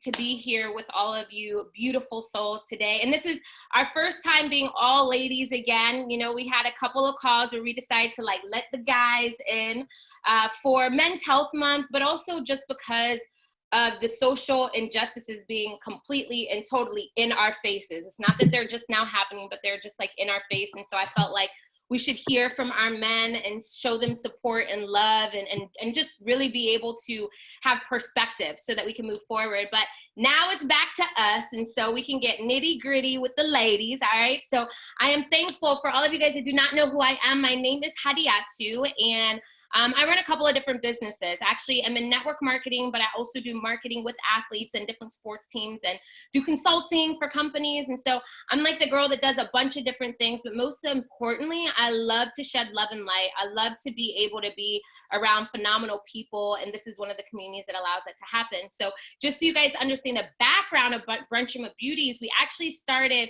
to be here with all of you beautiful souls today. And this is our first time being all ladies again. You know, we had a couple of calls where we decided to like let the guys in for Men's Health Month, but also just because of the social injustices being completely and totally in our faces. It's not that they're just now happening, but they're just like in our face. And so I felt like we should hear from our men and show them support and love and just really be able to have perspective so that we can move forward. But now it's back to us, and so we can get nitty gritty with the ladies, all right? So I am thankful for all of you guys that do not know who I am. My name is Hadiatu, and I run a couple of different businesses. Actually, I'm in network marketing, but I also do marketing with athletes and different sports teams and do consulting for companies. And so I'm like the girl that does a bunch of different things, but most importantly, I love to shed love and light. I love to be able to be around phenomenal people, and this is one of the communities that allows that to happen. So just so you guys understand the background of Brunching with Beauties, we actually started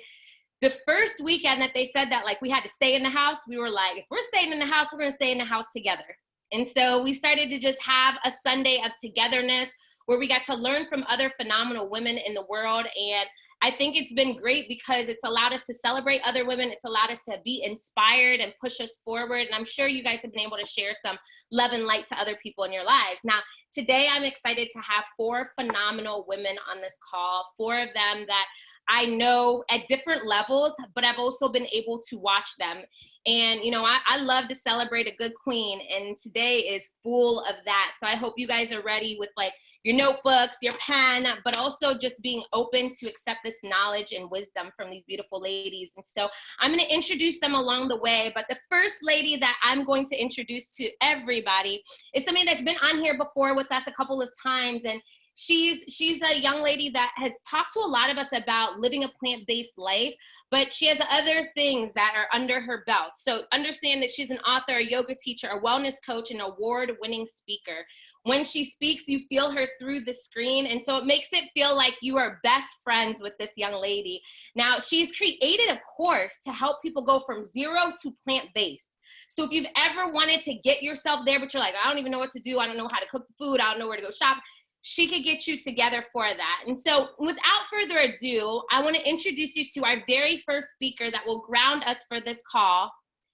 the first weekend that they said that like we had to stay in the house. We were like, if we're staying in the house, we're gonna stay in the house together. And so we started to just have a Sunday of togetherness where we got to learn from other phenomenal women in the world. And I think it's been great because it's allowed us to celebrate other women. It's allowed us to be inspired and push us forward. And I'm sure you guys have been able to share some love and light to other people in your lives. Now, today I'm excited to have 4 phenomenal women on this call, 4 of them that I know at different levels, but I've also been able to watch them. And, you know, I love to celebrate a good queen, and today is full of that. So I hope you guys are ready with like your notebooks, your pen, but also just being open to accept this knowledge and wisdom from these beautiful ladies. And so I'm going to introduce them along the way. But the first lady that I'm going to introduce to everybody is somebody that's been on here before with us a couple of times. And she's a young lady that has talked to a lot of us about living a plant-based life, but she has other things that are under her belt. So understand that she's an author, a yoga teacher, a wellness coach, and award-winning speaker. When she speaks, you feel her through the screen, and so it makes it feel like you are best friends with this young lady. Now, she's created a course to help people go from 0 to plant-based. So if you've ever wanted to get yourself there, but you're like, I don't even know what to do, I don't know how to cook the food, I don't know where to go shop, she could get you together for that. And so without further ado, I want to introduce you to our very first speaker that will ground us for this call,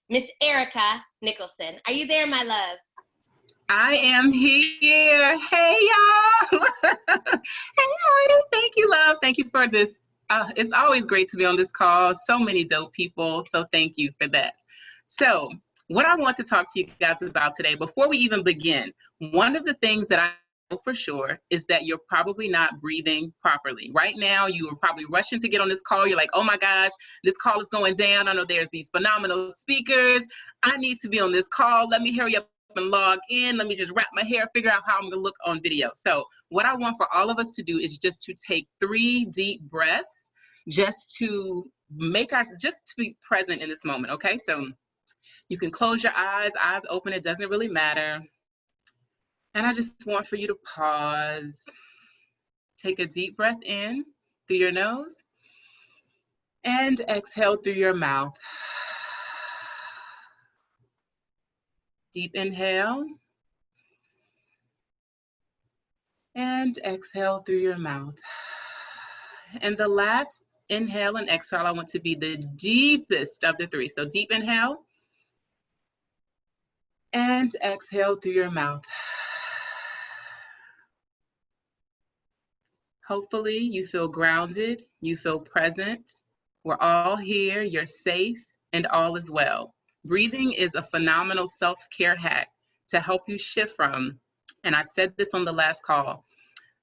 Miss Erica Nicholson. Are you there, my love? I am here. Hey, y'all. Hey, honey. Thank you, love. Thank you for this. It's always great to be on this call. So many dope people. So thank you for that. So what I want to talk to you guys about today, before we even begin, one of the things that I know for sure is that you're probably not breathing properly. Right now, you are probably rushing to get on this call. You're like, oh my gosh, this call is going down. I know there's these phenomenal speakers. I need to be on this call. Let me hurry up and log in. Let me just wrap my hair, figure out how I'm gonna look on video. So what I want for all of us to do is just to take 3 deep breaths, just to be present in this moment, okay? So you can close your eyes open, it doesn't really matter. And I just want for you to pause. Take a deep breath in through your nose and exhale through your mouth. Deep inhale and exhale through your mouth. And the last inhale and exhale, I want to be the deepest of the 3. So deep inhale and exhale through your mouth. Hopefully you feel grounded, you feel present. We're all here, you're safe, and all is well. Breathing is a phenomenal self-care hack to help you shift from, and I said this on the last call,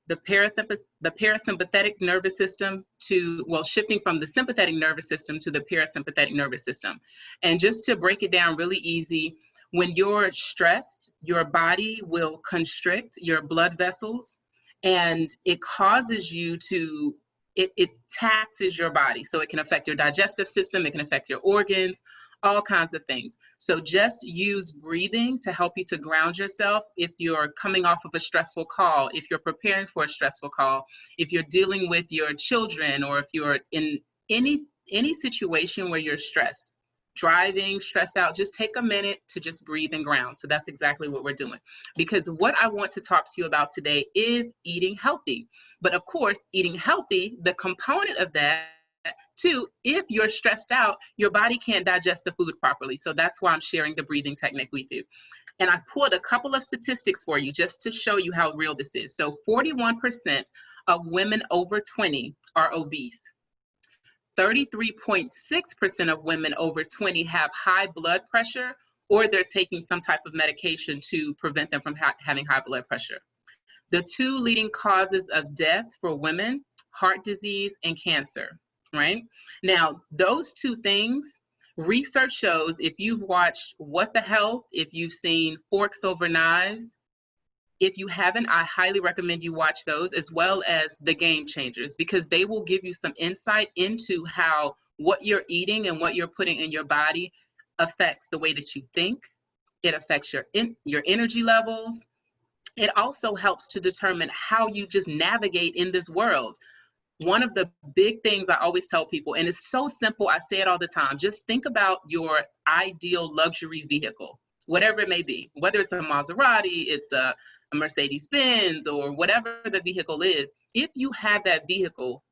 the parasympathetic nervous system shifting from the sympathetic nervous system to the parasympathetic nervous system. And just to break it down really easy, when you're stressed, your body will constrict your blood vessels, and it causes you to, it taxes your body. So it can affect your digestive system, it can affect your organs, all kinds of things. So just use breathing to help you to ground yourself if you're coming off of a stressful call, if you're preparing for a stressful call, if you're dealing with your children, or if you're in any situation where you're stressed. driving, stressed out, just take a minute to just breathe and ground. So that's exactly what we're doing. Because what I want to talk to you about today is eating healthy. But of course, eating healthy, the component of that too, if you're stressed out, your body can't digest the food properly. So that's why I'm sharing the breathing technique with you. And I pulled a couple of statistics for you just to show you how real this is. So 41% of women over 20 are obese. 33.6% of women over 20 have high blood pressure, or they're taking some type of medication to prevent them from having high blood pressure. The two leading causes of death for women, heart disease and cancer, right? Now, those two things, research shows, if you've watched What the Health, if you've seen Forks Over Knives, if you haven't, I highly recommend you watch those, as well as The Game Changers, because they will give you some insight into how what you're eating and what you're putting in your body affects the way that you think. It affects your energy levels. It also helps to determine how you just navigate in this world. One of the big things I always tell people, and it's so simple, I say it all the time, just think about your ideal luxury vehicle, whatever it may be, whether it's a Maserati, it's a Mercedes-Benz, or whatever the vehicle is. If you have that vehicle,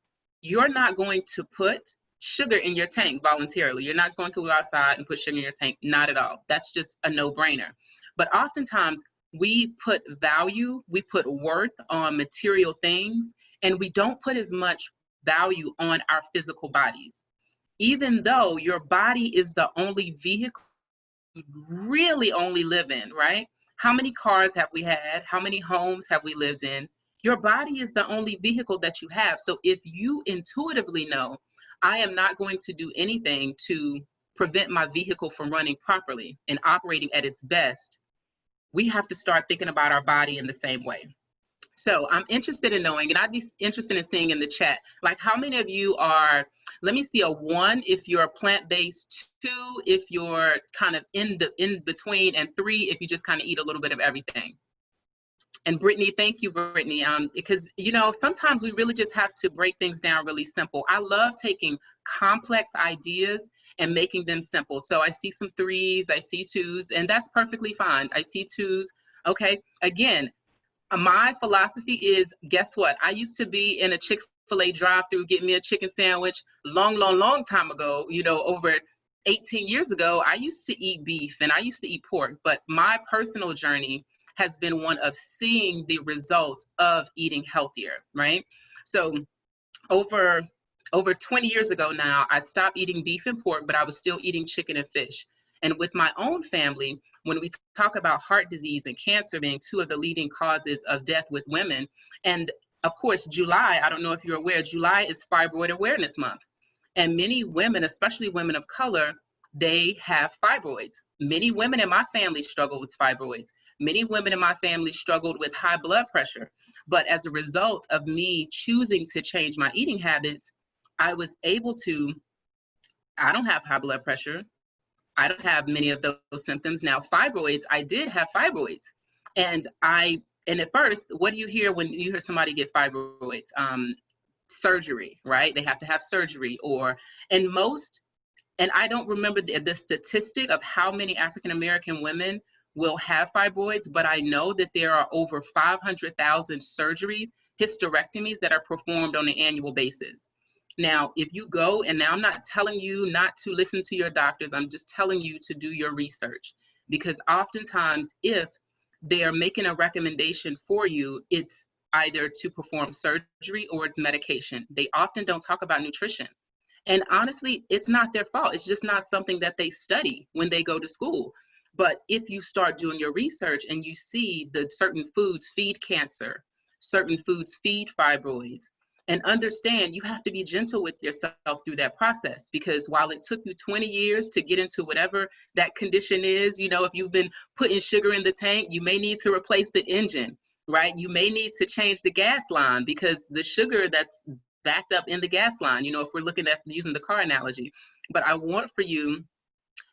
you're not going to put sugar in your tank voluntarily. You're not going to go outside and put sugar in your tank, not at all. That's just a no-brainer. But oftentimes we put value, we put worth on material things, and we don't put as much value on our physical bodies. Even though your body is the only vehicle you really only live in, right? How many cars have we had? How many homes have we lived in? Your body is the only vehicle that you have. So if you intuitively know, I am not going to do anything to prevent my vehicle from running properly and operating at its best, we have to start thinking about our body in the same way. So I'm interested in knowing, and I'd be interested in seeing in the chat, like how many of you are, let me see, a 1 if you're plant-based, 2 if you're kind of in between, and 3 if you just kind of eat a little bit of everything. And Brittany, thank you, Brittany, because, you know, sometimes we really just have to break things down really simple. I love taking complex ideas and making them simple. So I see some 3s, I see 2s, and that's perfectly fine. I see 2s. Okay, again, my philosophy is, guess what? I used to be in a Chick-fil-A drive-through getting me a chicken sandwich long time ago, you know, over 18 years ago. I used to eat beef and I used to eat pork, but my personal journey has been one of seeing the results of eating healthier, right? So over 20 years ago now, I stopped eating beef and pork, but I was still eating chicken and fish. And with my own family, when we talk about heart disease and cancer being 2 of the leading causes of death with women, and of course, July, I don't know if you're aware, July is Fibroid Awareness Month. And many women, especially women of color, they have fibroids. Many women in my family struggle with fibroids. Many women in my family struggled with high blood pressure. But as a result of me choosing to change my eating habits, I was able to, I don't have high blood pressure. I don't have many of those symptoms. Now, fibroids, I did have fibroids. And at first, what do you hear when you hear somebody get fibroids? Surgery, right? They have to have surgery, and I don't remember the statistic of how many African-American women will have fibroids, but I know that there are over 500,000 surgeries, hysterectomies that are performed on an annual basis. Now, if you go, and now I'm not telling you not to listen to your doctors, I'm just telling you to do your research, because oftentimes if they are making a recommendation for you, it's either to perform surgery or it's medication. They often don't talk about nutrition. And honestly, it's not their fault. It's just not something that they study when they go to school. But if you start doing your research and you see that certain foods feed cancer, certain foods feed fibroids, and understand you have to be gentle with yourself through that process, because while it took you 20 years to get into whatever that condition is, you know, if you've been putting sugar in the tank, you may need to replace the engine, right? You may need to change the gas line because the sugar that's backed up in the gas line, you know, if we're looking at using the car analogy. But I want for you,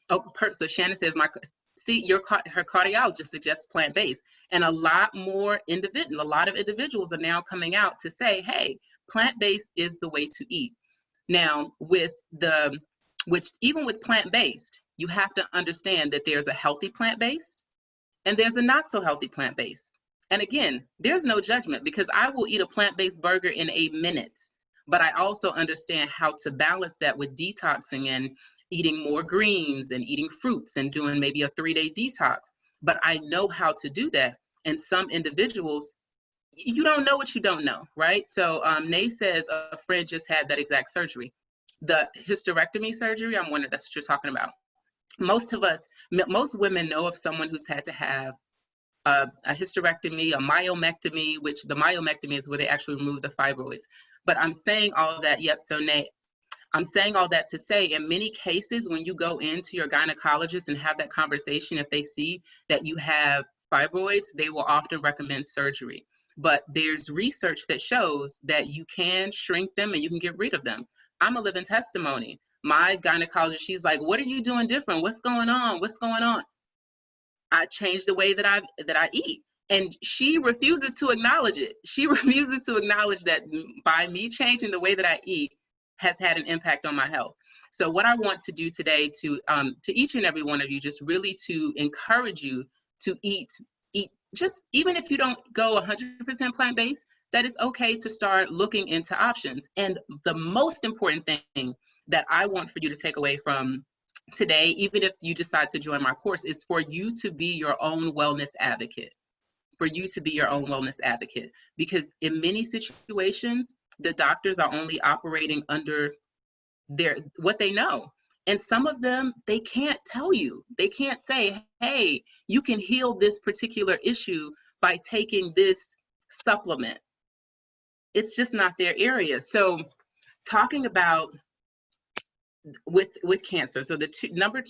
so Shannon says, her cardiologist suggests plant-based, and a lot of individuals are now coming out to say, hey, plant-based is the way to eat. Now, with the which even with plant-based, you have to understand that there's a healthy plant-based and there's a not so healthy plant-based. And again, there's no judgment because I will eat a plant-based burger in a minute, but I also understand how to balance that with detoxing and eating more greens and eating fruits and doing maybe a 3-day detox. But I know how to do that. And some individuals, you don't know what you don't know, right? So Nay says a friend just had that exact surgery. The hysterectomy surgery, I'm wondering that's what you're talking about. Most women know of someone who's had to have a hysterectomy, a myomectomy, which the myomectomy is where they actually remove the fibroids. But I'm saying all of that, I'm saying all that to say, in many cases, when you go into your gynecologist and have that conversation, if they see that you have fibroids, they will often recommend surgery. But there's research that shows that you can shrink them and you can get rid of them. I'm a living testimony. My gynecologist, she's like, what are you doing different? What's going on? What's going on? I changed the way that I eat. And she refuses to acknowledge it. She refuses to acknowledge that by me changing the way that I eat has had an impact on my health. So what I want to do today to each and every one of you, just really to encourage you to eat, just even if you don't go 100% plant-based, that it's okay to start looking into options. And the most important thing that I want for you to take away from today, even if you decide to join my course, is for you to be your own wellness advocate. For you to be your own wellness advocate. Because in many situations, the doctors are only operating under what they know. And some of them, they can't tell you. They can't say, hey, you can heal this particular issue by taking this supplement. It's just not their area. So talking about with cancer, so the number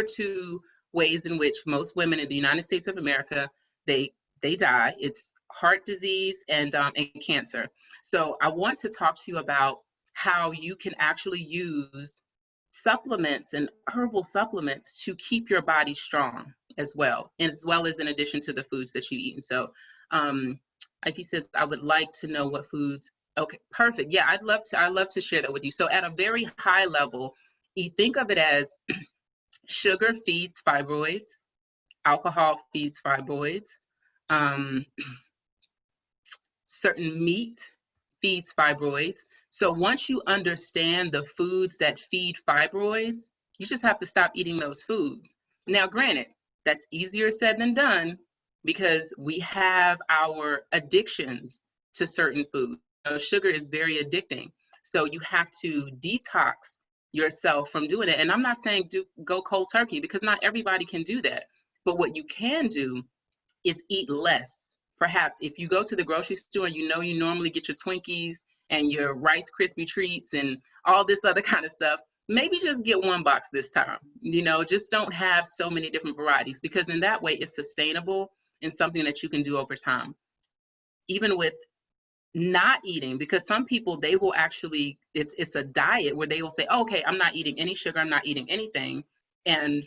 two ways in which most women in the United States of America, they die, it's heart disease and cancer. So I want to talk to you about how you can actually use supplements and herbal supplements to keep your body strong as well as in addition to the foods that you eat. And so if he says, I would like to know what foods. Okay, perfect. Yeah, I'd love to share that with you. So at a very high level, you think of it as sugar feeds fibroids, alcohol feeds fibroids, certain meat feeds fibroids. So once you understand the foods that feed fibroids, you just have to stop eating those foods. Now, granted, that's easier said than done because we have our addictions to certain foods. Sugar is very addicting. So you have to detox yourself from doing it. And I'm not saying go cold turkey because not everybody can do that. But what you can do is eat less. Perhaps if you go to the grocery store and you normally get your Twinkies and your Rice Krispie treats and all this other kind of stuff, maybe just get one box this time. Just don't have so many different varieties because in that way it's sustainable and something that you can do over time. Even with not eating, because some people, they will actually, it's a diet where they will say, oh, okay, I'm not eating any sugar, I'm not eating anything. And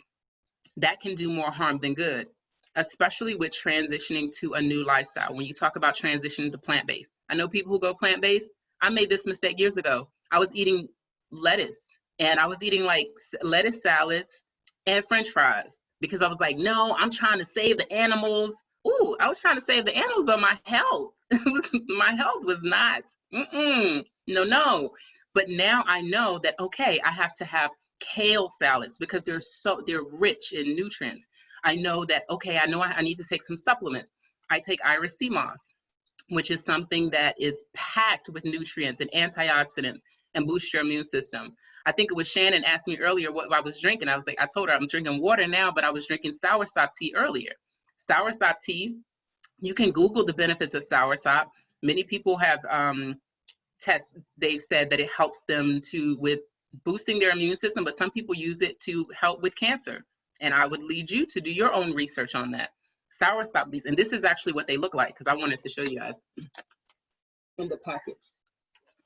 that can do more harm than good, especially with transitioning to a new lifestyle. When you talk about transitioning to plant-based, I know people who go plant-based. I made this mistake years ago. I was eating lettuce and I was eating like lettuce salads and French fries because I was like, no, I'm trying to save the animals. Ooh, I was trying to save the animals, but my health was not, no. But now I know that, okay, I have to have kale salads because they're rich in nutrients. I know that, okay, I know I need to take some supplements. I take Iris sea moss, which is something that is packed with nutrients and antioxidants and boosts your immune system. I think it was Shannon asked me earlier what I was drinking. I was like, I told her I'm drinking water now, but I was drinking soursop tea earlier. Soursop tea, you can Google the benefits of soursop. Many people have tests, they've said that it helps them with boosting their immune system, but some people use it to help with cancer. And I would lead you to do your own research on that. Soursop leaves, and this is actually what they look like because I wanted to show you guys in the package.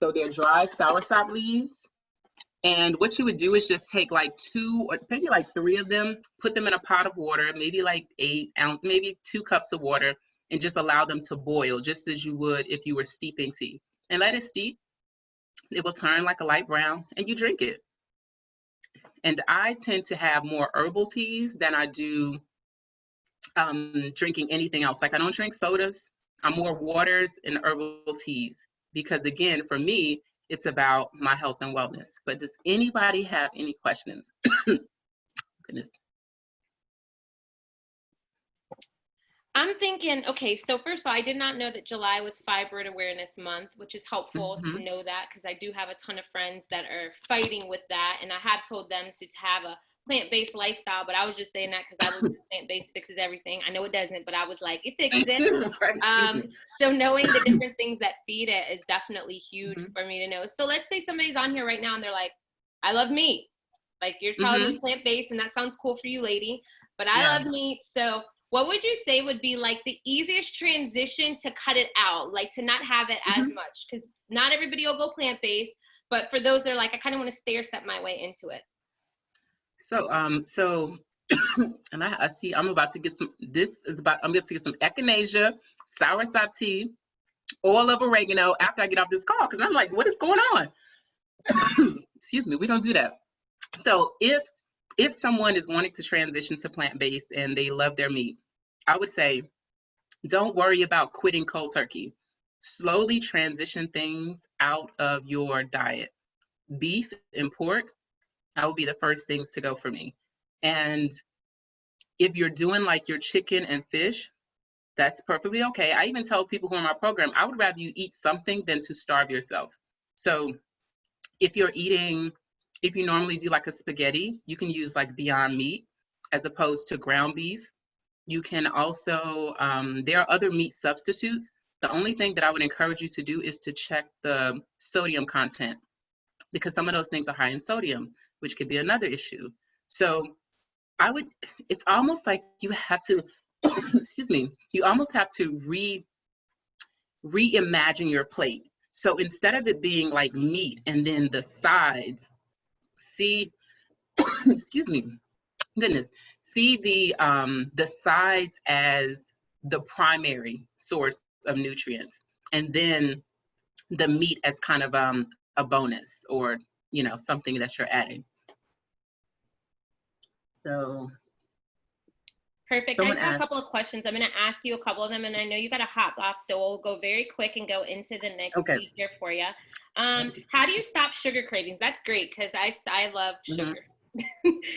So they're dry soursop leaves. And what you would do is just take like 2 or maybe like 3 of them, put them in a pot of water, maybe like 8 ounces, maybe 2 cups of water, and just allow them to boil just as you would if you were steeping tea. And let it steep. It will turn like a light brown and you drink it. And I tend to have more herbal teas than I do drinking anything else. Like I don't drink sodas. I'm more waters and herbal teas because again, for me, it's about my health and wellness. But does anybody have any questions? Goodness. I'm thinking, okay, so first of all, I did not know that July was Fibroid Awareness Month, which is helpful to know that because I do have a ton of friends that are fighting with that. And I have told them to have a plant-based lifestyle, but I was just saying that because I was plant-based fixes everything. I know it doesn't, but I was like, it fixes it. So knowing the different things that feed it is definitely huge for me to know. So let's say somebody's on here right now and they're like, I love meat. Like you're telling me plant-based, and that sounds cool for you, lady, but I love meat. So what would you say would be like the easiest transition to cut it out, like to not have it as much? Because not everybody will go plant-based, but for those that are like, I kind of want to stair step my way into it. So, and I see I'm about to get some, I'm about to get some echinacea, soursop tea, oil of oregano after I get off this call, because I'm like, what is going on? Excuse me, we don't do that. So if someone is wanting to transition to plant-based and they love their meat, I would say, don't worry about quitting cold turkey. Slowly transition things out of your diet. Beef and pork, that would be the first things to go for me. And if you're doing like your chicken and fish, that's perfectly okay. I even tell people who are in my program, I would rather you eat something than to starve yourself. So if you normally do like a spaghetti, you can use like Beyond Meat as opposed to ground beef. You can also, there are other meat substitutes. The only thing that I would encourage you to do is to check the sodium content because some of those things are high in sodium, which could be another issue. So it's almost like you have to, excuse me, you almost have to reimagine your plate. So instead of it being like meat and then the sides, see, excuse me, goodness, see the sides as the primary source of nutrients, and then the meat as kind of a bonus or something that you're adding. So perfect. I have a couple of questions. I'm going to ask you a couple of them, and I know you got to hop off, so we'll go very quick and go into the next speaker for you. How do you stop sugar cravings? That's great because I love sugar.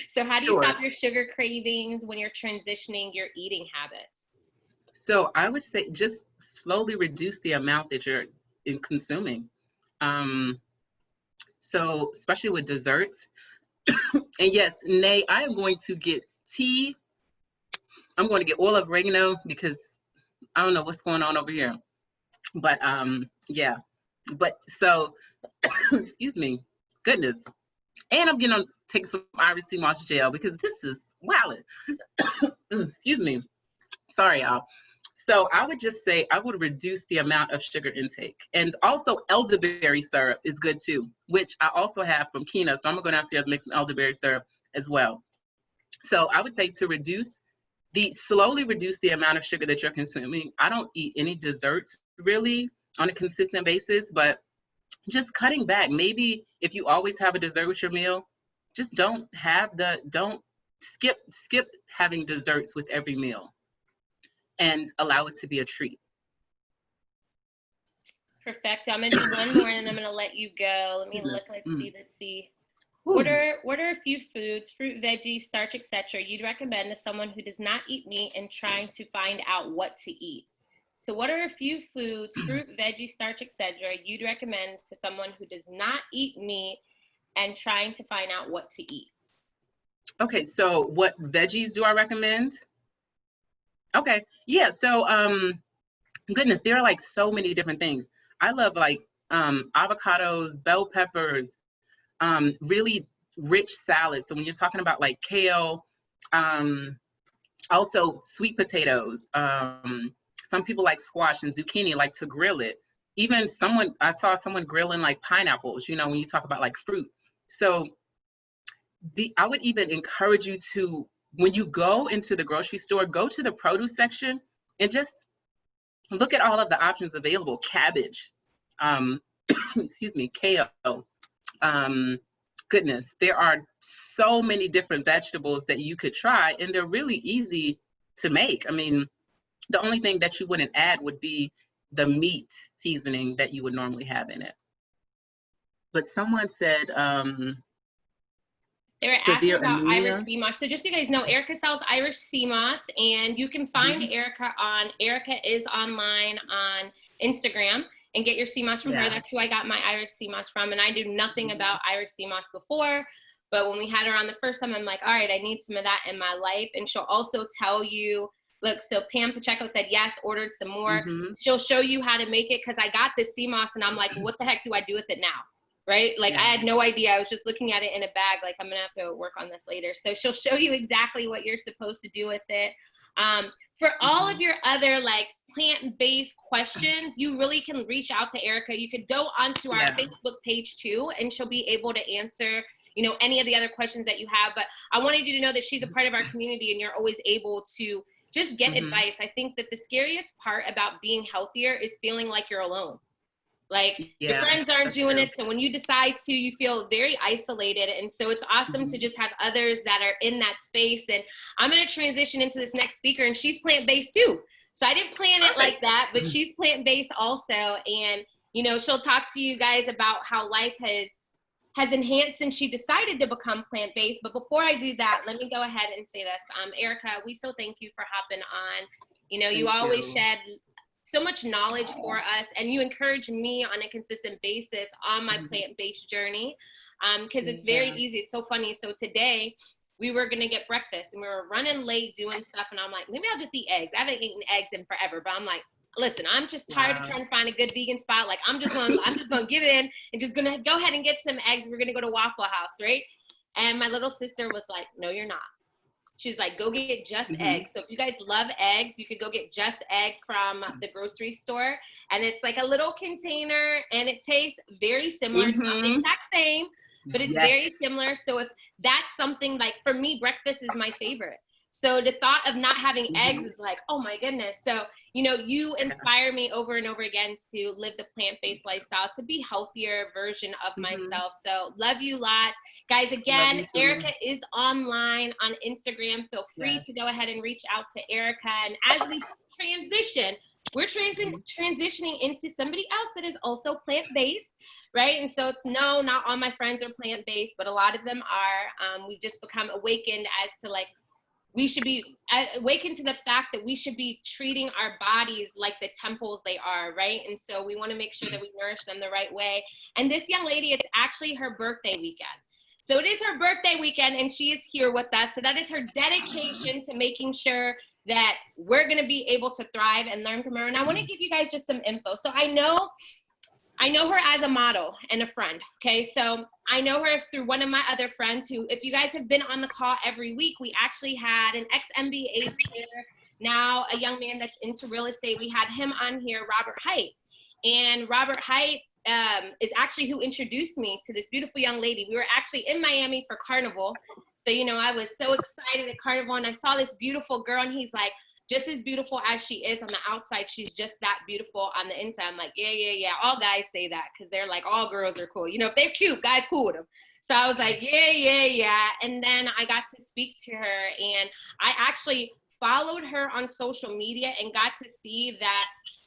So how do you stop your sugar cravings when you're transitioning your eating habits? So I would say just slowly reduce the amount that you're consuming. So especially with desserts. And yes, Nay, I am going to get tea. I'm going to get oil of oregano because I don't know what's going on over here. But yeah. But so excuse me, goodness. And I'm going to take some Irish sea moss gel because this is wild. Excuse me. Sorry, y'all. So I would just say I would reduce the amount of sugar intake. And also elderberry syrup is good too, which I also have from Kina. So I'm going to go downstairs and make some elderberry syrup as well. So I would say to slowly reduce the amount of sugar that you're consuming. I don't eat any desserts really on a consistent basis, but just cutting back. Maybe if you always have a dessert with your meal, just don't skip having desserts with every meal and allow it to be a treat. Perfect. I'm going to do one more and I'm going to let you go. Let me look, let's see. What are a few foods, fruit, veggies, starch, etc. you'd recommend to someone who does not eat meat and trying to find out what to eat? So what are a few foods, fruit, veggies, starch, etc. you'd recommend to someone who does not eat meat and trying to find out what to eat? Okay, so what veggies do I recommend? Okay, yeah, so goodness, there are like so many different things. I love like avocados, bell peppers, really rich salads. So when you're talking about like kale, also sweet potatoes, some people like squash and zucchini, like to grill it. Even I saw someone grilling like pineapples, when you talk about like fruit. So I would even encourage you to, when you go into the grocery store, go to the produce section and just look at all of the options available. Cabbage, excuse me, kale, goodness, there are so many different vegetables that you could try, and they're really easy to make. I mean, the only thing that you wouldn't add would be the meat seasoning that you would normally have in it. But someone said, they were asking severe about Irish anemia. sea moss. So just so you guys know, Erica sells Irish sea moss, and you can find Erica on Erica is online on Instagram and get your sea moss from her. That's who I got my Irish sea moss from, and I knew nothing about Irish sea moss before. But when we had her on the first time, I'm like, all right, I need some of that in my life. And she'll also tell you, look, so Pam Pacheco said, yes, ordered some more. She'll show you how to make it, because I got this sea moss and I'm like, what the heck do I do with it now? Right? Like I had no idea. I was just looking at it in a bag. Like, I'm going to have to work on this later. So she'll show you exactly what you're supposed to do with it. For all of your other like plant-based questions, you really can reach out to Erica. You could go onto our Facebook page too, and she'll be able to answer, you know, any of the other questions that you have. But I wanted you to know that she's a part of our community, and you're always able to just get advice. I think that the scariest part about being healthier is feeling like you're alone. Like your friends aren't doing it. So when you decide to, you feel very isolated. And so it's awesome to just have others that are in that space. And I'm going to transition into this next speaker, and she's plant-based too. So I didn't plan it like that, but she's plant-based also. And, you know, she'll talk to you guys about how life has enhanced since she decided to become plant-based. But before I do that, let me go ahead and say this. Erica, we so thank you for hopping on. You know, you always shed so much knowledge for us, and you encourage me on a consistent basis on my plant-based journey, because it's very easy. It's so funny. So today we were going to get breakfast, and we were running late doing stuff, and I'm like, maybe I'll just eat eggs. I haven't eaten eggs in forever, but I'm like, listen, I'm just tired of trying to find a good vegan spot. Like, I'm just gonna give in and just gonna go ahead and get some eggs. We're gonna go to Waffle House, right? And my little sister was like, no, you're not. She's like, go get just eggs. So if you guys love eggs, you could go get just egg from the grocery store. And it's like a little container, and it tastes very similar. It's not the exact same, but it's very similar. So if that's something like, for me, breakfast is my favorite. So the thought of not having eggs is like, oh my goodness. So, you know, you inspire me over and over again to live the plant-based lifestyle, to be healthier version of myself. So love you lots. Guys, again, Erica is online on Instagram. Feel free to go ahead and reach out to Erica. And as we transition, we're transitioning into somebody else that is also plant-based, right? And so it's no, not all my friends are plant-based, but a lot of them are. We've just become awakened as to like, we should be awakened to the fact that we should be treating our bodies like the temples they are, right? And so we want to make sure that we nourish them the right way. And this young lady, it's actually her birthday weekend. So it is her birthday weekend, and she is here with us. So that is her dedication to making sure that we're going to be able to thrive and learn from her. And I want to give you guys just some info. So I know her as a model and a friend, okay? So I know her through one of my other friends who, if you guys have been on the call every week, we actually had an ex-NBA player, now a young man that's into real estate. We had him on here, Robert Height. And Robert Height is actually who introduced me to this beautiful young lady. We were actually in Miami for Carnival. So, you know, I was so excited at Carnival, and I saw this beautiful girl, and he's like, just as beautiful as she is on the outside, she's just that beautiful on the inside. I'm like, yeah. All guys say that, because they're like, all girls are cool. You know, if they're cute, guys cool with them. So I was like, yeah. And then I got to speak to her, and I actually followed her on social media and got to see that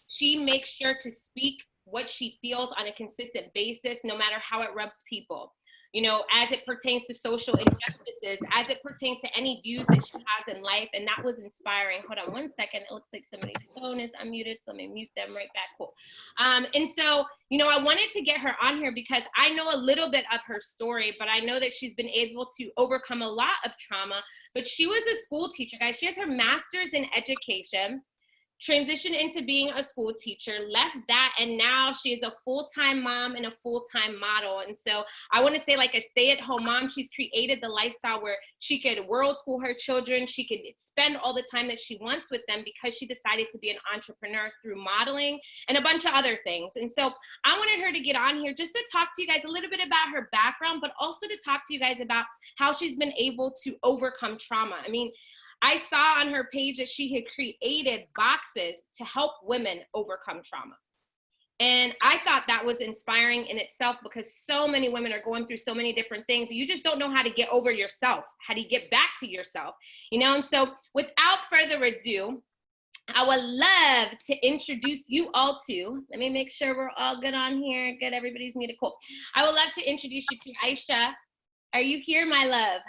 she makes sure to speak what she feels on a consistent basis, no matter how it rubs people. You know, as it pertains to social injustices, as it pertains to any views that she has in life. And that was inspiring. Hold on one second. It looks like somebody's phone is unmuted, so let me mute them right back. Cool. And so, you know, I wanted to get her on here because I know a little bit of her story, but I know that she's been able to overcome a lot of trauma. But she was a school teacher, guys. She has her master's in education, transitioned into being a school teacher, left that, and now she is a full-time mom and a full-time model. And so I want to say, like a stay-at-home mom, she's created the lifestyle where she could world school her children, she could spend all the time that she wants with them, because she decided to be an entrepreneur through modeling and a bunch of other things. And so I wanted her to get on here just to talk to you guys a little bit about her background, but also to talk to you guys about how she's been able to overcome trauma. I mean, I saw on her page that she had created boxes to help women overcome trauma. And I thought that was inspiring in itself, because so many women are going through so many different things. You just don't know how to get over yourself. How do you get back to yourself? You know, and so without further ado, I would love to introduce you all to, let me make sure we're all good on here. Good, everybody's muted, cool. I would love to introduce you to Aisha. Are you here, my love?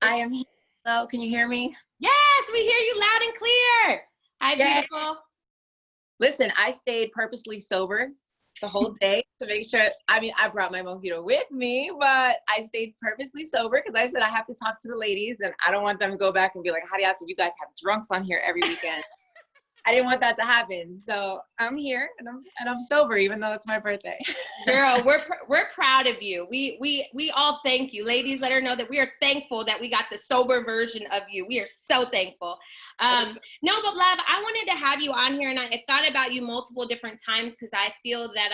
I am here. Hello, can you hear me? Yes, we hear you loud and clear. Hi, Yay. beautiful. Listen, I stayed purposely sober the whole day to make sure, I mean, I brought my mojito with me, but I stayed purposely sober because I said I have to talk to the ladies and I don't want them to go back and be like, Hadiatu, you guys have drunks on here every weekend. I didn't want that to happen. So I'm here and I'm sober, even though it's my birthday. Girl, we're proud of you. We all thank you. Ladies, let her know that we are thankful that we got the sober version of you. We are so thankful. No, but love, I wanted to have you on here, and I thought about you multiple different times because I feel that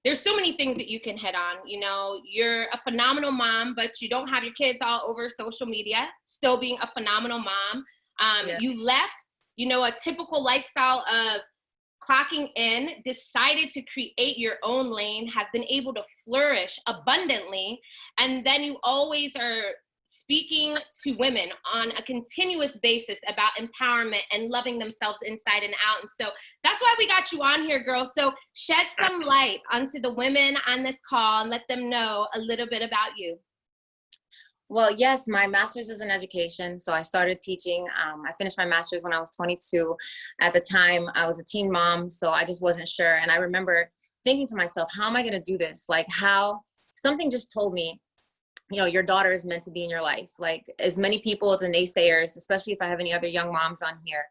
there's so many things that you can hit on. You know, you're a phenomenal mom, but you don't have your kids all over social media, still being a phenomenal mom. Yeah. You left, you know, a typical lifestyle of clocking in, decided to create your own lane, have been able to flourish abundantly, and then you always are speaking to women on a continuous basis about empowerment and loving themselves inside and out. And so that's why we got you on here, girl. So shed some light onto the women on this call and let them know a little bit about you. Well, yes, my master's is in education. So I started teaching. I finished my master's when I was 22. At the time, I was a teen mom, so I just wasn't sure. And I remember thinking to myself, how am I going to do this? Like, how something just told me, you know, your daughter is meant to be in your life. Like, as many people, the naysayers, especially if I have any other young moms on here,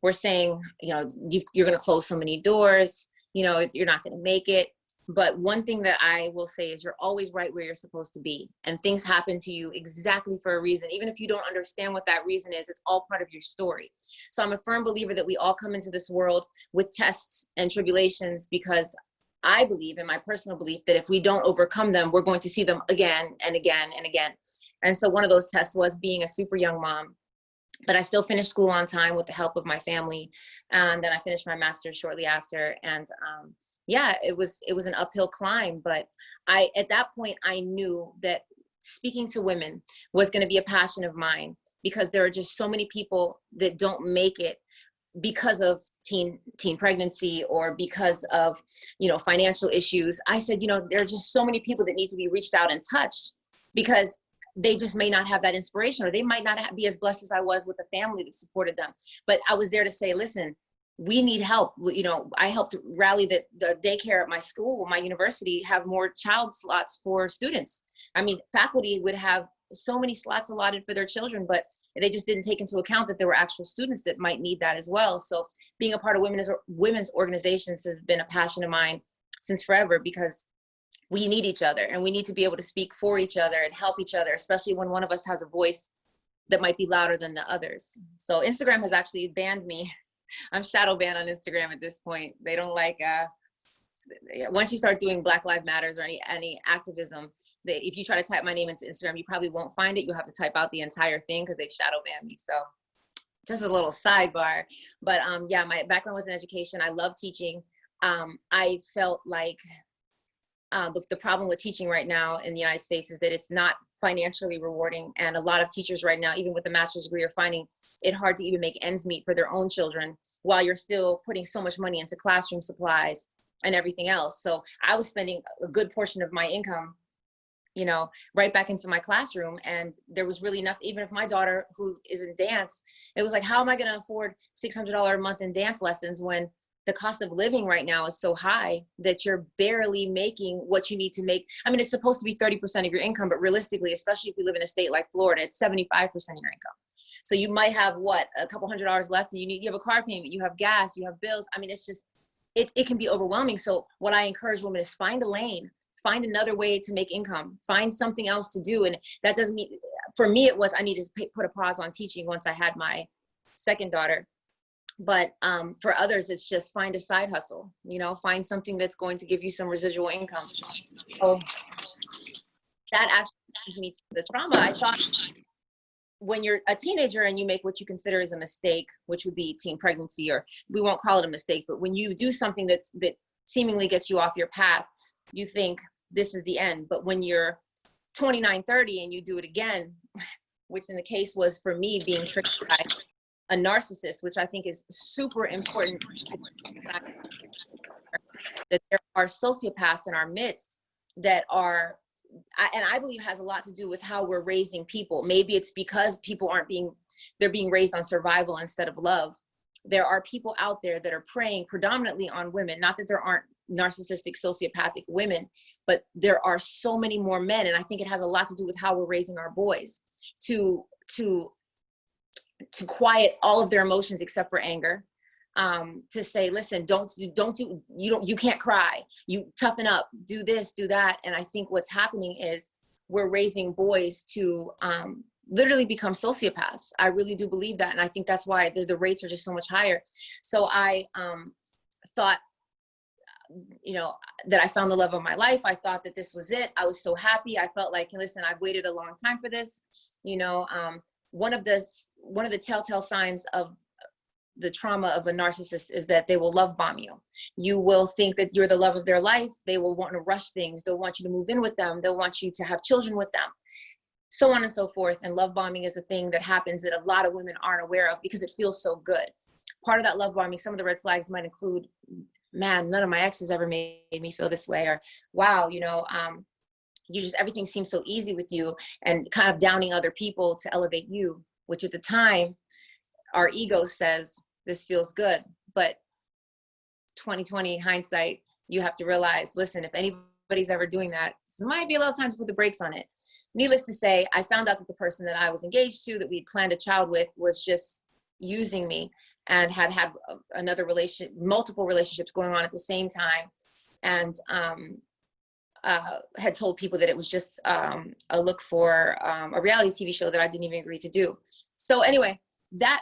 were saying, you know, you're going to close so many doors, you know, you're not going to make it. But one thing that I will say is you're always right where you're supposed to be. And things happen to you exactly for a reason. Even if you don't understand what that reason is, it's all part of your story. So I'm a firm believer that we all come into this world with tests and tribulations, because I believe, in my personal belief, that if we don't overcome them, we're going to see them again and again and again. And so one of those tests was being a super young mom. But I still finished school on time with the help of my family. And then I finished my master's shortly after. And yeah, it was an uphill climb. But at that point, I knew that speaking to women was going to be a passion of mine, because there are just so many people that don't make it because of teen pregnancy or because of, you know, financial issues. I said, you know, there are just so many people that need to be reached out and touched, because they just may not have that inspiration, or they might not be as blessed as I was with a family that supported them. But I was there to say, listen, we need help. You know, I helped rally the daycare at my school, my university, have more child slots for students. I mean, faculty would have so many slots allotted for their children, but they just didn't take into account that there were actual students that might need that as well. So being a part of women's organizations has been a passion of mine since forever, because we need each other, and we need to be able to speak for each other and help each other, especially when one of us has a voice that might be louder than the others. So Instagram has actually banned me. I'm shadow banned on Instagram at this point. They don't like, once you start doing Black Lives Matters or any activism, if you try to type my name into Instagram, you probably won't find it. You'll have to type out the entire thing, because they've shadow banned me. So just a little sidebar. But yeah, my background was in education. I love teaching. I felt like the problem with teaching right now in the United States is that it's not financially rewarding. And a lot of teachers right now, even with a master's degree, are finding it hard to even make ends meet for their own children, while you're still putting so much money into classroom supplies and everything else. So I was spending a good portion of my income, you know, right back into my classroom. And there was really enough, even if my daughter, who is in dance, it was like, how am I going to afford $600 a month in dance lessons when the cost of living right now is so high that you're barely making what you need to make? I mean, it's supposed to be 30% of your income, but realistically, especially if you live in a state like Florida, it's 75% of your income. So you might have a couple $100s left, and you have a car payment, you have gas, you have bills. I mean, it's just, it can be overwhelming. So what I encourage women is find a lane, find another way to make income, find something else to do. And that doesn't mean, for me, it was, I needed to put a pause on teaching once I had my second daughter. But for others, it's just find a side hustle, you know, find something that's going to give you some residual income. So that actually brings me to the trauma. I thought when you're a teenager and you make what you consider is a mistake, which would be teen pregnancy, or we won't call it a mistake, but when you do something that seemingly gets you off your path, you think this is the end. But when you're 29, 30 and you do it again, which in the case was for me being tricked by a narcissist, which I think is super important, that there are sociopaths in our midst that are, and I believe has a lot to do with how we're raising people. Maybe it's because people they're being raised on survival instead of love. There are people out there that are preying predominantly on women. Not that there aren't narcissistic, sociopathic women, but there are so many more men. And I think it has a lot to do with how we're raising our boys to quiet all of their emotions except for anger. To say, listen, you can't cry, you toughen up, do this, do that. And I think what's happening is we're raising boys to literally become sociopaths. I really do believe that. And I think that's why the rates are just so much higher. So I thought, that I found the love of my life. I thought that this was it. I was so happy. I felt like, listen, I've waited a long time for this. One of the telltale signs of the trauma of a narcissist is that they will love bomb you. You will think that you're the love of their life. They will want to rush things. They'll want you to move in with them. They'll want you to have children with them, so on and so forth. And love bombing is a thing that happens that a lot of women aren't aware of because it feels so good. Part of that love bombing, some of the red flags might include, man, none of my exes ever made me feel this way, or wow, everything seems so easy with you, and kind of downing other people to elevate you, which at the time, our ego says, this feels good. But 2020 hindsight, you have to realize, listen, if anybody's ever doing that, it might be a little time to put the brakes on it. Needless to say, I found out that the person that I was engaged to, that we'd planned a child with, was just using me and had multiple relationships going on at the same time. And had told people that it was just a look for a reality TV show that I didn't even agree to do. So anyway, that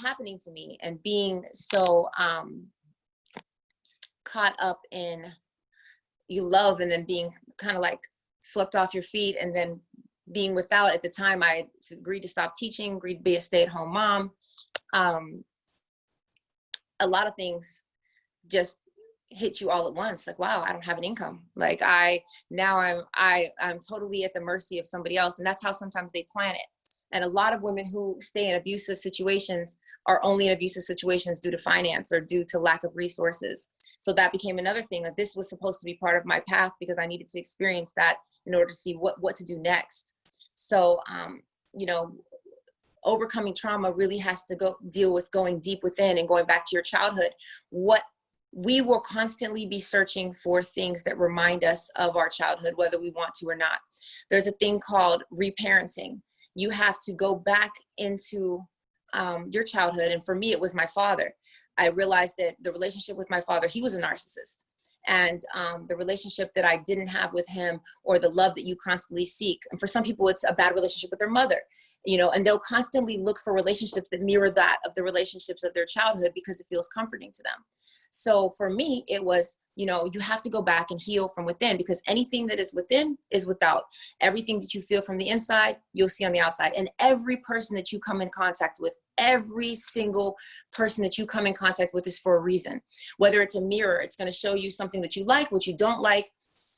happening to me and being so caught up in love, and then being kind of like swept off your feet, and then being without, at the time I agreed to stop teaching, agreed to be a stay-at-home mom. A lot of things just hit you all at once. Like, wow, I don't have an income. Like I'm totally at the mercy of somebody else. And that's how sometimes they plan it. And a lot of women who stay in abusive situations are only in abusive situations due to finance or due to lack of resources. So that became another thing, that this was supposed to be part of my path because I needed to experience that in order to see what to do next. So, overcoming trauma really has to deal with going deep within and going back to your childhood. We will constantly be searching for things that remind us of our childhood, whether we want to or not. There's a thing called reparenting. You have to go back into your childhood. And for me, it was my father. I realized that the relationship with my father, he was a narcissist. And the relationship that I didn't have with him, or the love that you constantly seek. And for some people, it's a bad relationship with their mother, and they'll constantly look for relationships that mirror that of the relationships of their childhood because it feels comforting to them. So for me, it was, you have to go back and heal from within, because anything that is within is without. Everything that you feel from the inside, you'll see on the outside. And every person that you come in contact with, every single person that you come in contact with is for a reason. Whether it's a mirror, it's going to show you something that you like, what you don't like.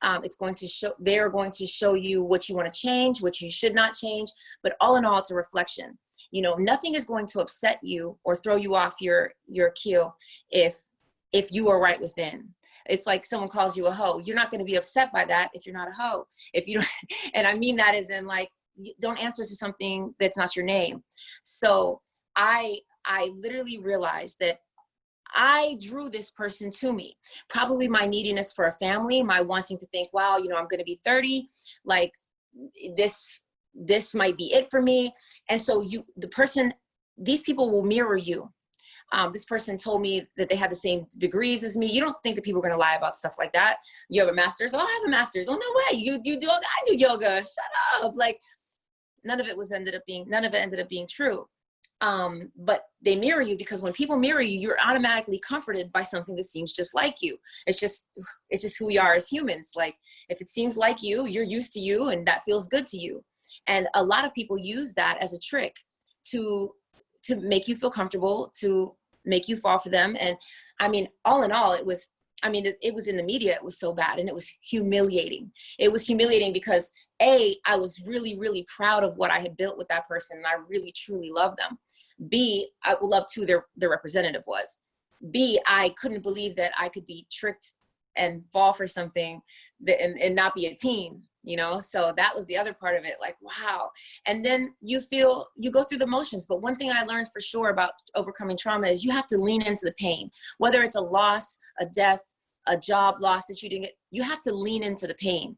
They're going to show you what you want to change, what you should not change. But all in all, it's a reflection. Nothing is going to upset you or throw you off your keel if you are right within. It's like someone calls you a hoe. You're not going to be upset by that if you're not a hoe. If you don't, and I mean that as in, like, don't answer to something that's not your name. So I literally realized that I drew this person to me. Probably my neediness for a family, my wanting to think, wow, I'm going to be 30, like this might be it for me. And so these people will mirror you. This person told me that they had the same degrees as me. You don't think that people are going to lie about stuff like that. You have a master's. Oh, I have a master's. Oh, no way. You do. I do yoga. Shut up. Like, none of it ended up being true. But they mirror you, because when people mirror you, you're automatically comforted by something that seems just like you. It's just who we are as humans. Like, if it seems like you, you're used to you, and that feels good to you. And a lot of people use that as a trick to make you feel comfortable, to make you fall for them. And I mean, all in all, it was I mean, it was in the media, it was so bad, and it was humiliating. It was humiliating because A, I was really, really proud of what I had built with that person, and I really, truly loved them. B, I loved who their representative was. B, I couldn't believe that I could be tricked and fall for something that, and not be a teen, you know? So that was the other part of it, like, wow. And then you go through the motions. But one thing I learned for sure about overcoming trauma is you have to lean into the pain, whether it's a loss, a death, a job loss that you didn't get, you have to lean into the pain.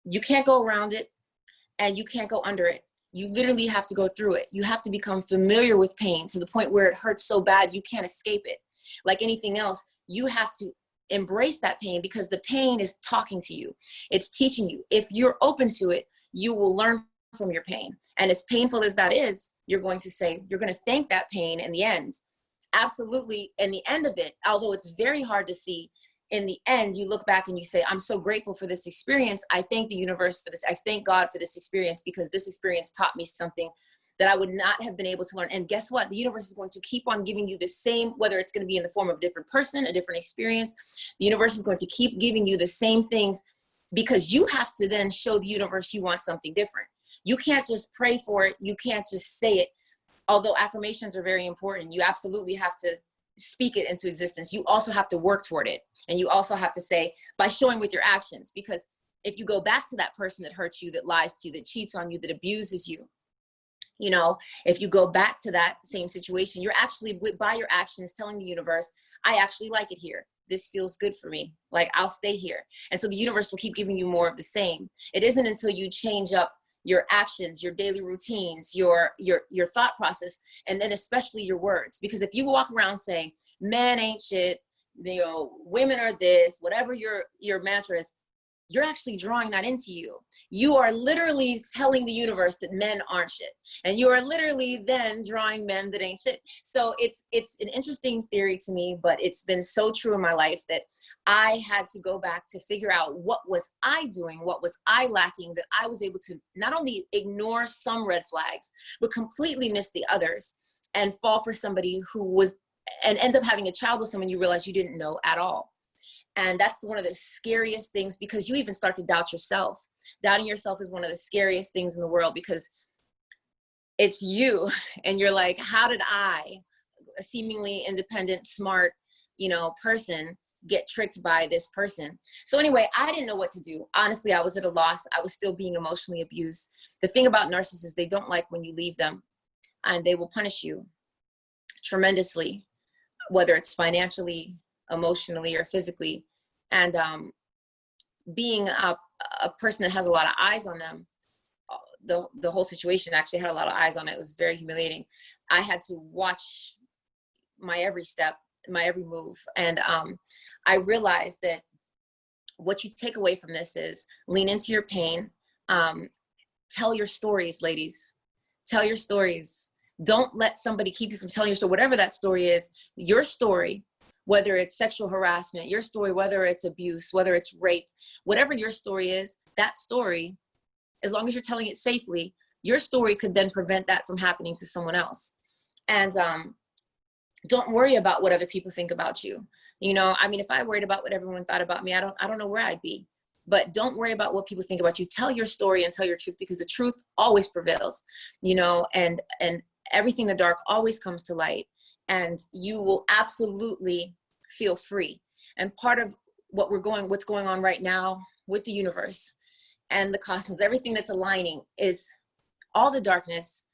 You can't go around it and you can't go under it. You literally have to go through it. You have to become familiar with pain to the point where it hurts so bad you can't escape it. Like anything else, you have to embrace that pain because the pain is talking to you. It's teaching you. If you're open to it, you will learn from your pain. And as painful as that is, you're going to thank that pain in the end. Absolutely. In the end of it, although it's very hard to see, in the end, you look back and you say, I'm so grateful for this experience. I thank the universe for this. I thank God for this experience because this experience taught me something that I would not have been able to learn. And guess what? The universe is going to keep on giving you the same, whether it's going to be in the form of a different person, a different experience. The universe is going to keep giving you the same things because you have to then show the universe you want something different. You can't just pray for it. You can't just say it. Although affirmations are very important, you absolutely have to speak it into existence. You also have to work toward it. And you also have to say, by showing with your actions, because if you go back to that person that hurts you, that lies to you, that cheats on you, that abuses you, you know, if you go back to that same situation, you're actually, by your actions, telling the universe, I actually like it here. This feels good for me. Like, I'll stay here. And so the universe will keep giving you more of the same. It isn't until you change up your actions, your daily routines, your thought process, and then especially your words. Because if you walk around saying, men ain't shit, you know, women are this, whatever your mantra is, you're actually drawing that into you. You are literally telling the universe that men aren't shit. And you are literally then drawing men that ain't shit. So it's an interesting theory to me, but it's been so true in my life that I had to go back to figure out what was I doing, what was I lacking, that I was able to not only ignore some red flags, but completely miss the others and fall for somebody who was, and end up having a child with someone you realize you didn't know at all. And that's one of the scariest things because you even start to doubt yourself. Doubting yourself is one of the scariest things in the world because it's you. And you're like, how did I, a seemingly independent, smart, you know, person, get tricked by this person? So anyway, I didn't know what to do. Honestly, I was at a loss. I was still being emotionally abused. The thing about narcissists, they don't like when you leave them and they will punish you tremendously, whether it's financially, emotionally, or physically. And being a person that has a lot of eyes on them, the whole situation actually had a lot of eyes on it. It was very humiliating. I had to watch my every step, my every move. And I realized that what you take away from this is lean into your pain. Tell your stories, ladies. Tell your stories. Don't let somebody keep you from telling your story. Whatever that story is, your story, whether it's sexual harassment, your story, whether it's abuse, whether it's rape, whatever your story is, that story, as long as you're telling it safely, your story could then prevent that from happening to someone else. And don't worry about what other people think about you. You know, I mean, if I worried about what everyone thought about me, I don't know where I'd be. But don't worry about what people think about you. Tell your story and tell your truth because the truth always prevails, you know, and everything in the dark always comes to light. And you will absolutely feel free. And part of what's going on right now with the universe and the cosmos, everything that's aligning is all the darkness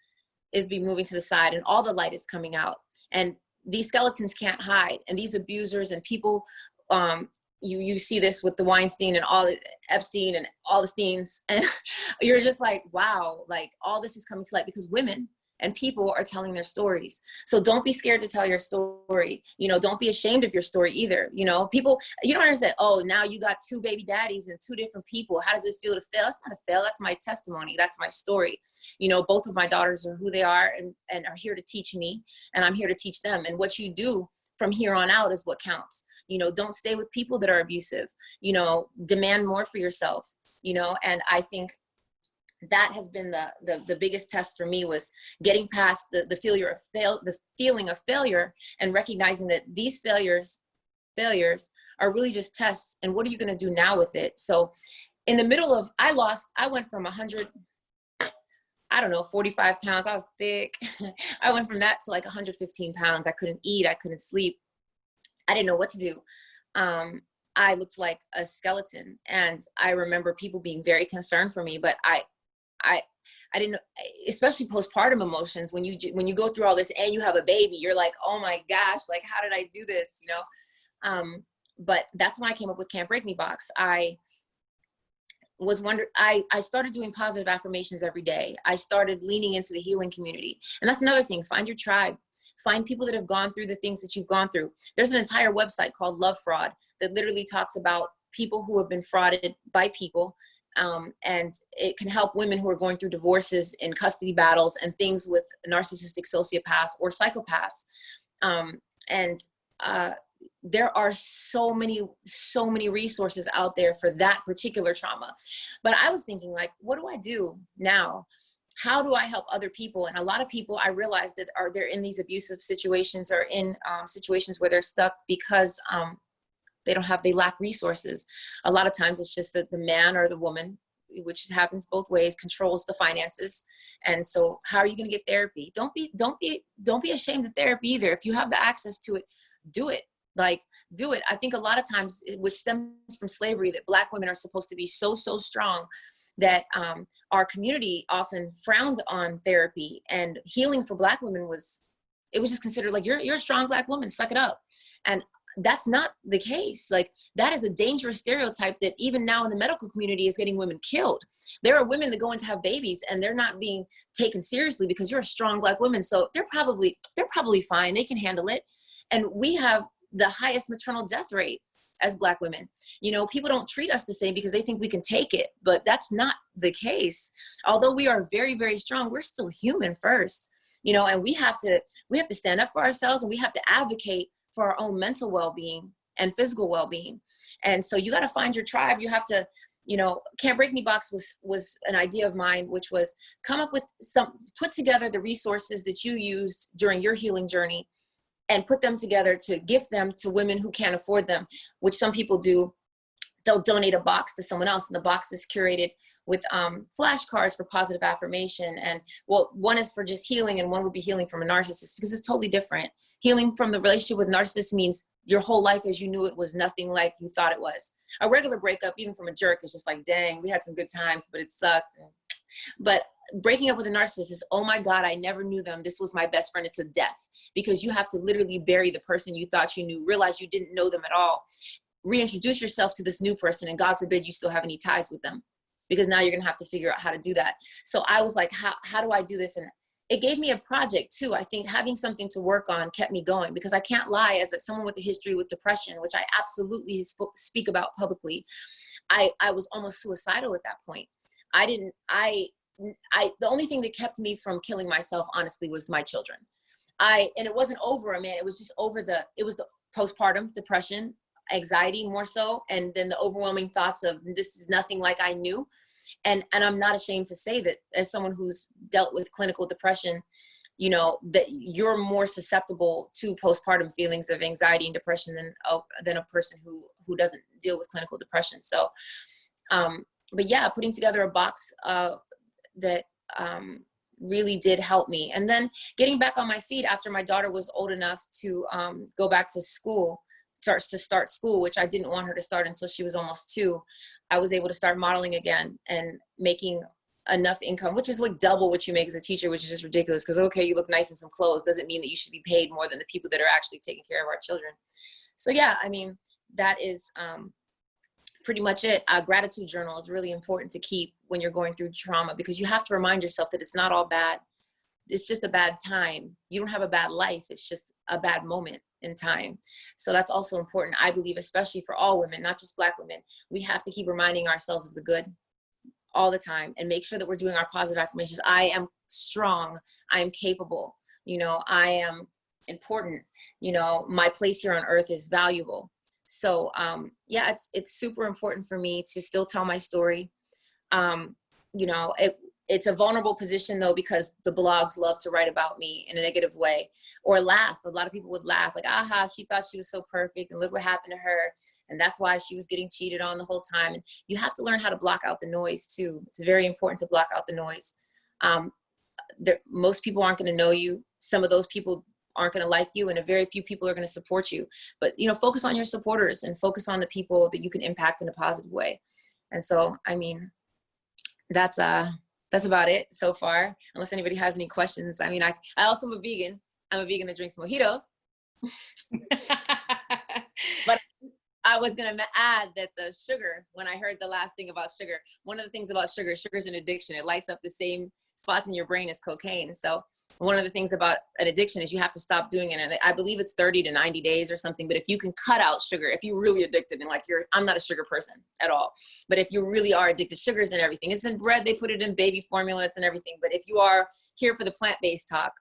is being moving to the side and all the light is coming out. And these skeletons can't hide. And these abusers and people, you see this with the Weinstein and all the Epstein and all the Steens. And you're just like, wow, like all this is coming to light because women and people are telling their stories. So don't be scared to tell your story. You know, don't be ashamed of your story either. You know, people, you don't understand, oh, now you got 2 baby daddies and 2 different people. How does it feel to fail? That's not a fail. That's my testimony. That's my story. You know, both of my daughters are who they are and are here to teach me, and I'm here to teach them. And what you do from here on out is what counts. You know, don't stay with people that are abusive. You know, demand more for yourself, you know, and I think that has been the biggest test for me was getting past the feeling of failure and recognizing that these failures are really just tests. And what are you going to do now with it? So in the middle of, I went from 100, I don't know, 45 pounds. I was thick. I went from that to like 115 pounds. I couldn't eat. I couldn't sleep. I didn't know what to do. I looked like a skeleton. And I remember people being very concerned for me, but I didn't know, especially postpartum emotions. When you go through all this and you have a baby, you're like, oh my gosh, like, how did I do this? You know? But that's when I came up with Can't Break Me Box. I started doing positive affirmations every day. I started leaning into the healing community. And that's another thing. Find your tribe. Find people that have gone through the things that you've gone through. There's an entire website called Love Fraud that literally talks about people who have been frauded by people. And it can help women who are going through divorces and custody battles and things with narcissistic sociopaths or psychopaths. There are so many resources out there for that particular trauma. But I was thinking, like, what do I do now? How do I help other people? And a lot of people, I realized that they're in these abusive situations or in situations where they're stuck because they lack resources. A lot of times it's just that the man or the woman, which happens both ways, controls the finances. And so how are you going to get therapy? Don't be ashamed of therapy either. If you have the access to it, do it. Like, do it. I think a lot of times, which stems from slavery, that Black women are supposed to be so strong, that our community often frowned on therapy, and healing for Black women was just considered like, you're a strong Black woman, suck it up. And that's not the case. Like, that is a dangerous stereotype that even now in the medical community is getting women killed. There are women that go in to have babies and they're not being taken seriously because you're a strong Black woman. So they're probably fine. They can handle it. And we have the highest maternal death rate as Black women. You know, people don't treat us the same because they think we can take it, but that's not the case. Although we are very, very strong, we're still human first, you know, and we have to stand up for ourselves, and we have to advocate for our own mental well-being and physical well-being. And so you got to find your tribe. You have to, you know, Can't Break Me Box was an idea of mine, which was put together the resources that you used during your healing journey and put them together to gift them to women who can't afford them, which some people do. They'll donate a box to someone else, and the box is curated with flashcards for positive affirmation. And well, one is for just healing, and one would be healing from a narcissist, because it's totally different. Healing from the relationship with narcissist means your whole life as you knew it was nothing like you thought it was. A regular breakup, even from a jerk, is just like, dang, we had some good times, but it sucked. But breaking up with a narcissist is, oh my God, I never knew them. This was my best friend. It's a death, because you have to literally bury the person you thought you knew, realize you didn't know them at all, reintroduce yourself to this new person, and God forbid you still have any ties with them, because now you're going to have to figure out how to do that. So I was like, how do I do this? And it gave me a project too. I think having something to work on kept me going, because I can't lie, as someone with a history with depression, which I absolutely speak about publicly, I was almost suicidal at that point. The only thing that kept me from killing myself, honestly, was my children. And it wasn't over a man. It was just it was the postpartum depression, anxiety more so. And then the overwhelming thoughts of, this is nothing like I knew. And I'm not ashamed to say that, as someone who's dealt with clinical depression, you know, that you're more susceptible to postpartum feelings of anxiety and depression than a person who doesn't deal with clinical depression. So, but yeah, putting together a box that really did help me. And then getting back on my feet after my daughter was old enough to go back to school, start school, which I didn't want her to start until she was almost 2. I was able to start modeling again and making enough income, which is like double what you make as a teacher, which is just ridiculous, because okay, you look nice in some clothes doesn't mean that you should be paid more than the people that are actually taking care of our children. So yeah, I mean, that is pretty much it. A gratitude journal is really important to keep when you're going through trauma, because you have to remind yourself that it's not all bad. It's just a bad time. You don't have a bad life. It's just a bad moment in time. So that's also important, I believe, especially for all women, not just Black women. We have to keep reminding ourselves of the good all the time, and make sure that we're doing our positive affirmations. I am strong. I am capable. You know, I am important. You know, my place here on earth is valuable. So yeah, it's super important for me to still tell my story. You know, it's a vulnerable position though, because the blogs love to write about me in a negative way or laugh. A lot of people would laugh like, aha, she thought she was so perfect and look what happened to her. And that's why she was getting cheated on the whole time. And you have to learn how to block out the noise too. It's very important to block out the noise. Most people aren't going to know you. Some of those people aren't going to like you, and a very few people are going to support you. But, you know, focus on your supporters and focus on the people that you can impact in a positive way. And so, I mean, that's about it so far, unless anybody has any questions. I mean, I also am a vegan. I'm a vegan that drinks mojitos. But I was going to add that the sugar, when I heard the last thing about sugar, one of the things about sugar is an addiction. It lights up the same spots in your brain as cocaine. So one of the things about an addiction is you have to stop doing it. And I believe it's 30 to 90 days or something. But if you can cut out sugar, if you're really addicted and like I'm not a sugar person at all. But if you really are addicted, sugar's in everything. It's in bread. They put it in baby formula. It's in everything. But if you are here for the plant-based talk,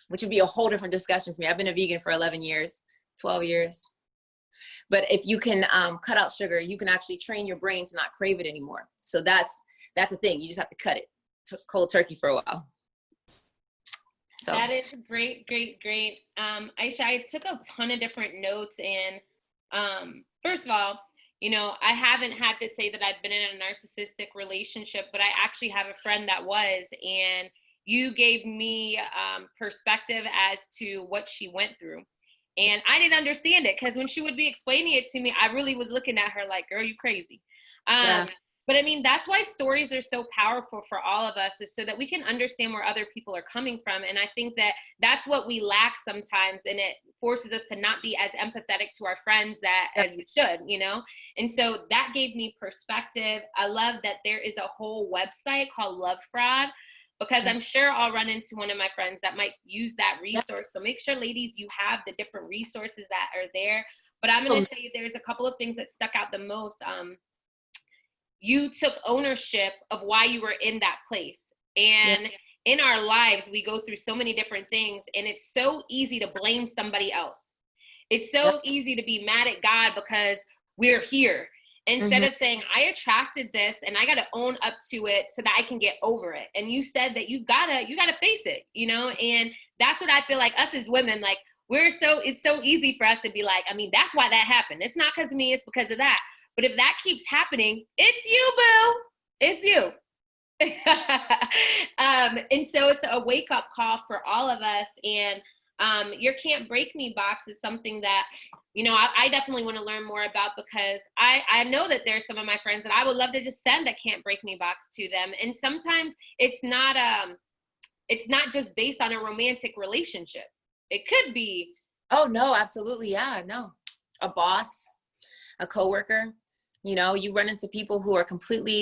which would be a whole different discussion for me. I've been a vegan for 11 years, 12 years. But if you can cut out sugar, you can actually train your brain to not crave it anymore. So that's the thing. You just have to cut it cold turkey for a while. So that is great. Aisha, I took a ton of different notes, and first of all, you know, I haven't had to say that I've been in a narcissistic relationship, but I actually have a friend that was, and you gave me perspective as to what she went through. And I didn't understand it, because when she would be explaining it to me, I really was looking at her like, girl, you crazy. Yeah. But I mean, that's why stories are so powerful for all of us, is so that we can understand where other people are coming from. And I think that that's what we lack sometimes, and it forces us to not be as empathetic to our friends as we should, you know? And so that gave me perspective. I love that there is a whole website called Love Fraud, because I'm sure I'll run into one of my friends that might use that resource. So make sure, ladies, you have the different resources that are there. But I'm going to say there's a couple of things that stuck out the most. You took ownership of why you were in that place. And in our lives, we go through so many different things, and it's so easy to blame somebody else. It's so easy to be mad at God because we're here. Instead of saying, I attracted this and I got to own up to it so that I can get over it. And you said that you gotta face it, you know? And that's what I feel like us as women, like it's so easy for us to be like, I mean, that's why that happened. It's not because of me, it's because of that. But if that keeps happening, it's you, boo. It's you. And so it's a wake-up call for all of us. And your Can't Break Me box is something that, you know, I definitely want to learn more about, because I know that there's some of my friends that I would love to just send a Can't Break Me box to them. And sometimes it's not just based on a romantic relationship. It could be. Oh, no, absolutely. Yeah, no. A boss, a coworker. You know, you run into people who are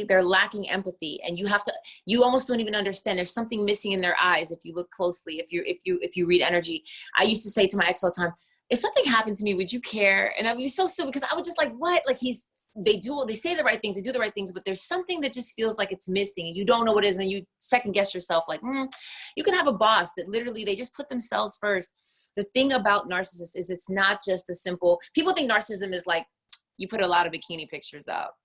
they're lacking empathy, and you almost don't even understand. There's something missing in their eyes if you look closely, if you read energy. I used to say to my ex all the time, if something happened to me, would you care? And I would be so stupid, because I would just like, what? Like they say the right things, they do the right things, but there's something that just feels like it's missing, and you don't know what it is, and you second guess yourself like, you can have a boss that literally, they just put themselves first. The thing about narcissists is it's not just a simple, people think narcissism is like, you put a lot of bikini pictures up.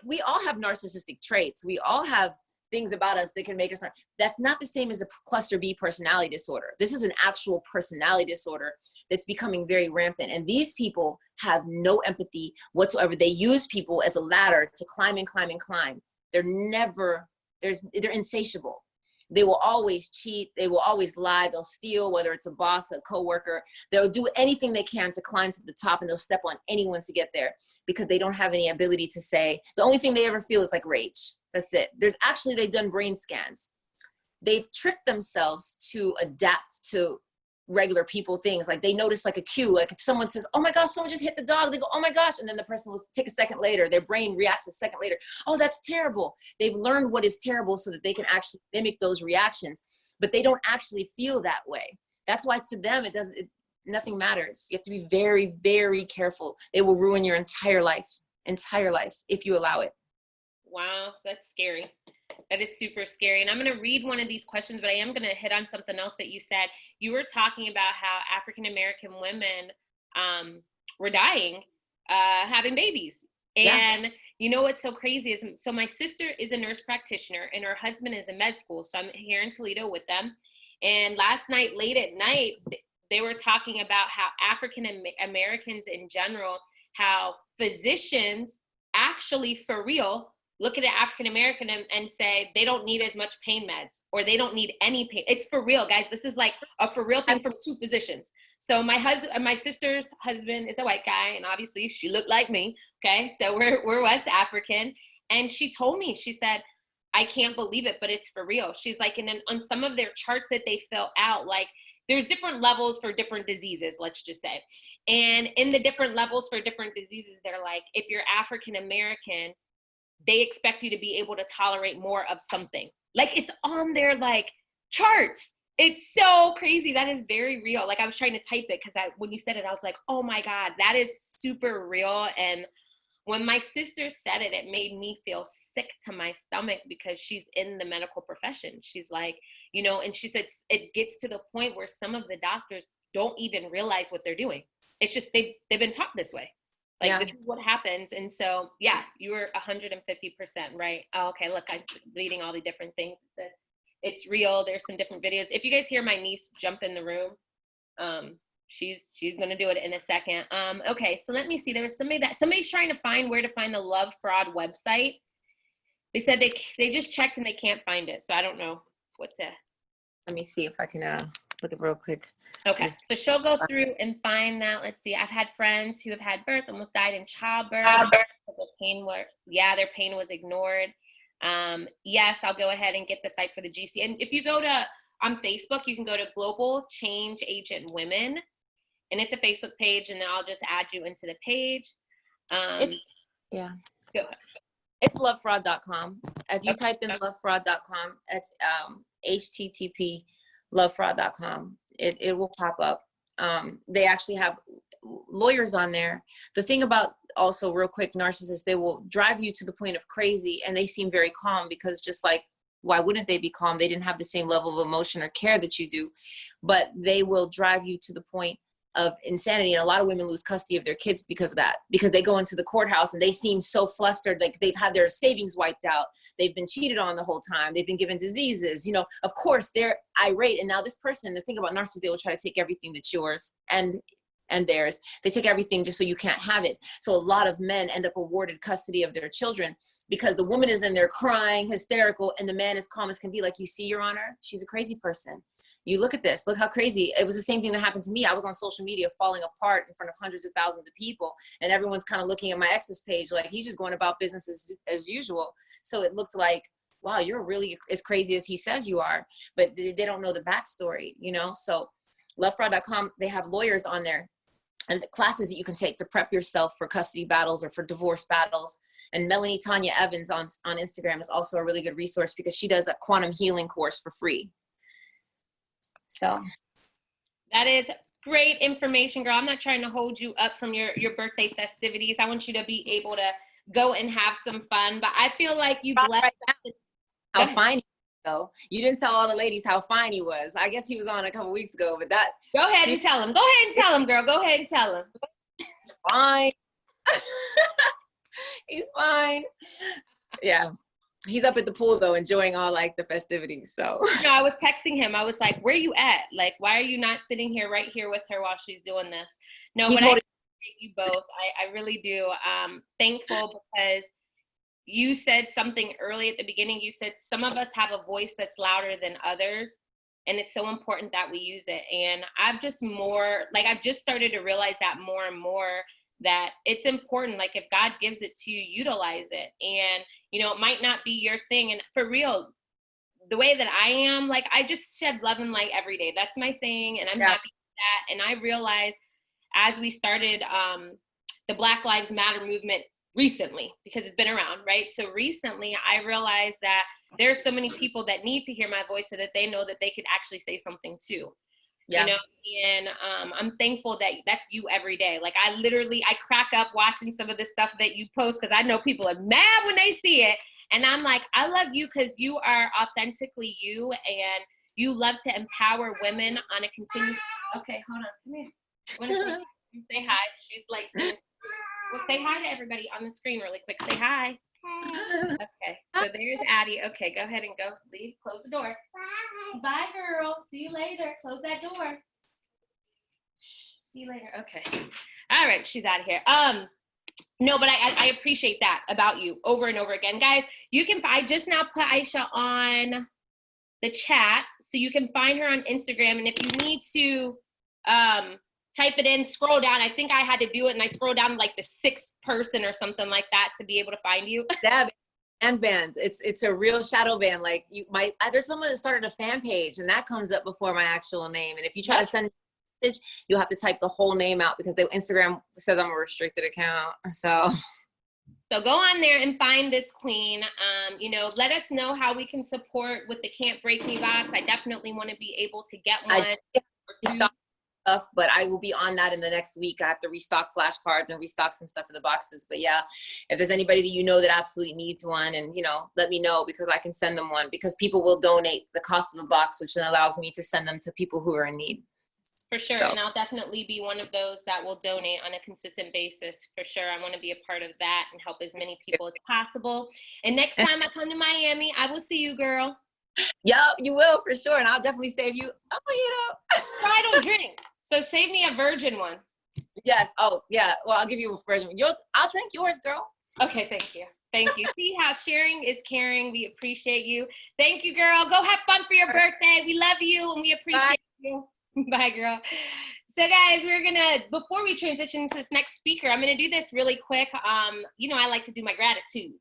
We all have narcissistic traits. We all have things about us that can make us, that's not the same as the cluster B personality disorder. This is an actual personality disorder that's becoming very rampant. And these people have no empathy whatsoever. They use people as a ladder to climb and climb and climb. They're insatiable. They will always cheat. They will always lie. They'll steal, whether it's a boss, a coworker. They'll do anything they can to climb to the top, and they'll step on anyone to get there, because they don't have any ability to say. The only thing they ever feel is like rage. That's it. They've done brain scans. They've tricked themselves to adapt to regular people things. Like they notice like a cue, like if someone says, oh my gosh, someone just hit the dog, they go, oh my gosh. And then the person will take a second later, their brain reacts a second later. Oh, that's terrible. They've learned what is terrible so that they can actually mimic those reactions, but they don't actually feel that way. That's why for them, nothing matters. You have to be very, very careful. They will ruin your entire life if you allow it. Wow, that's scary. That is super scary. And I'm going to read one of these questions, but I am going to hit on something else that you said. You were talking about how African-American women were dying, having babies. And you know what's so crazy is, so my sister is a nurse practitioner and her husband is in med school. So I'm here in Toledo with them. And last night, late at night, they were talking about how African Americans in general, how physicians actually, for real, look at an African American and say they don't need as much pain meds, or they don't need any pain. It's for real, guys. This is like a for real thing from 2 physicians. So my sister's husband is a white guy, and obviously she looked like me. Okay, so we're West African, and she told me, she said, I can't believe it, but it's for real. She's like, and then on some of their charts that they fill out, like there's different levels for different diseases, let's just say. And in the different levels for different diseases, they're like, if you're African American, they expect you to be able to tolerate more of something. Like it's on their like charts. It's so crazy. That is very real. Like I was trying to type it because when you said it, I was like, oh my God, that is super real. And when my sister said it, it made me feel sick to my stomach because she's in the medical profession. She's like, you know, and she said it gets to the point where some of the doctors don't even realize what they're doing. It's just they've been taught this way. Like this is what happens. And so, yeah, you were 150% right. Oh, okay, look, I'm reading all the different things. It's real. There's some different videos. If you guys hear my niece jump in the room, she's gonna do it in a second. Okay, so let me see. There was somebody's trying to find where to find the Love Fraud website. They said they just checked and they can't find it. So I don't know what to. Let me see if I can look it real quick. Okay, so she'll go through and find that. Let's see. I've had friends who have had birth, almost died in childbirth. Their pain was ignored. Yes, I'll go ahead and get the site for the GC. And if you go to on Facebook, you can go to Global Change Agent Women, and it's a Facebook page, and then I'll just add you into the page. Go ahead. It's lovefraud.com. If you type in lovefraud.com, it's http lovefraud.com. It will pop up. They actually have lawyers on there. The thing about also real quick, narcissists, they will drive you to the point of crazy, and they seem very calm because just like, why wouldn't they be calm? They didn't have the same level of emotion or care that you do, but they will drive you to the point of insanity. And a lot of women lose custody of their kids because of that, because they go into the courthouse and they seem so flustered, like they've had their savings wiped out. They've been cheated on the whole time. They've been given diseases, you know, of course they're irate. And now this person, the thing about narcissists, they will try to take everything that's yours and theirs. They take everything just so you can't have it. So a lot of men end up awarded custody of their children because the woman is in there crying, hysterical, and the man is calm as can be. Like, you see, Your Honor, she's a crazy person. You look at this, look how crazy. It was the same thing that happened to me. I was on social media falling apart in front of hundreds of thousands of people, and everyone's kind of looking at my ex's page like he's just going about business as usual. So it looked like, wow, you're really as crazy as he says you are, but they don't know the backstory, you know? So lovefraud.com, they have lawyers on there and the classes that you can take to prep yourself for custody battles or for divorce battles. And Melanie Tanya Evans on Instagram is also a really good resource because she does a quantum healing course for free. So that is great information, girl. I'm not trying to hold you up from your birthday festivities. I want you to be able to go and have some fun, but I feel like you've left how fine. So you didn't tell all the ladies how fine he was. I guess he was on a couple weeks ago, but that. Go ahead and tell him. Go ahead and tell him, girl. Go ahead and tell him. It's fine. He's fine. Yeah. He's up at the pool though, enjoying all like the festivities. So. No, I was texting him. I was like, where you at? Like, why are you not sitting here right here with her while she's doing this? No, but I appreciate you both. I really do. Thankful because you said something early at the beginning. You said some of us have a voice that's louder than others, and it's so important that we use it. And I've just started to realize that more and more, that it's important. Like, if God gives it to you, utilize it. And, you know, it might not be your thing. And for real, the way that I am, like, I just shed love and light every day. That's my thing. And I'm happy with that. And I realized as we started the Black Lives Matter movement recently, because it's been around, right? So recently I realized that there's so many people that need to hear my voice so that they know that they could actually say something too. Yeah. You know, and I'm thankful that that's you every day. Like, I crack up watching some of the stuff that you post because I know people are mad when they see it. And I'm like, I love you because you are authentically you, and you love to empower women on a continuous. Okay, hold on, come here. You say hi? She's like, Well, say hi to everybody on the screen really quick. Say hi. Okay, so there's Addie. Okay, go ahead and go. Leave. Close the door. Bye. Bye, girl. See you later. Close that door. See you later. Okay. All right, she's out of here. No, but I appreciate that about you over and over again. Guys, you can, I just now put Aisha on the chat, so you can find her on Instagram. And if you need to type it in, scroll down. I think I had to do it, and I scrolled down like the 6th person or something like that to be able to find you. That and band. It's a real shadow band. Like there's someone that started a fan page, and that comes up before my actual name. And if you try to send a message, you'll have to type the whole name out because Instagram says I'm a restricted account. So go on there and find this queen. You know, let us know how we can support with the Can't Break Me box. I definitely want to be able to get one. Stuff, but I will be on that in the next week. I have to restock flashcards and restock some stuff in the boxes. But yeah, if there's anybody that you know that absolutely needs one, and you know, let me know, because I can send them one, because people will donate the cost of a box, which then allows me to send them to people who are in need. For sure. So. And I'll definitely be one of those that will donate on a consistent basis. For sure. I want to be a part of that and help as many people as possible. And next time I come to Miami, I will see you, girl. Yep, you will, for sure. And I'll definitely save you. Oh, you know. I don't drink. So save me a virgin one. Yes. Oh, yeah. Well, I'll give you a virgin. Yours. I'll drink yours, girl. Okay. Thank you. Thank you. See how sharing is caring. We appreciate you. Thank you, girl. Go have fun for your birthday. We love you and we appreciate you. Bye, girl. So guys, we're gonna, before we transition to this next speaker, I'm gonna do this really quick. You know, I like to do my gratitude,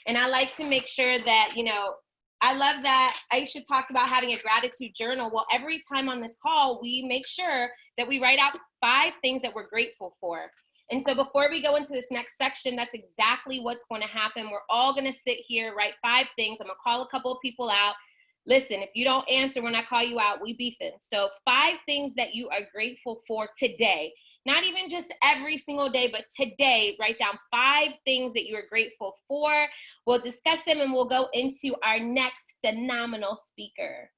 and I like to make sure that, you know, I love that Aisha talked about having a gratitude journal. Well, every time on this call, we make sure that we write out 5 things that we're grateful for. And so before we go into this next section, that's exactly what's going to happen. We're all going to sit here, write 5 things. I'm going to call a couple of people out. Listen, if you don't answer when I call you out, we beefing. So 5 things that you are grateful for today. Not even just every single day, but today, write down 5 things that you are grateful for. We'll discuss them and we'll go into our next phenomenal speaker.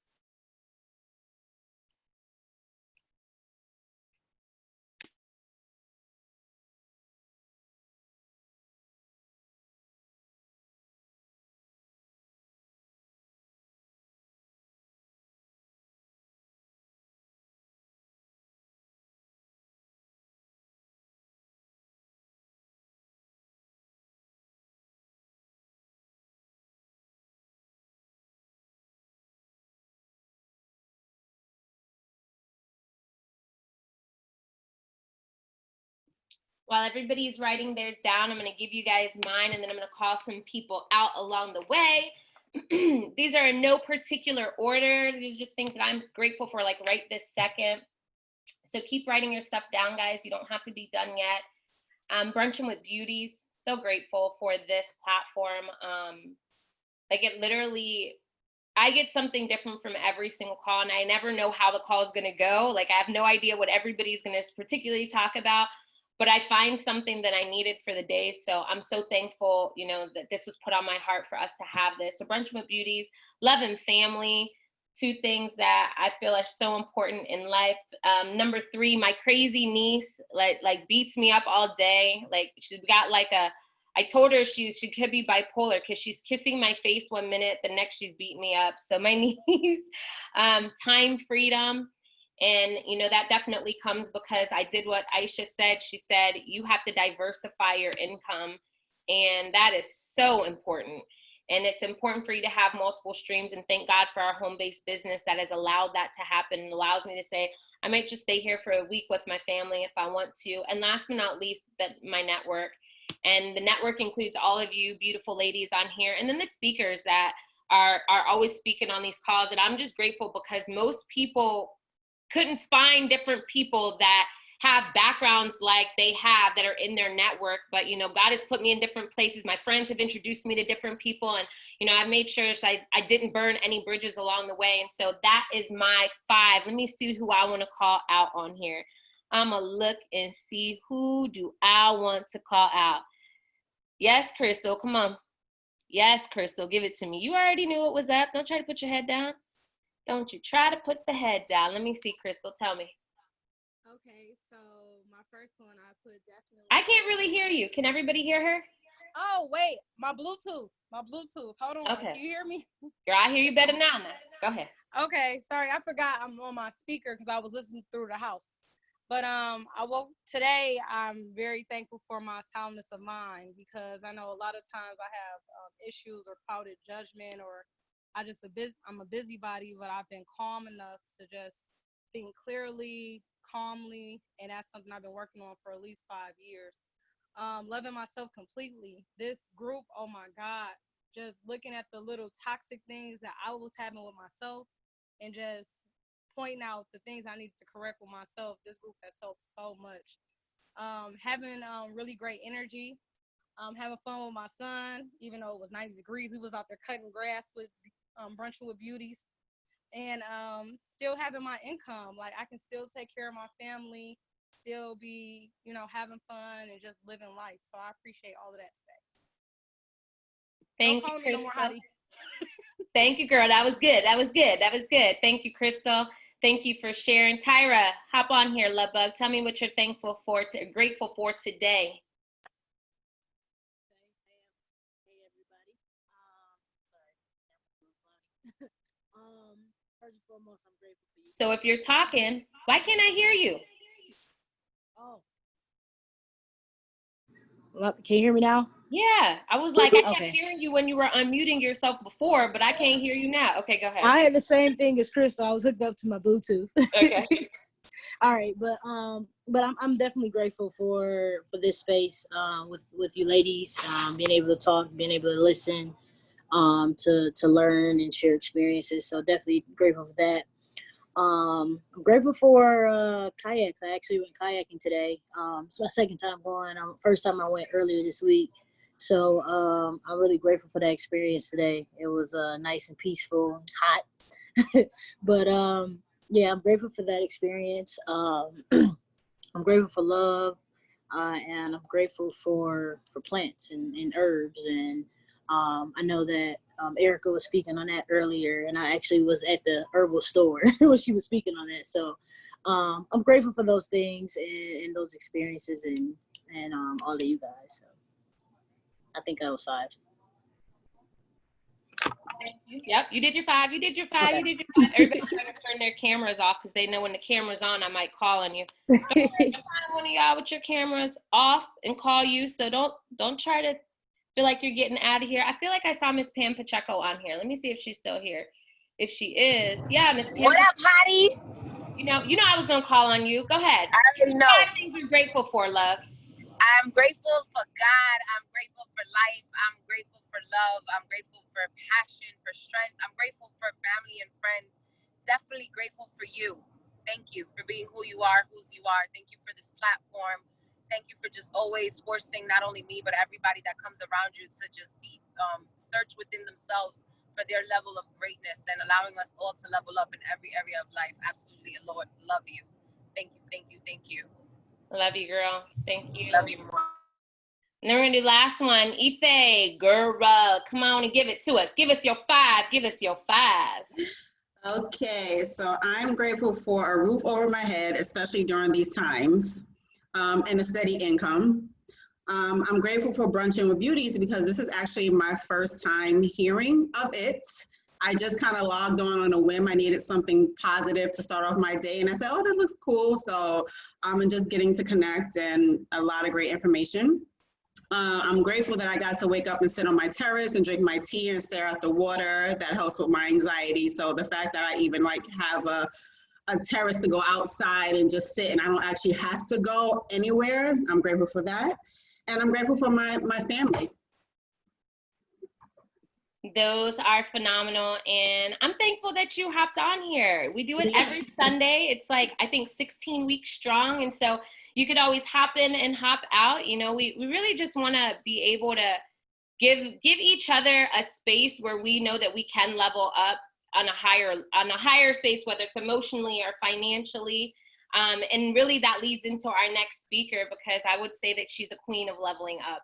While everybody's writing theirs down, I'm going to give you guys mine, and then I'm going to call some people out along the way. These are in no particular order. These are just things that I'm grateful for, like right this second. So keep writing your stuff down, guys. You don't have to be done yet. Brunching with Beauties. So grateful for this platform. Like it literally, I get something different from every single call, and I never know how the call is going to go. Like I have no idea what everybody's going to particularly talk about, but I find something that I needed for the day. So I'm so thankful, you know, that this was put on my heart for us to have this. So Brunching with Beauties, love and family, 2 things that I feel are so important in life. Number 3, my crazy niece, like beats me up all day. Like she's got like I told her she could be bipolar because she's kissing my face one minute, the next she's beating me up. So my niece, time freedom. And, you know, that definitely comes because I did what Aisha said. She said, you have to diversify your income. And that is so important. And it's important for you to have multiple streams. And thank God for our home-based business that has allowed that to happen and allows me to say, I might just stay here for a week with my family if I want to. And last but not least, my network. And the network includes all of you beautiful ladies on here. And then the speakers that are always speaking on these calls. And I'm just grateful because most people couldn't find different people that have backgrounds like they have that are in their network. But, you know, God has put me in different places. My friends have introduced me to different people. And, you know, I've made sure I didn't burn any bridges along the way. And so that is my 5. Let me see who I want to call out on here. I'm going to look and see who do I want to call out. Yes, Crystal, come on. Yes, Crystal, give it to me. You already knew what was up. Don't try to put your head down. Don't you try to put the head down. Let me see, Crystal, tell me. Okay, so my first one I put definitely. I can't really hear you. Can everybody hear her? Oh, wait, my Bluetooth. Hold on. Okay. Can you hear me? Girl, I hear you better now. Go ahead. Okay, sorry, I forgot I'm on my speaker because I was listening through the house. But I woke today. I'm very thankful for my soundness of mind, because I know a lot of times I have issues or clouded judgment, or I'm a busybody, but I've been calm enough to just think clearly, calmly, and that's something I've been working on for at least 5 years. Loving myself completely. This group, oh my God, just looking at the little toxic things that I was having with myself and just pointing out the things I needed to correct with myself. This group has helped so much. Having really great energy, having fun with my son, even though it was 90 degrees, we was out there cutting grass with brunching with beauties, and still having my income. Like, I can still take care of my family, still be, having fun and just living life. So I appreciate all of that today. Thank Don't you, call me no more, Crystal. Hadi. Thank you, girl. That was good. Thank you, Crystal. Thank you for sharing. Tyra, hop on here, love bug. Tell me what you're grateful for today. Hey everybody. First and foremost, I'm grateful for you. So if you're talking, why can't I hear you? Oh. Can you hear me now? Yeah, I was like, I kept Okay. hearing you when you were unmuting yourself before, but I can't hear you now. Okay, go ahead. I had the same thing as Crystal. I was hooked up to my Bluetooth. Okay. All right, but I'm definitely grateful for this space with you ladies, being able to talk, being able to listen, to learn and share experiences. So definitely grateful for that. I'm grateful for kayaks. I actually went kayaking today. It's my second time going. First time I went earlier this week. So I'm really grateful for that experience today. It was nice and peaceful, hot. But yeah, I'm grateful for that experience. I'm grateful for love, and I'm grateful for plants and herbs. And I know that Erica was speaking on that earlier, and I actually was at the herbal store when she was speaking on that. So I'm grateful for those things and those experiences and all of you guys. So I think I was 5. Yep, you did your 5. Okay. Everybody's trying to turn their cameras off because they know when the camera's on, I might call on you. Don't find one of y'all with your cameras off and call you. So don't try to feel like you're getting out of here. I feel like I saw Miss Pam Pacheco on here. Let me see if she's still here. If she is, yeah, Miss Pam. What up, Hadi? You know I was gonna call on you. Go ahead. I already know. 5 things you're grateful for, love. I'm grateful for God. I'm grateful for life. I'm grateful for love. I'm grateful for passion, for strength. I'm grateful for family and friends. Definitely grateful for you. Thank you for being who you are, whose you are. Thank you for this platform. Thank you for just always forcing not only me, but everybody that comes around you to just search within themselves for their level of greatness and allowing us all to level up in every area of life. Absolutely, Lord, love you. Thank you, thank you, thank you. Love you, girl. Thank you. Love you more. And then we're gonna do last one. Ife, girl, come on and give it to us. Give us your 5. Okay, so I'm grateful for a roof over my head, especially during these times, and a steady income. I'm grateful for Brunching with Beauties because this is actually my first time hearing of it. I just kind of logged on a whim. I needed something positive to start off my day, and I said, oh, this looks cool. So I'm just getting to connect and a lot of great information. I'm grateful that I got to wake up and sit on my terrace and drink my tea and stare at the water. That helps with my anxiety. So the fact that I even have a terrace to go outside and just sit and I don't actually have to go anywhere, I'm grateful for that. And I'm grateful for my family. Those are phenomenal, and I'm thankful that you hopped on here. We do it every Sunday. It's like, I think 16 weeks strong, and so you could always hop in and hop out. We really just want to be able to give each other a space where we know that we can level up on a higher space, whether it's emotionally or financially. And really that leads into our next speaker, because I would say that she's a queen of leveling up.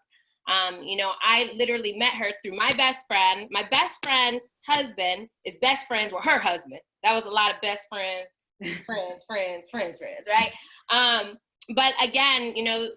I literally met her through my best friend. My best friend's husband is best friends with her husband. That was a lot of best friends, right? But again, you know,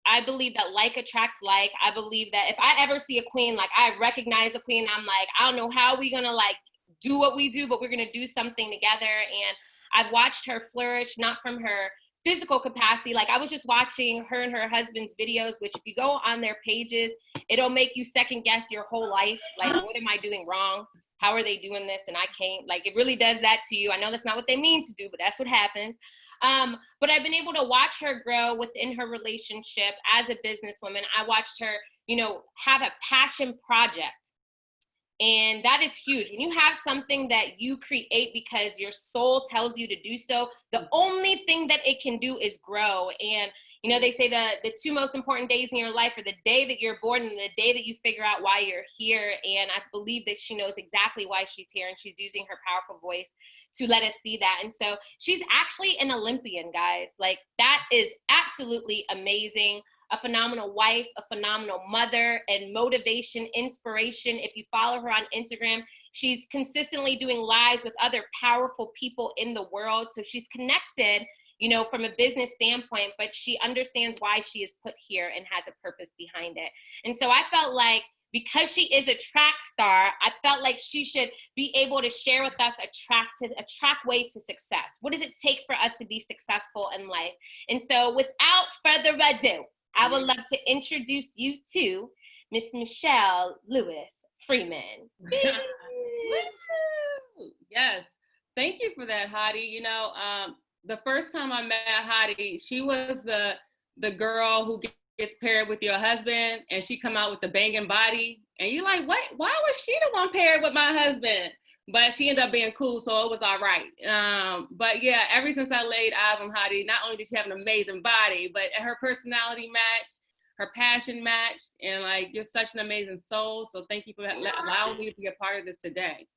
I believe that like attracts like. I believe that if I ever see a queen, like I recognize a queen, I'm like, I don't know how we gonna like do what we do, but we're gonna do something together. And I've watched her flourish, not from her physical capacity. Like I was just watching her and her husband's videos, which if you go on their pages, it'll make you second guess your whole life. Like, what am I doing wrong? How are they doing this? And I can't, like, it really does that to you. I know that's not what they mean to do, but that's what happens. But I've been able to watch her grow within her relationship as a businesswoman. I watched her, you know, have a passion project. And that is huge. When you have something that you create because your soul tells you to do so, the only thing that it can do is grow. And, you know, they say the two most important days in your life are the day that you're born and the day that you figure out why you're here. And I believe that she knows exactly why she's here, and she's using her powerful voice to let us see that. And so she's actually an Olympian, guys. Like, that is absolutely amazing. A phenomenal wife, a phenomenal mother, and motivation, inspiration. If you follow her on Instagram, she's consistently doing lives with other powerful people in the world. So she's connected, you know, from a business standpoint, but she understands why she is put here and has a purpose behind it. And so I felt like, because she is a track star, I felt like she should be able to share with us a track way to success. What does it take for us to be successful in life? And so without further ado, I would love to introduce you to Miss Mechelle Lewis Freeman. Yes, thank you for that, Hadi. You know, the first time I met Hadi, she was the girl who gets paired with your husband, and she come out with the banging body, and you're like, wait, why was she the one paired with my husband? But she ended up being cool, so it was all right. But yeah, ever since I laid eyes on Hadi, not only did she have an amazing body, but her personality matched, her passion matched, and like, you're such an amazing soul. So thank you for allowing me to be a part of this today.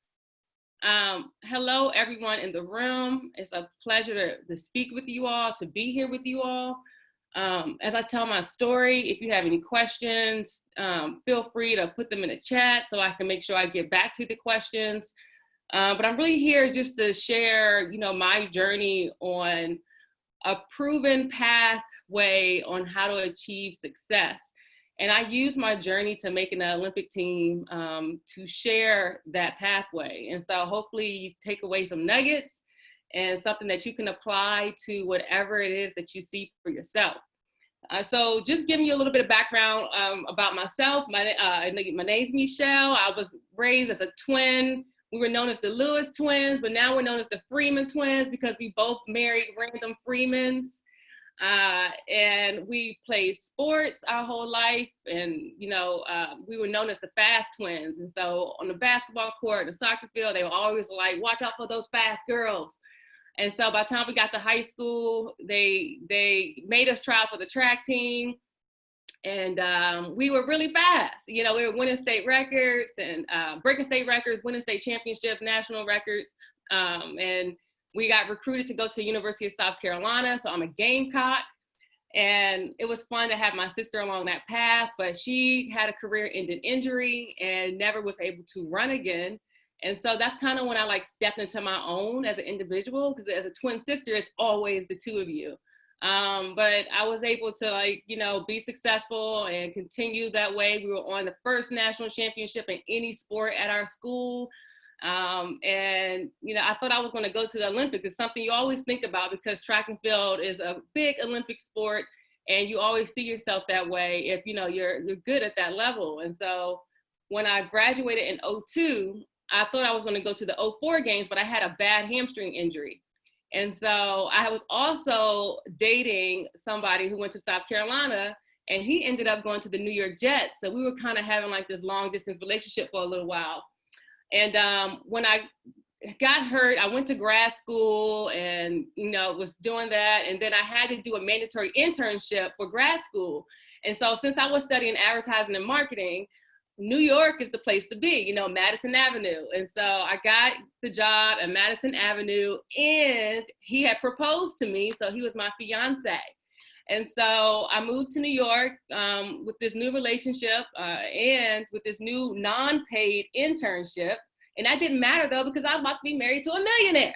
Hello, everyone in the room. It's a pleasure to speak with you all, to be here with you all. As I tell my story, if you have any questions, feel free to put them in the chat so I can make sure I get back to the questions. But I'm really here just to share, you know, my journey on a proven pathway on how to achieve success. And I use my journey to making an Olympic team to share that pathway. And so hopefully you take away some nuggets and something that you can apply to whatever it is that you see for yourself. So just giving you a little bit of background about myself. My name's Mechelle. I was raised as a twin. We were known as the Lewis twins, but now we're known as the Freeman twins because we both married random Freemans. And we played sports our whole life. And, you know, we were known as the fast twins. And so on the basketball court, the soccer field, they were always like, watch out for those fast girls. And so by the time we got to high school, they made us try out for the track team. And we were really fast. You know, we were winning state records and breaking state records, winning state championships, national records. And we got recruited to go to the University of South Carolina. So I'm a Gamecock. And it was fun to have my sister along that path, but she had a career-ending injury and never was able to run again. And so that's kind of when I like stepped into my own as an individual, because as a twin sister, it's always the two of you. But I was able to, like, you know, be successful and continue that way. We were on the first national championship in any sport at our school. And, you know, I thought I was going to go to the Olympics. It's something you always think about because track and field is a big Olympic sport, and you always see yourself that way if, you know, you're good at that level. And so when I graduated in 2002, I thought I was going to go to the 2004 games, but I had a bad hamstring injury. And so I was also dating somebody who went to South Carolina, and he ended up going to the New York Jets. So we were kind of having like this long distance relationship for a little while. And when I got hurt, I went to grad school and, you know, was doing that. And then I had to do a mandatory internship for grad school. And so since I was studying advertising and marketing, New York is the place to be, you know, Madison Avenue. And so I got the job at Madison Avenue, and he had proposed to me. So he was my fiance. And so I moved to New York with this new relationship and with this new non-paid internship. And that didn't matter though, because I was about to be married to a millionaire.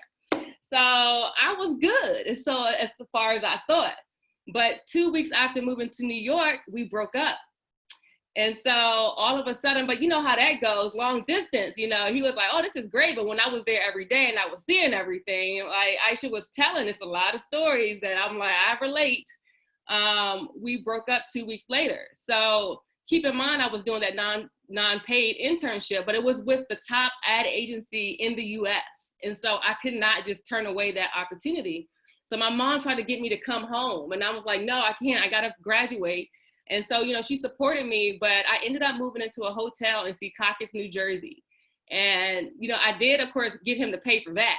So I was good. So as far as I thought. But 2 weeks after moving to New York, we broke up. And so all of a sudden, but you know how that goes, long distance, you know, he was like, oh, this is great. But when I was there every day and I was seeing everything, like Aisha was telling us a lot of stories that I'm like, I relate. We broke up 2 weeks later. So keep in mind, I was doing that non-paid internship, but it was with the top ad agency in the US. And so I could not just turn away that opportunity. So my mom tried to get me to come home. And I was like, no, I can't, I gotta graduate. And so, you know, she supported me, but I ended up moving into a hotel in Secaucus, New Jersey. And, you know, I did, of course, get him to pay for that.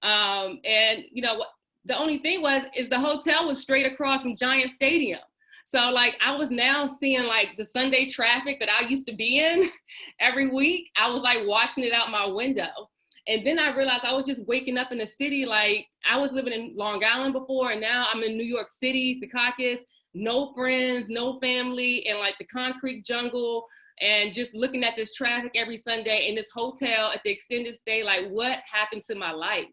And, you know, the only thing is the hotel was straight across from Giant Stadium. So like, I was now seeing like the Sunday traffic that I used to be in every week. I was like watching it out my window. And then I realized I was just waking up in the city. Like I was living in Long Island before, and now I'm in New York City, Secaucus. No friends, no family, and like the concrete jungle, and just looking at this traffic every Sunday in this hotel at the extended stay, like what happened to my life?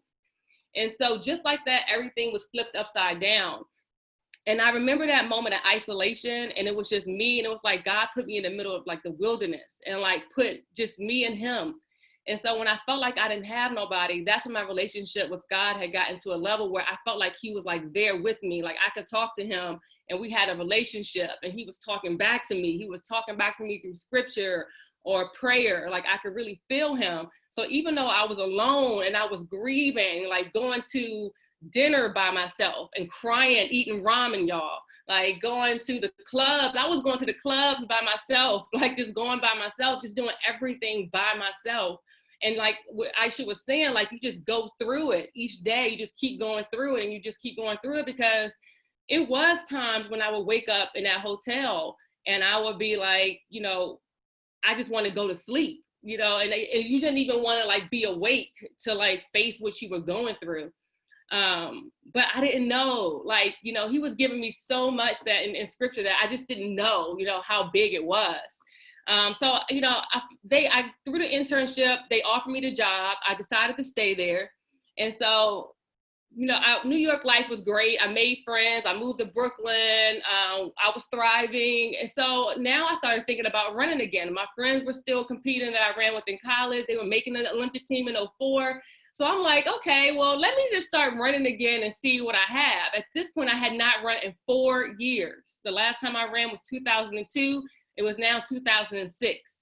And so just like that, everything was flipped upside down. And I remember that moment of isolation, and it was just me, and it was like God put me in the middle of like the wilderness and like put just me and him. And so when I felt like I didn't have nobody, that's when my relationship with God had gotten to a level where I felt like he was like there with me. Like I could talk to him and we had a relationship, and he was talking back to me. He was talking back to me through scripture or prayer. Like I could really feel him. So even though I was alone and I was grieving, like going to dinner by myself and crying, eating ramen, y'all, like going to the clubs. I was going to the clubs by myself, like just going by myself, just doing everything by myself. And like what Aisha was saying, like you just go through it each day. You just keep going through it, and you just keep going through it, because it was times when I would wake up in that hotel and I would be like, you know, I just want to go to sleep, you know, and you didn't even want to like be awake to like face what you were going through. But I didn't know, like, you know, he was giving me so much that in scripture that I just didn't know, you know, how big it was. So, you know, I through the internship, they offered me the job. I decided to stay there. And so, you know, New York life was great. I made friends. I moved to Brooklyn. I was thriving. And so now I started thinking about running again. My friends were still competing that I ran with in college. They were making an Olympic team in 2004. So I'm like, okay, well, let me just start running again and see what I have. At this point, I had not run in 4 years. The last time I ran was 2002. It was now 2006.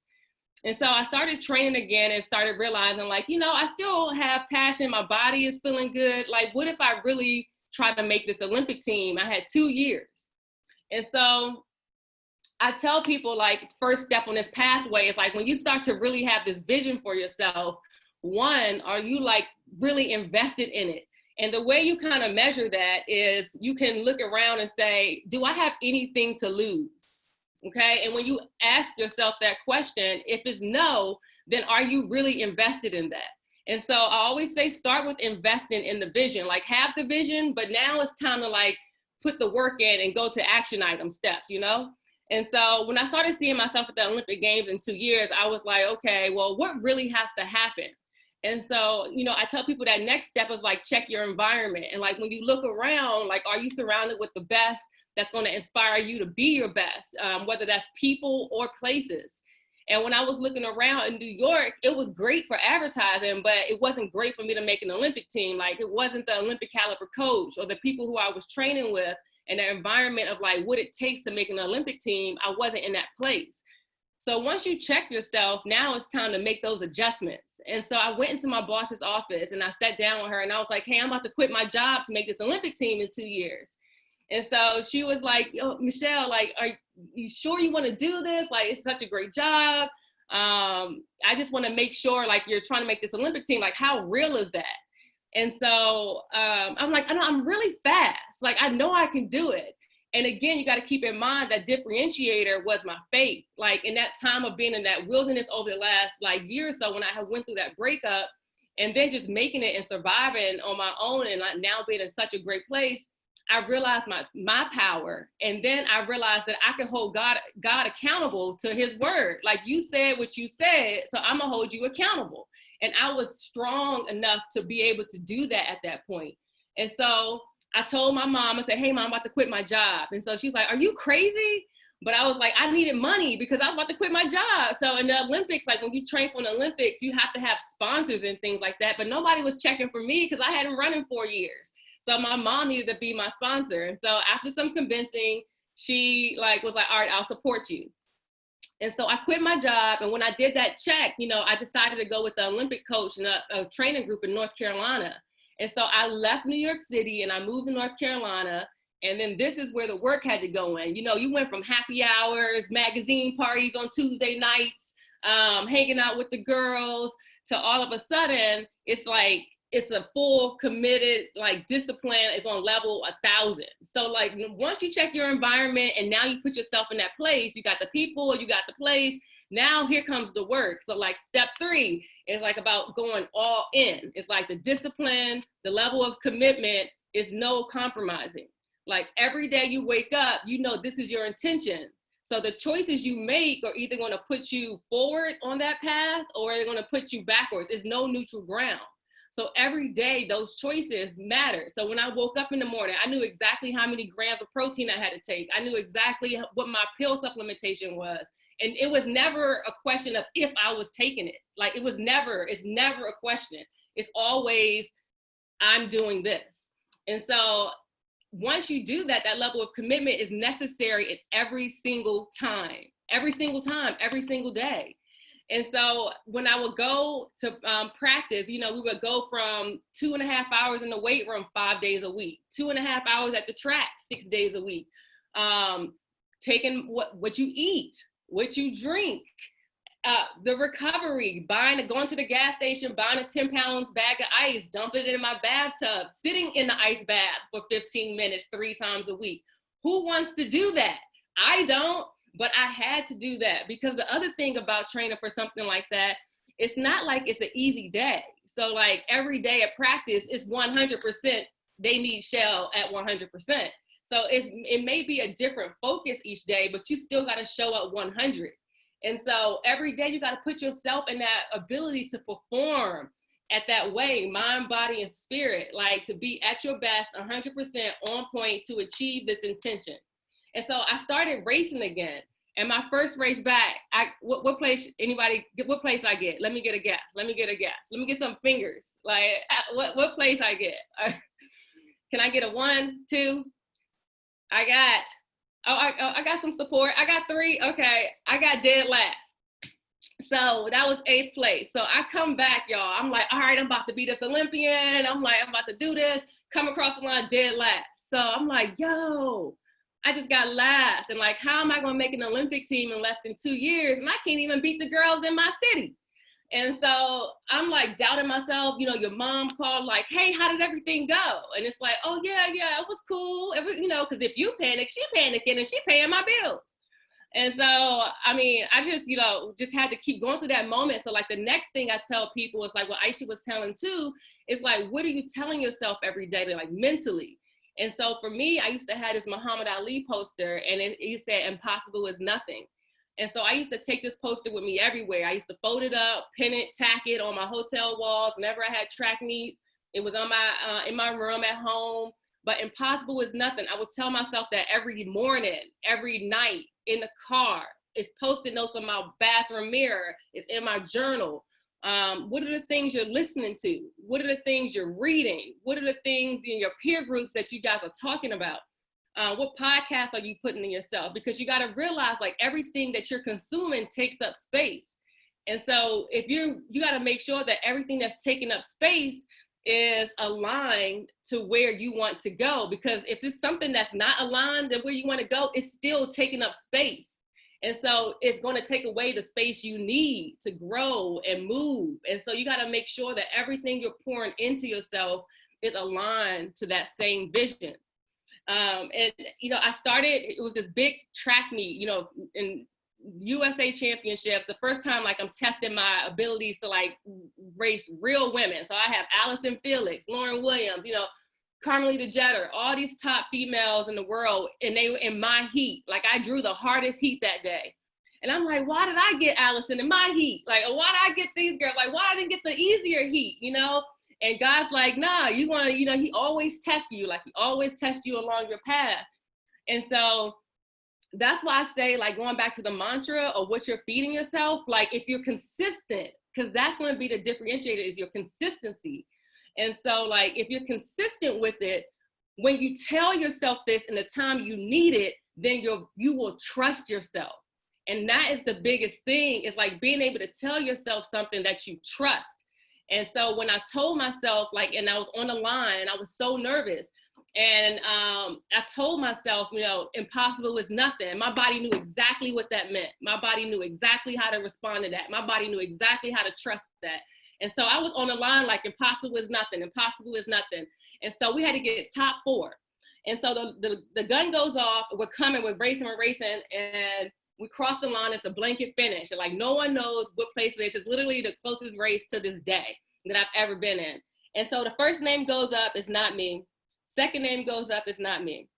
And so I started training again and started realizing, like, you know, I still have passion. My body is feeling good. Like, what if I really try to make this Olympic team? I had 2 years. And so I tell people, like, first step on this pathway is like, when you start to really have this vision for yourself, one, are you like really invested in it? And the way you kind of measure that is you can look around and say, do I have anything to lose? Okay. And when you ask yourself that question, if it's no, then are you really invested in that? And so I always say, start with investing in the vision, like have the vision, but now it's time to like put the work in and go to action item steps, you know? And so when I started seeing myself at the Olympic Games in 2 years, I was like, okay, well, what really has to happen? And so, you know, I tell people that next step is like, check your environment. And like, when you look around, like, are you surrounded with the best that's going to inspire you to be your best, whether that's people or places? And when I was looking around in New York, it was great for advertising, but it wasn't great for me to make an Olympic team. Like, it wasn't the Olympic caliber coach or the people who I was training with and the environment of like what it takes to make an Olympic team. I wasn't in that place. So once you check yourself, now it's time to make those adjustments. And so I went into my boss's office and I sat down with her and I was like, hey, I'm about to quit my job to make this Olympic team in 2 years. And so she was like, yo, Mechelle, like, are you sure you want to do this? Like, it's such a great job. I just want to make sure, like, you're trying to make this Olympic team. Like, how real is that? And so I'm like, I know I'm really fast. Like, I know I can do it. And again, you got to keep in mind that differentiator was my faith. Like, in that time of being in that wilderness over the last like year or so, when I went through that breakup and then just making it and surviving on my own and like now being in such a great place, I realized my power. And then I realized that I could hold God accountable to his word. Like, you said what you said, so I'm gonna hold you accountable. And I was strong enough to be able to do that at that point. And so I told my mom, I said, hey, Mom, I'm about to quit my job. And so she's like, are you crazy? But I was like, I needed money because I was about to quit my job. So in the Olympics, like when you train for the Olympics, you have to have sponsors and things like that. But nobody was checking for me because I hadn't run in 4 years. So my mom needed to be my sponsor. And so after some convincing, she was like, all right, I'll support you. And so I quit my job. And when I did that check, I decided to go with the Olympic coach in a training group in North Carolina. And so I left New York City and I moved to North Carolina. And then this is where the work had to go in. You went from happy hours, magazine parties on Tuesday nights, hanging out with the girls, to all of a sudden, it's like, it's a full committed, discipline is on level 1,000. So once you check your environment and now you put yourself in that place, you got the people, you got the place, now here comes the work. So step 3 is about going all in. It's the discipline, the level of commitment is no compromising. Every day you wake up, this is your intention. So the choices you make are either going to put you forward on that path or they're going to put you backwards. It's no neutral ground. So every day those choices matter. So when I woke up in the morning, I knew exactly how many grams of protein I had to take. I knew exactly what my pill supplementation was. And it was never a question of if I was taking it. It's never a question. It's always, I'm doing this. And so once you do that, that level of commitment is necessary at every single time, every single day. And so when I would go to practice, we would go from 2.5 hours in the weight room 5 days a week, 2.5 hours at the track 6 days a week, taking what you eat, what you drink, the recovery, going to the gas station, buying a 10-pound bag of ice, dumping it in my bathtub, sitting in the ice bath for 15 minutes 3 times a week. Who wants to do that? I don't, but I had to do that because the other thing about training for something like that, it's not like it's an easy day. So every day at practice, it's 100%, they need Shell at 100%. So it may be a different focus each day, but you still got to show up 100. And so every day you got to put yourself in that ability to perform at that way, mind, body, and spirit, to be at your best, 100% on point to achieve this intention. And so I started racing again. And my first race back, what place I get? Let me get a guess. Let me get some fingers. What place I get? Can I get a 1, 2? I got some support. I got 3. Okay. I got dead last. So that was 8th place. So I come back, y'all. I'm like, all right, I'm about to be this Olympian. I'm about to do this. Come across the line dead last. So I'm like, yo, I just got last. And how am I going to make an Olympic team in less than 2 years? And I can't even beat the girls in my city. And so I'm doubting myself. Your mom called hey, how did everything go? And it's oh yeah, it was cool. Because if you panic, she panicking and she paying my bills. And so, I just had to keep going through that moment. So the next thing I tell people is what Aisha was telling too, is what are you telling yourself every day, mentally? And so for me, I used to have this Muhammad Ali poster and it said, impossible is nothing. And so I used to take this poster with me everywhere. I used to fold it up, pin it, tack it on my hotel walls. Whenever I had track meets, it was on in my room at home. But impossible is nothing. I would tell myself that every morning, every night, in the car. It's Post-it notes on my bathroom mirror. It's in my journal. What are the things you're listening to? What are the things you're reading? What are the things in your peer groups that you guys are talking about? What podcasts are you putting in yourself? Because you got to realize everything that you're consuming takes up space. And so if you got to make sure that everything that's taking up space is aligned to where you want to go. Because if it's something that's not aligned to where you want to go, it's still taking up space. And so it's going to take away the space you need to grow and move. And so you got to make sure that everything you're pouring into yourself is aligned to that same vision. And, I started, it was this big track meet, in USA championships, the first time I'm testing my abilities to race real women. So I have Allison Felix, Lauren Williams, Carmelita Jeter, all these top females in the world, and they were in my heat. I drew the hardest heat that day. And I'm why did I get Allison in my heat? Why did I get these girls? Why I didn't get the easier heat, And God's like, nah, you want to, you know, he always tests you. Like he always tests you along your path. And so that's why I say, like, going back to the mantra of what you're feeding yourself, like if you're consistent, because that's going to be the differentiator, is your consistency. And so like, if you're consistent with it, when you tell yourself this in the time you need it, then you will trust yourself. And that is the biggest thing, is like being able to tell yourself something that you trust. And so when I told myself, like, and I was on the line and I was so nervous, and I told myself, you know, impossible is nothing. My body knew exactly what that meant. My body knew exactly how to respond to that. My body knew exactly how to trust that. And so I was on the line like, impossible is nothing. Impossible is nothing. And so we had to get top 4. And so the gun goes off. We're coming, we're racing, and we cross the line. It's a blanket finish. And like, no one knows what place it is. It's literally the closest race to this day that I've ever been in. And so the first name goes up, it's not me. Second name goes up, it's not me.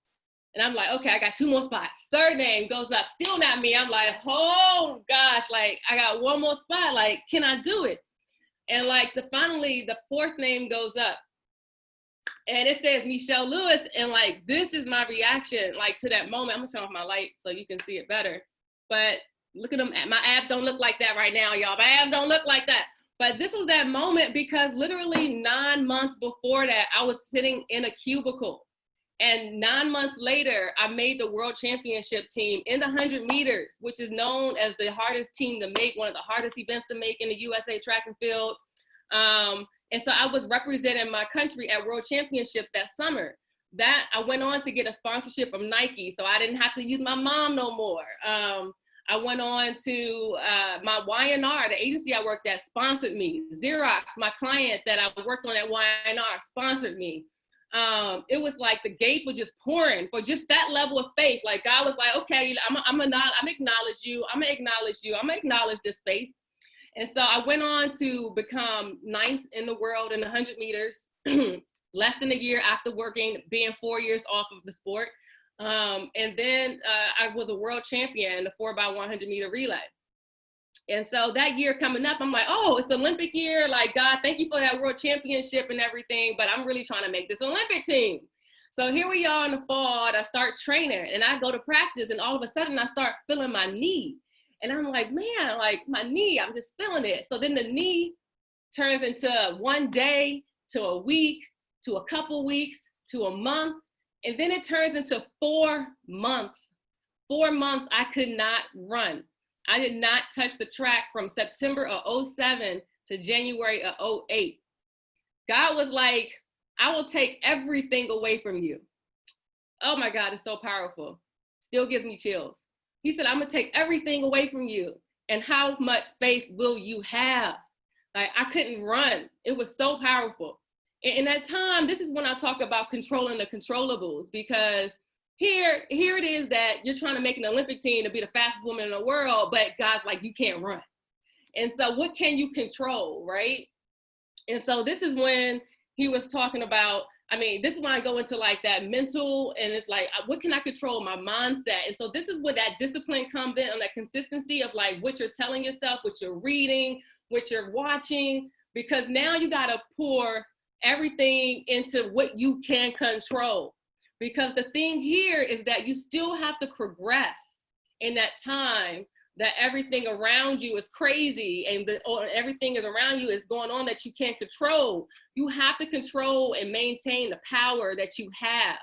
And I'm like, okay, I got 2 more spots. Third name goes up, still not me. I'm like, oh gosh, like I got 1 more spot. Like, can I do it? And like finally the 4th name goes up. And it says Mechelle Lewis. And like, this is my reaction, like to that moment. I'm gonna turn off my light so you can see it better. But look at them, my abs don't look like that right now, y'all. My abs don't look like that. But this was that moment, because literally 9 months before that, I was sitting in a cubicle. And 9 months later, I made the world championship team in the 100 meters, which is known as the hardest team to make, one of the hardest events to make in the USA track and field. And so I was representing my country at world championships that summer. That I went on to get a sponsorship from Nike, so I didn't have to use my mom no more. I went on to my Y&R, the agency I worked at, sponsored me. Xerox, my client that I worked on at Y&R, sponsored me. It was like the gates were just pouring for just that level of faith. Like God was like, okay, I'm acknowledge you. I'm gonna acknowledge you. I'm gonna acknowledge this faith. And so I went on to become 9th in the world in the 100 meters, less than a year after being 4 years off of the sport. And then I was a world champion in the 4x100 meter relay. And so that year coming up, I'm like, oh, it's the Olympic year. Like, God, thank you for that world championship and everything, but I'm really trying to make this Olympic team. So here we are in the fall, and I start training, and I go to practice, and all of a sudden I start feeling my knee. And I'm like, man, like my knee, I'm just feeling it. So then the knee turns into 1 day to a week to a couple weeks to a month. And then it turns into 4 months. 4 months I could not run. I did not touch the track from September of 07 to January of 08. God was like, I will take everything away from you. Oh my God, it's so powerful. Still gives me chills. He said, I'm gonna take everything away from you. And how much faith will you have? Like, I couldn't run. It was so powerful. In that time, this is when I talk about controlling the controllables, because here it is that you're trying to make an Olympic team to be the fastest woman in the world, but God's like, you can't run. And so what can you control, right? And so this is when he was talking about, I mean, this is when I go into like that mental, and it's like, what can I control? My mindset. And so this is where that discipline comes in, on that consistency of like what you're telling yourself, what you're reading, what you're watching, because now you got to pour everything into what you can control. Because the thing here is that you still have to progress in that time that everything around you is crazy, and everything is around you is going on that you can't control. You have to control and maintain the power that you have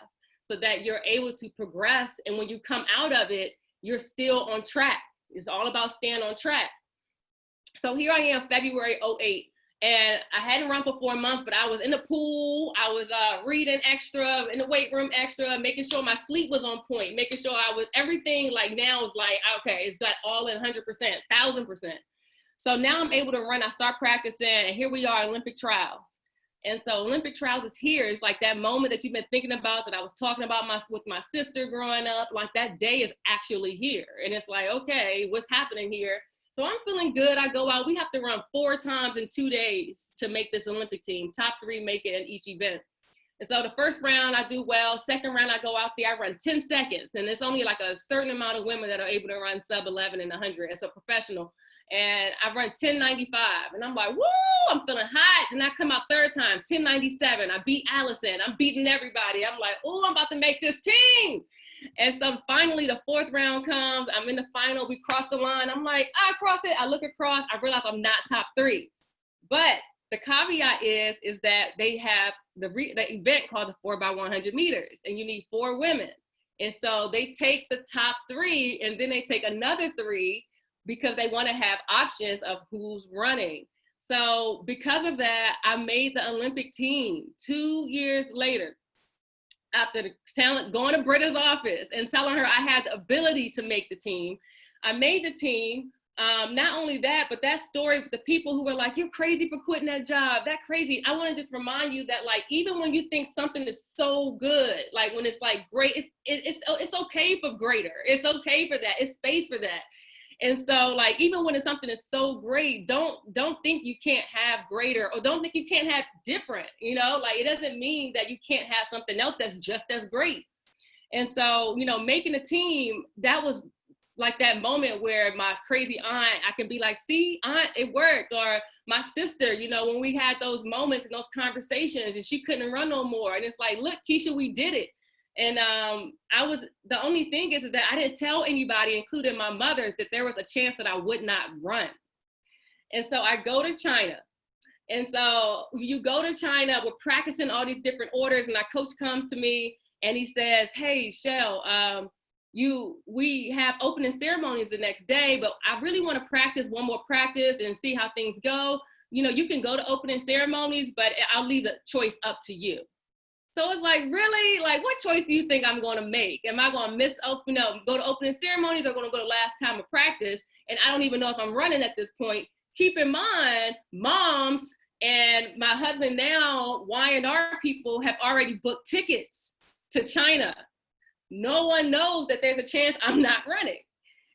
so that you're able to progress. And when you come out of it, you're still on track. It's all about staying on track. So here I am, February 08. And I hadn't run for 4 months, but I was in the pool. I was reading extra, in the weight room extra, making sure my sleep was on point, making sure everything like now is like, okay, it's got all in 100%, 1000%. So now I'm able to run. I start practicing, and here we are, Olympic trials. And so Olympic trials is here. It's like that moment that you've been thinking about, that I was talking about with my sister growing up. Like, that day is actually here. And it's like, okay, what's happening here? So I'm feeling good. I go out. We have to run 4 times in 2 days to make this Olympic team. Top 3 make it in each event. And so the first round I do well. Second round I go out there, I run 10 seconds. And it's only like a certain amount of women that are able to run sub 11 and 100 as a professional. and I run 10:95, and I'm like, woo, I'm feeling hot. And I come out third time, 10:97. I beat Allison. I'm beating everybody. I'm like, oh, I'm about to make this team. And so finally the fourth round comes. I'm in the final. We cross the line. I'm like, I cross it. I look across. I realize I'm not top 3. But the caveat is that they have the event called the 4x100 meters, and you need 4 women. And so they take the top 3, and then they take another 3 because they want to have options of who's running. So because of that, I made the Olympic team 2 years later. After going to Britta's office and telling her I had the ability to make the team, I made the team. Not only that, but that story, the people who were like, you're crazy for quitting that job, that crazy. I want to just remind you that, like, even when you think something is so good, like when it's like great, it's okay for greater. It's okay for that. It's space for that. And so, like, even when it's something that's so great, don't think you can't have greater, or don't think you can't have different, you know, like, it doesn't mean that you can't have something else that's just as great. And so, you know, making a team, that was like that moment where my crazy aunt, I can be like, see, aunt, it worked. Or my sister, you know, when we had those moments and those conversations and she couldn't run no more. And it's like, look, Keisha, we did it. And the only thing is that I didn't tell anybody, including my mother, that there was a chance that I would not run. And so I go to China. And so you go to China, we're practicing all these different orders, and our coach comes to me and he says, hey, Shell, we have opening ceremonies the next day, but I really want to practice one more practice and see how things go. You know, you can go to opening ceremonies, but I'll leave the choice up to you. So it's like, really, like, what choice do you think I'm going to make? Am I going to go to opening ceremonies, or going to go to last time of practice? And I don't even know if I'm running at this point. Keep in mind, moms and my husband now, Y&R people, have already booked tickets to China. No one knows that there's a chance I'm not running.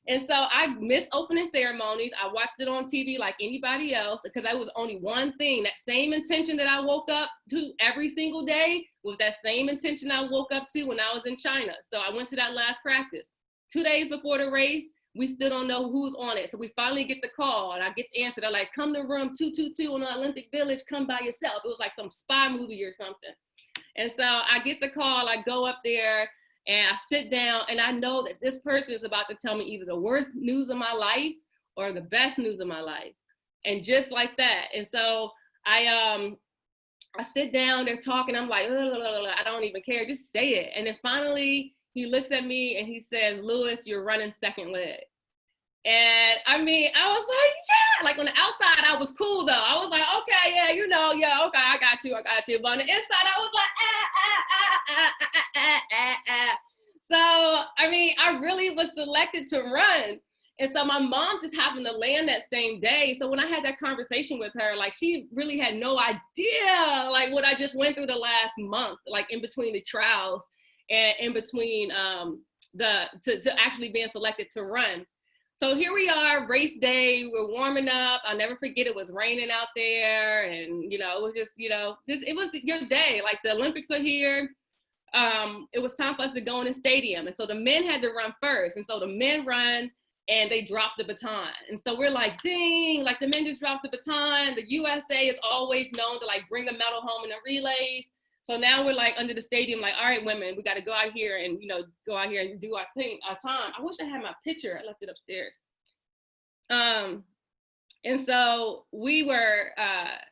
And so I missed opening ceremonies. I watched it on TV like anybody else, because that was only one thing. That same intention that I woke up to every single day was that same intention I woke up to when I was in China. So I went to that last practice. 2 days before the race, we still don't know who's on it. So we finally get the call, and I get the answer. They're like, come to room 222 in the Olympic Village, come by yourself. It was like some spy movie or something. And so I get the call, I go up there, and I sit down, and I know that this person is about to tell me either the worst news of my life or the best news of my life. And just like that. And so I sit down, they're talking, I'm like, I don't even care, just say it. And then finally he looks at me and he says, Lewis, you're running second leg. And I mean, I was like, yeah, like on the outside, I was cool though. I was like, okay, yeah, you know, yeah, okay, I got you. But on the inside, I was like, So, I mean, I really was selected to run. And so my mom just happened to land that same day. So when I had that conversation with her, like, she really had no idea, like, what I just went through the last month, like in between the trials and in between to actually being selected to run. So here we are, race day, we're warming up. I'll never forget, it was raining out there. And, you know, it was just, you know, it was your day. Like, the Olympics are here. It was time for us to go in the stadium. And so the men had to run first. And so the men run and they drop the baton. And so we're like, ding, like the men just dropped the baton. The USA is always known to like bring a medal home in the relays. So now we're like under the stadium, like, all right, women, we got to go out here and, you know, go out here and do our thing, our time. I wish I had my picture. I left it upstairs. And so we were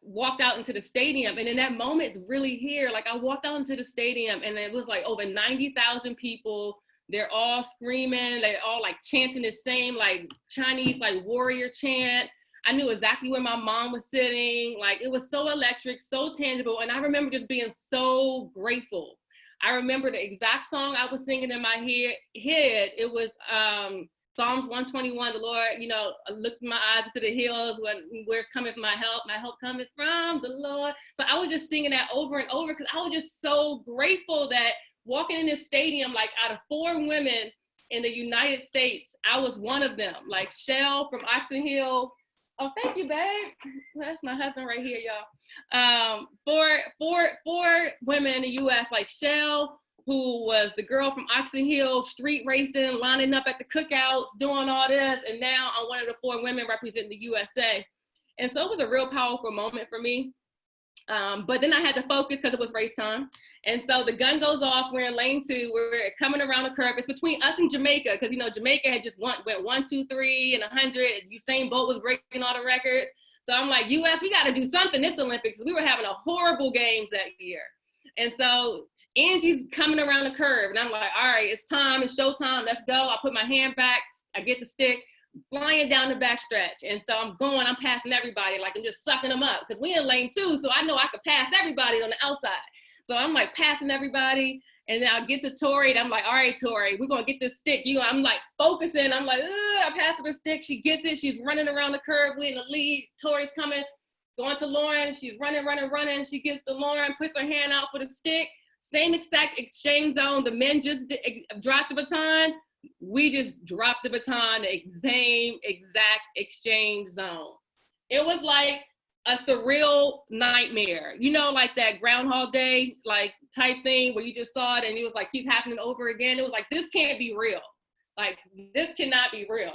walked out into the stadium, and in that moment, it's really here. Like, I walked out into the stadium, and it was like over 90,000 people. They're all screaming. They're all like chanting the same like Chinese like warrior chant. I knew exactly where my mom was sitting. Like, it was so electric, so tangible. And I remember just being so grateful. I remember the exact song I was singing in my head. It was Psalms 121, the Lord, you know, looked my eyes into the hills, where's coming my help cometh from the Lord. So I was just singing that over and over, because I was just so grateful that walking in this stadium, like, out of 4 women in the United States, I was one of them. Like, Shell from Oxon Hill. Oh, thank you, babe. That's my husband right here, y'all. 4 women in the U.S., like Shell, who was the girl from Oxon Hill, street racing, lining up at the cookouts, doing all this. And now I'm one of the 4 women representing the USA. And so it was a real powerful moment for me. But then I had to focus because it was race time. And so the gun goes off, we're in lane 2, we're coming around the curve. It's between us and Jamaica, because, you know, Jamaica had just went 1, 2, 3, and 100. Usain Bolt was breaking all the records. So I'm like, US, we got to do something this Olympics. We were having a horrible games that year. And so Angie's coming around the curve, and I'm like, all right, it's time, it's showtime, let's go. I put my hand back, I get the stick, flying down the backstretch. And so I'm passing everybody, like I'm just sucking them up, because we in lane 2, so I know I could pass everybody on the outside. So I'm like passing everybody, and then I get to Tori, and I'm like, all right, Tori, we're gonna get this stick. I'm like focusing, I'm like, I pass her the stick, she gets it, she's running around the curve, we in the lead, Tori's coming, going to Lauren, she's running, she gets to Lauren, puts her hand out for the stick, same exact exchange zone, the men just dropped the baton, we just dropped the baton, the same exact exchange zone. It was like a surreal nightmare, you know, like that Groundhog Day like type thing where you just saw it and it was like keeps happening over again. It was like, this can't be real. Like, this cannot be real.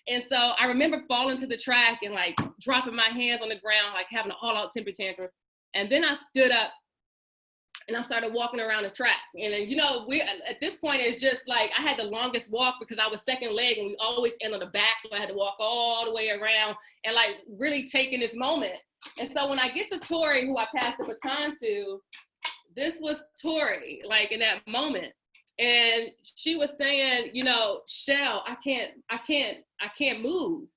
And so I remember falling to the track and like dropping my hands on the ground, like having an all-out temper tantrum. And then I stood up and I started walking around the track. And then, you know, at this point, it's just like, I had the longest walk because I was second leg and we always end on the back. So I had to walk all the way around and like really taking this moment. And so when I get to Tori, who I passed the baton to, this was Tori, like in that moment. And she was saying, you know, Shell, I can't move.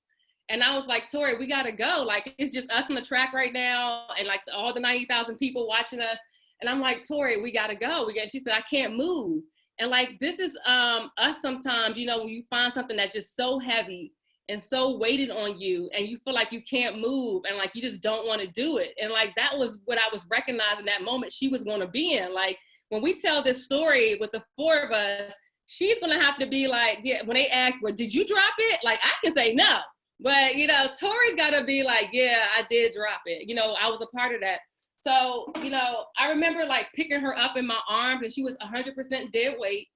And I was like, Tori, we gotta go. Like, it's just us on the track right now. And like all the 90,000 people watching us. And I'm like, Tori, we gotta go. She said, I can't move. And like, this is us sometimes, you know, when you find something that's just so heavy and so weighted on you and you feel like you can't move and like, you just don't wanna do it. And like, that was what I was recognizing that moment she was gonna be in. Like, when we tell this story with the 4 of us, she's gonna have to be like, yeah, when they ask, well, did you drop it? Like, I can say no. But, you know, Tori's gotta be like, yeah, I did drop it. You know, I was a part of that. So, you know, I remember like picking her up in my arms and she was 100% dead weight.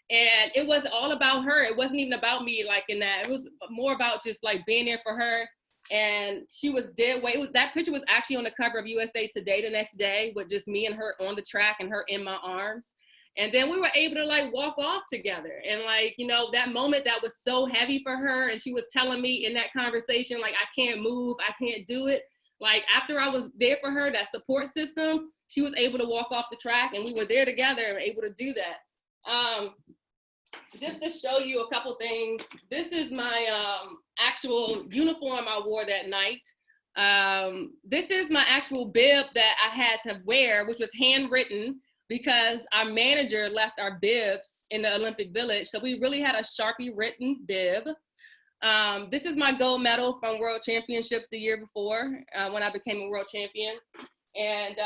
And it was all about her. It wasn't even about me like in that. It was more about just like being there for her. And she was dead weight. That picture was actually on the cover of USA Today the next day with just me and her on the track and her in my arms. And then we were able to like walk off together. And like, you know, that moment that was so heavy for her. And she was telling me in that conversation, like, I can't move, I can't do it. Like after I was there for her, that support system, she was able to walk off the track and we were there together and able to do that. Just to show you a couple things, this is my actual uniform I wore that night. This is my actual bib that I had to wear, which was handwritten because our manager left our bibs in the Olympic Village. So we really had a Sharpie written bib. This is my gold medal from World Championships the year before when I became a world champion. And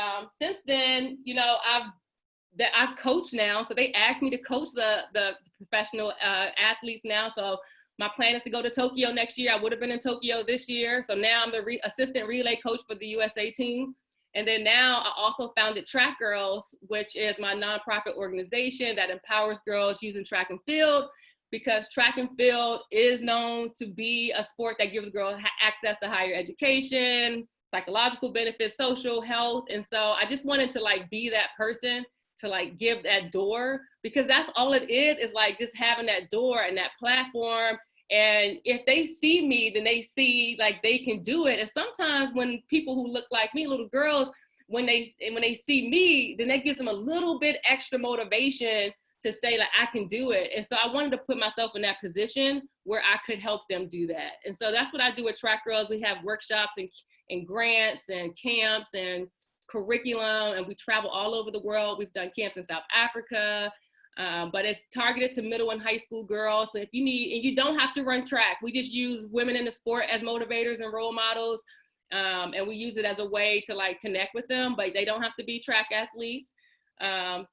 since then, you know, I've coached now. So they asked me to coach the professional athletes now. So my plan is to go to Tokyo next year. I would have been in Tokyo this year. So now I'm the assistant relay coach for the USA team. And then now I also founded Track Girls, which is my nonprofit organization that empowers girls using track and field, because track and field is known to be a sport that gives girls access to higher education, psychological benefits, social health. And so I just wanted to like be that person to like give that door, because that's all it is like just having that door and that platform. And if they see me, then they see like they can do it. And sometimes when people who look like me, little girls, when they see me, then that gives them a little bit extra motivation to say like, I can do it. And so I wanted to put myself in that position where I could help them do that. And so that's what I do with Track Girls. We have workshops and grants and camps and curriculum, and we travel all over the world. We've done camps in South Africa, but it's targeted to middle and high school girls. So if you need, and you don't have to run track, we just use women in the sport as motivators and role models. And we use it as a way to like connect with them, but they don't have to be track athletes.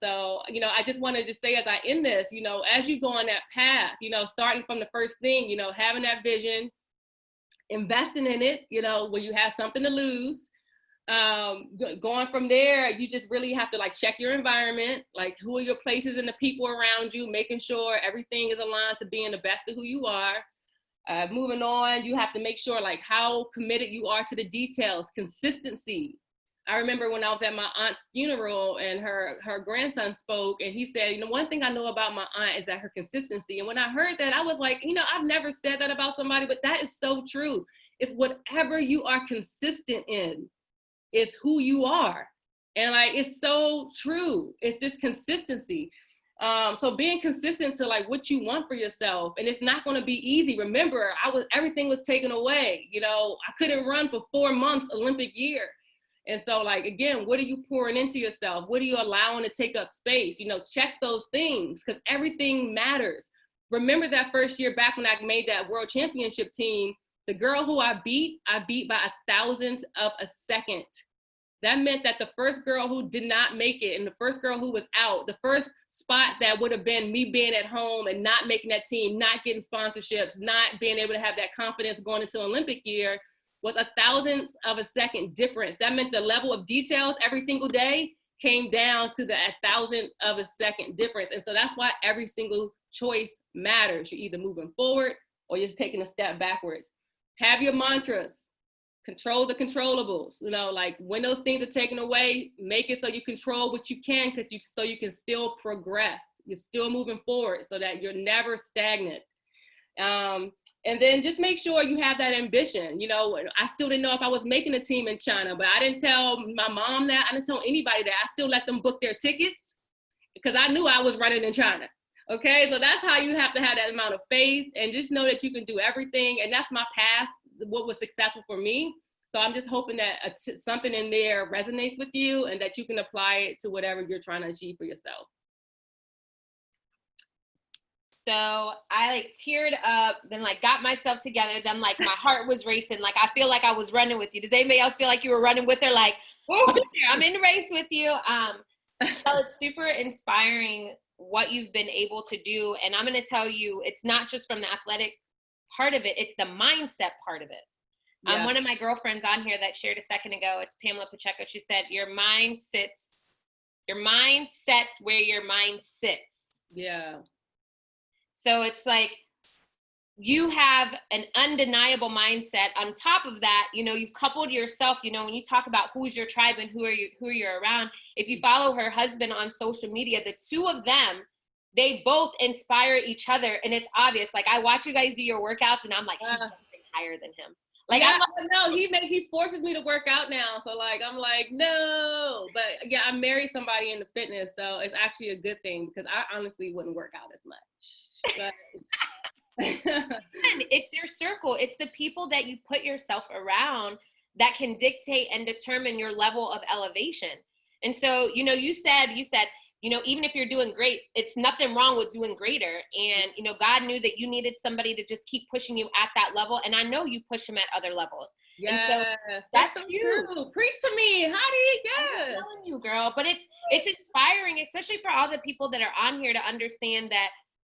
So, you know, I just wanted to say as I end this, you know, as you go on that path, you know, starting from the first thing, you know, having that vision, investing in it, you know, where you have something to lose, Going from there, you just really have to like check your environment, like who are your places and the people around you, making sure everything is aligned to being the best of who you are. Moving on, you have to make sure like how committed you are to the details, consistency. I remember when I was at my aunt's funeral and her grandson spoke, and he said, you know, one thing I know about my aunt is that her consistency. And when I heard that, I was like, you know, I've never said that about somebody, but that is so true. It's whatever you are consistent in is who you are. And like, it's so true. It's this consistency. So being consistent to like what you want for yourself, and it's not going to be easy. Remember, everything was taken away. You know, I couldn't run for 4 months Olympic year. And so like, again, what are you pouring into yourself? What are you allowing to take up space? You know, check those things because everything matters. Remember that first year back when I made that world championship team, the girl who I beat by 1,000th of a second. That meant that the first girl who did not make it and the first girl who was out, the first spot that would have been me being at home and not making that team, not getting sponsorships, not being able to have that confidence going into Olympic year was 1,000th of a second difference. That meant the level of details every single day came down to the 1,000th of a second difference. And so that's why every single choice matters. You're either moving forward or you're just taking a step backwards. Have your mantras. Control the controllables, you know, like when those things are taken away, make it so you control what you can so you can still progress. You're still moving forward so that you're never stagnant. And then just make sure you have that ambition. You know, I still didn't know if I was making a team in China, but I didn't tell my mom that. I didn't tell anybody that. I still let them book their tickets because I knew I was running in China. Okay, so that's how you have to have that amount of faith and just know that you can do everything. And that's my path, what was successful for me. So I'm just hoping that something in there resonates with you and that you can apply it to whatever you're trying to achieve for yourself. So I like teared up, then like got myself together, then like my heart was racing. Like I feel like I was running with you. Does anybody else feel like you were running with her? Like, oh, I'm in the race with you. So it's super inspiring what you've been able to do. And I'm going to tell you, it's not just from the athletic part of it, it's the mindset part of it. Yeah. One of my girlfriends on here that shared a second ago, it's Pamela Pacheco. She said, your mind sets where your mind sits. Yeah. So it's like you have an undeniable mindset. On top of that, you know, you've coupled yourself, you know, when you talk about who's your tribe and who you're around, if you follow her husband on social media, the two of them, they both inspire each other. And it's obvious. Like I watch you guys do your workouts and I'm like, she's jumping higher than him. Like, yeah, no, he forces me to work out now. So like, I'm like, no, but yeah, I married somebody into fitness. So it's actually a good thing because I honestly wouldn't work out as much. But it's their circle. It's the people that you put yourself around that can dictate and determine your level of elevation. And so, you know, you said, you know, even if you're doing great, it's nothing wrong with doing greater. And, you know, God knew that you needed somebody to just keep pushing you at that level. And I know you push him at other levels. Yes, and so that's so huge. True. Preach to me. How do you I'm telling you, girl. But it's inspiring, especially for all the people that are on here to understand that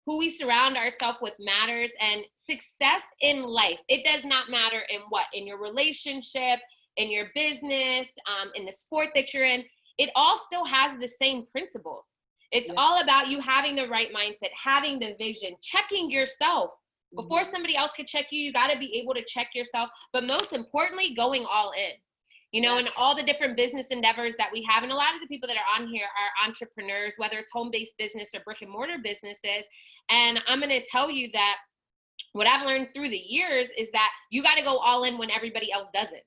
who we surround ourselves with matters. And success in life, it does not matter in what, in your relationship, in your business, in the sport that you're in. It all still has the same principles. It's all about you having the right mindset, having the vision, checking yourself. Before somebody else can check you, you got to be able to check yourself. But most importantly, going all in. You know, and all the different business endeavors that we have. And a lot of the people that are on here are entrepreneurs, whether it's home-based business or brick and mortar businesses. And I'm going to tell you that what I've learned through the years is that you got to go all in when everybody else doesn't.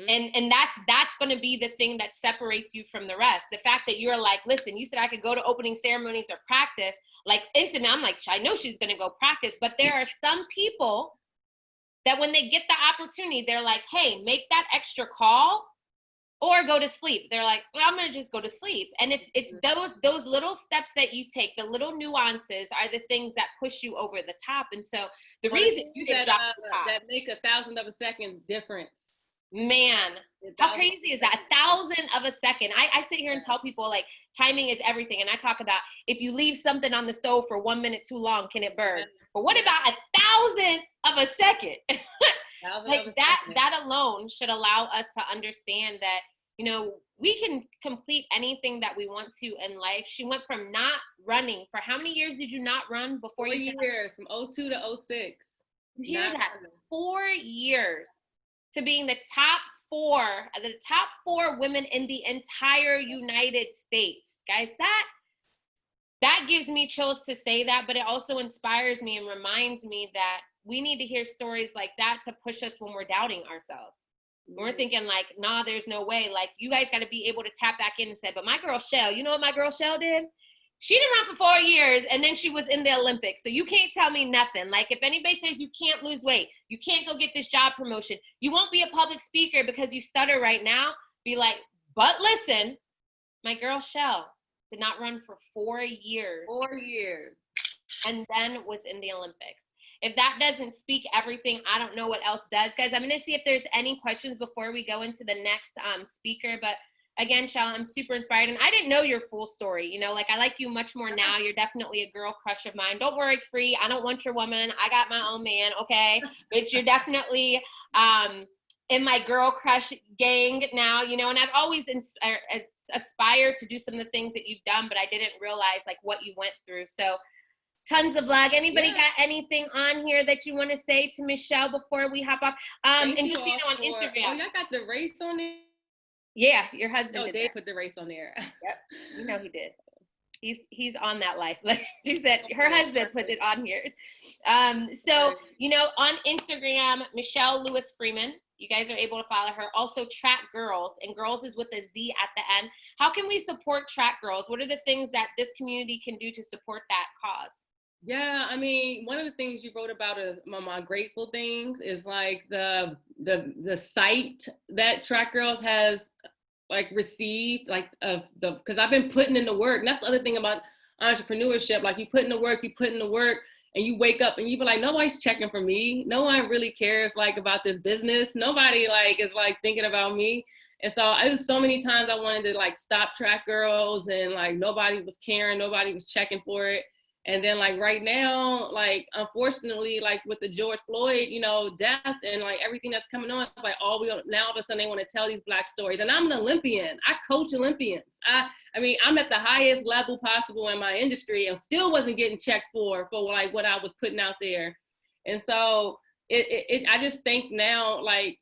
And that's going to be the thing that separates you from the rest. The fact that you're like, listen, you said I could go to opening ceremonies or practice. Like instantly, I'm like, I know she's going to go practice. But there are some people that when they get the opportunity, they're like, hey, make that extra call or go to sleep. They're like, well, I'm going to just go to sleep. And it's those little steps that you take, the little nuances are the things that push you over the top. And so the reason you didn't drop the top, that make 1,000th of a second difference. Man, how crazy is that? 1,000th of a second. I sit here and tell people like timing is everything. And I talk about if you leave something on the stove for 1 minute too long, can it burn? But what about 1,000th of a second? Like that alone should allow us to understand that, you know, we can complete anything that we want to in life. She went from not running for how many years did you not run before 4 you years, from 02 to 06. You hear that? 4 years to being the top four women in the entire United States. Guys, that gives me chills to say that, but it also inspires me and reminds me that we need to hear stories like that to push us when we're doubting ourselves. When we're thinking like, nah, there's no way. Like, you guys got to be able to tap back in and say, but my girl Shell, you know what my girl Shell did? She didn't run for 4 years, and then she was in the Olympics. So you can't tell me nothing. Like, if anybody says you can't lose weight, you can't go get this job promotion, you won't be a public speaker because you stutter right now, be like, but listen, my girl Shell did not run for 4 years. 4 years. And then was in the Olympics. If that doesn't speak everything, I don't know what else does. Guys, I'm going to see if there's any questions before we go into the next speaker. But again, Shell, I'm super inspired. And I didn't know your full story. You know, like, I like you much more now. You're definitely a girl crush of mine. Don't worry, Free. I don't want your woman. I got my own man, okay? But you're definitely in my girl crush gang now, you know. And I've always aspired to do some of the things that you've done, but I didn't realize, like, what you went through. So tons of love. Anybody got anything on here that you want to say to Mechelle before we hop off? And just so you know, on Instagram. Oh, y'all got the race on there? Yeah, your husband did. Did They put the race on there. Yep, you know he did. He's on that life. Like she said, her husband put it on here. So, you know, on Instagram, Mechelle Lewis Freeman. You guys are able to follow her. Also, Track Girls, and girls is with a Z at the end. How can we support Track Girls? What are the things that this community can do to support that cause? Yeah, I mean, one of the things you wrote about my grateful things is like the site that Track Girls has like received, like because I've been putting in the work. And that's the other thing about entrepreneurship. Like, you put in the work, and you wake up and you be like, nobody's checking for me. No one really cares like about this business. Nobody like is like thinking about me. And so it was so many times I wanted to like stop Track Girls, and like nobody was caring, nobody was checking for it. And then like right now, like unfortunately, like with the George Floyd, you know, death and like everything that's coming on, it's like now all of a sudden they want to tell these Black stories. And I'm an Olympian. I coach Olympians. I mean, I'm at the highest level possible in my industry and still wasn't getting checked for like what I was putting out there. And so I just think now, like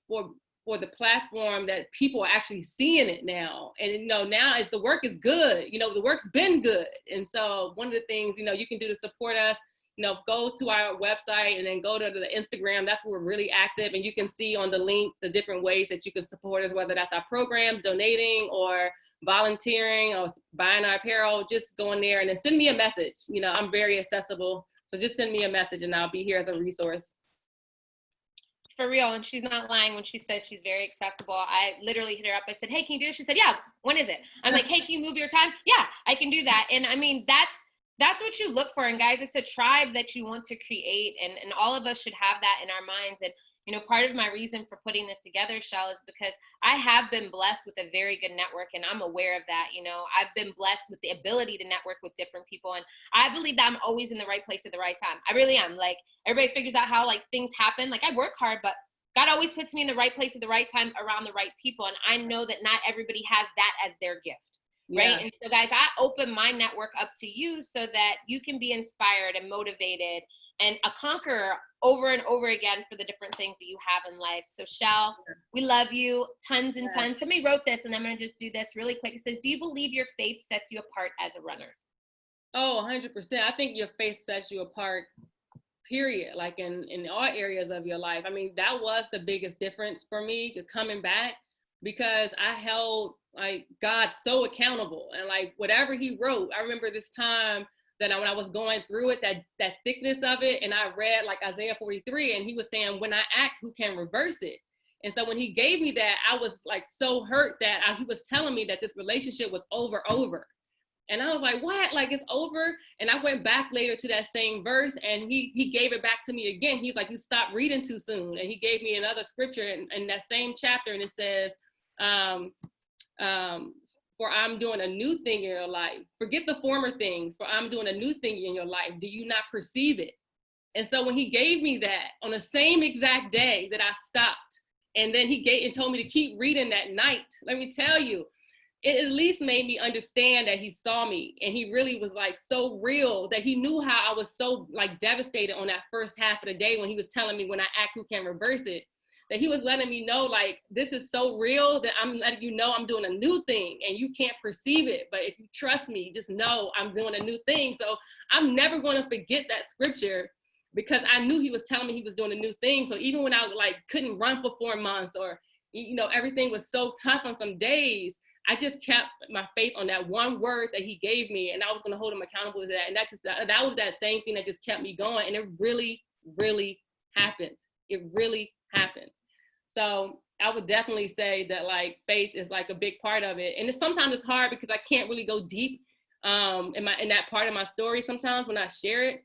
for the platform that people are actually seeing it now. And, you know, now as the work is good, you know, the work's been good. And so one of the things, you know, you can do to support us, you know, go to our website and then go to the Instagram. That's where we're really active. And you can see on the link the different ways that you can support us, whether that's our programs, donating, or volunteering, or buying our apparel. Just go in there and then send me a message. You know, I'm very accessible. So just send me a message and I'll be here as a resource. For real, and she's not lying when she says she's very accessible. I literally hit her up. I said, hey, can you do this? She said, yeah, when is it? I'm like, hey, can you move your time? Yeah, I can do that. And I mean, that's what you look for. And guys, it's a tribe that you want to create. And all of us should have that in our minds. And, you know, part of my reason for putting this together, Shell, is because I have been blessed with a very good network, and I'm aware of that. You know, I've been blessed with the ability to network with different people, and I believe that I'm always in the right place at the right time. I really am. Like, everybody figures out how like things happen. Like, I work hard, but God always puts me in the right place at the right time around the right people, and I know that not everybody has that as their gift. Right. Yeah. And so guys, I open my network up to you so that you can be inspired and motivated and a conqueror over and over again for the different things that you have in life. So Shell, we love you tons and tons. Somebody wrote this, and I'm going to just do this really quick. It says, do you believe your faith sets you apart as a runner? Oh, 100%. I think your faith sets you apart, period. Like in all areas of your life. I mean, that was the biggest difference for me, coming back, because I held like God so accountable, and like whatever he wrote. I remember this time that when I was going through it, that thickness of it, and I read like Isaiah 43, and he was saying, when I act, who can reverse it? And so when he gave me that, I was like so hurt that he was telling me that this relationship was over. And I was like, what? Like, it's over? And I went back later to that same verse, and he gave it back to me again. He's like, you stopped reading too soon. And he gave me another scripture in that same chapter, and it says, for I'm doing a new thing in your life. Forget the former things, for I'm doing a new thing in your life. Do you not perceive it? And so when he gave me that on the same exact day that I stopped, and then he told me to keep reading that night, let me tell you, it at least made me understand that he saw me, and he really was like so real, that he knew how I was so like devastated on that first half of the day when he was telling me, when I act, who can reverse it, that he was letting me know, like, this is so real that I'm letting you know I'm doing a new thing and you can't perceive it. But if you trust me, just know I'm doing a new thing. So I'm never going to forget that scripture, because I knew he was telling me he was doing a new thing. So even when I like couldn't run for 4 months, or, you know, everything was so tough on some days, I just kept my faith on that one word that he gave me, and I was going to hold him accountable to that. And that was that same thing that just kept me going. And it really, really happened. It really happened. So I would definitely say that like faith is like a big part of it. And sometimes it's hard because I can't really go deep in that part of my story sometimes when I share it.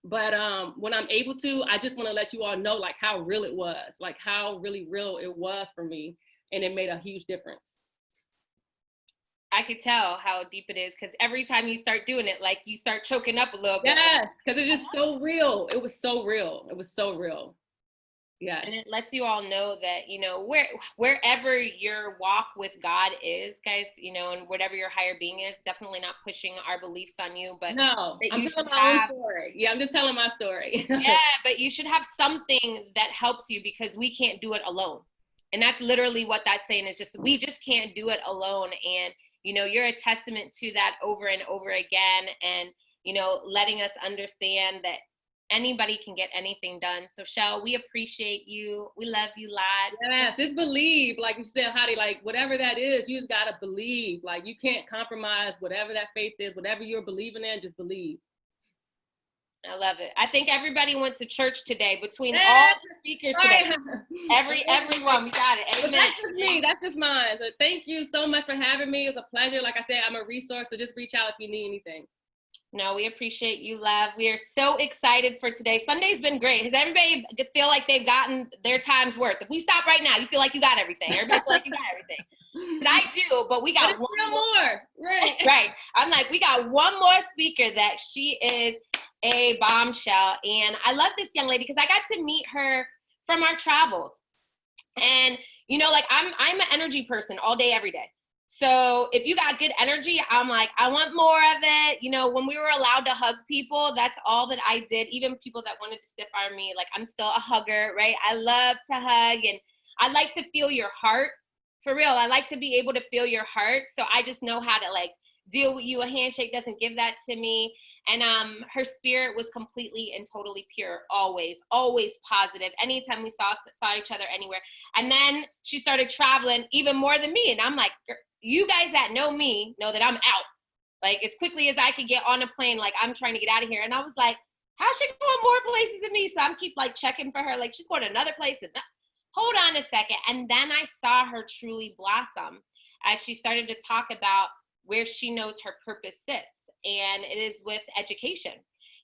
But when I'm able to, I just want to let you all know like how real it was, like how really real it was for me. And it made a huge difference. I could tell how deep it is, because every time you start doing it, like you start choking up a little bit. Yes, because it's just so real. It was so real. It was so real. Yeah. And it lets you all know that, you know, wherever your walk with God is, guys, you know, and whatever your higher being is, definitely not pushing our beliefs on you, but no, that I'm you telling my own story. Yeah, I'm just telling my story. Yeah, but you should have something that helps you, because we can't do it alone. And that's literally what that's saying, is just, we just can't do it alone. And, you know, you're a testament to that over and over again. And, you know, letting us understand that anybody can get anything done. So Shell, we appreciate you. We love you lots. Yes, just believe, like you said, Hadi, like whatever that is, you just gotta believe. Like you can't compromise whatever that faith is, whatever you're believing in, just believe. I love it. I think everybody went to church today, between all the speakers today. Everyone, we got it. Amen. But that's just me. That's just mine. So thank you so much for having me. It was a pleasure. Like I said, I'm a resource, so just reach out if you need anything. No, we appreciate you, love. We are so excited for today. Sunday's been great. Does everybody feel like they've gotten their time's worth? If we stop right now, you feel like you got everything. Everybody feel like you got everything. I do, but we got one more. Right. Right. I'm like, we got one more speaker that she is a bombshell. And I love this young lady because I got to meet her from our travels. And, you know, like I'm an energy person all day, every day. So if you got good energy, I'm like, I want more of it. You know, when we were allowed to hug people, that's all that I did. Even people that wanted to stiff arm me, like I'm still a hugger, right? I love to hug, and I like to feel your heart. For real, I like to be able to feel your heart. So I just know how to like deal with you. A handshake doesn't give that to me. And her spirit was completely and totally pure, always positive. Anytime we saw each other anywhere. And then she started traveling even more than me. And I'm like, you guys that know me know that I'm out. Like as quickly as I could get on a plane, like I'm trying to get out of here. And I was like, how's she going more places than me? So I'm keep like checking for her. Like she's going to another place. Hold on a second. And then I saw her truly blossom as she started to talk about where she knows her purpose sits. And it is with education,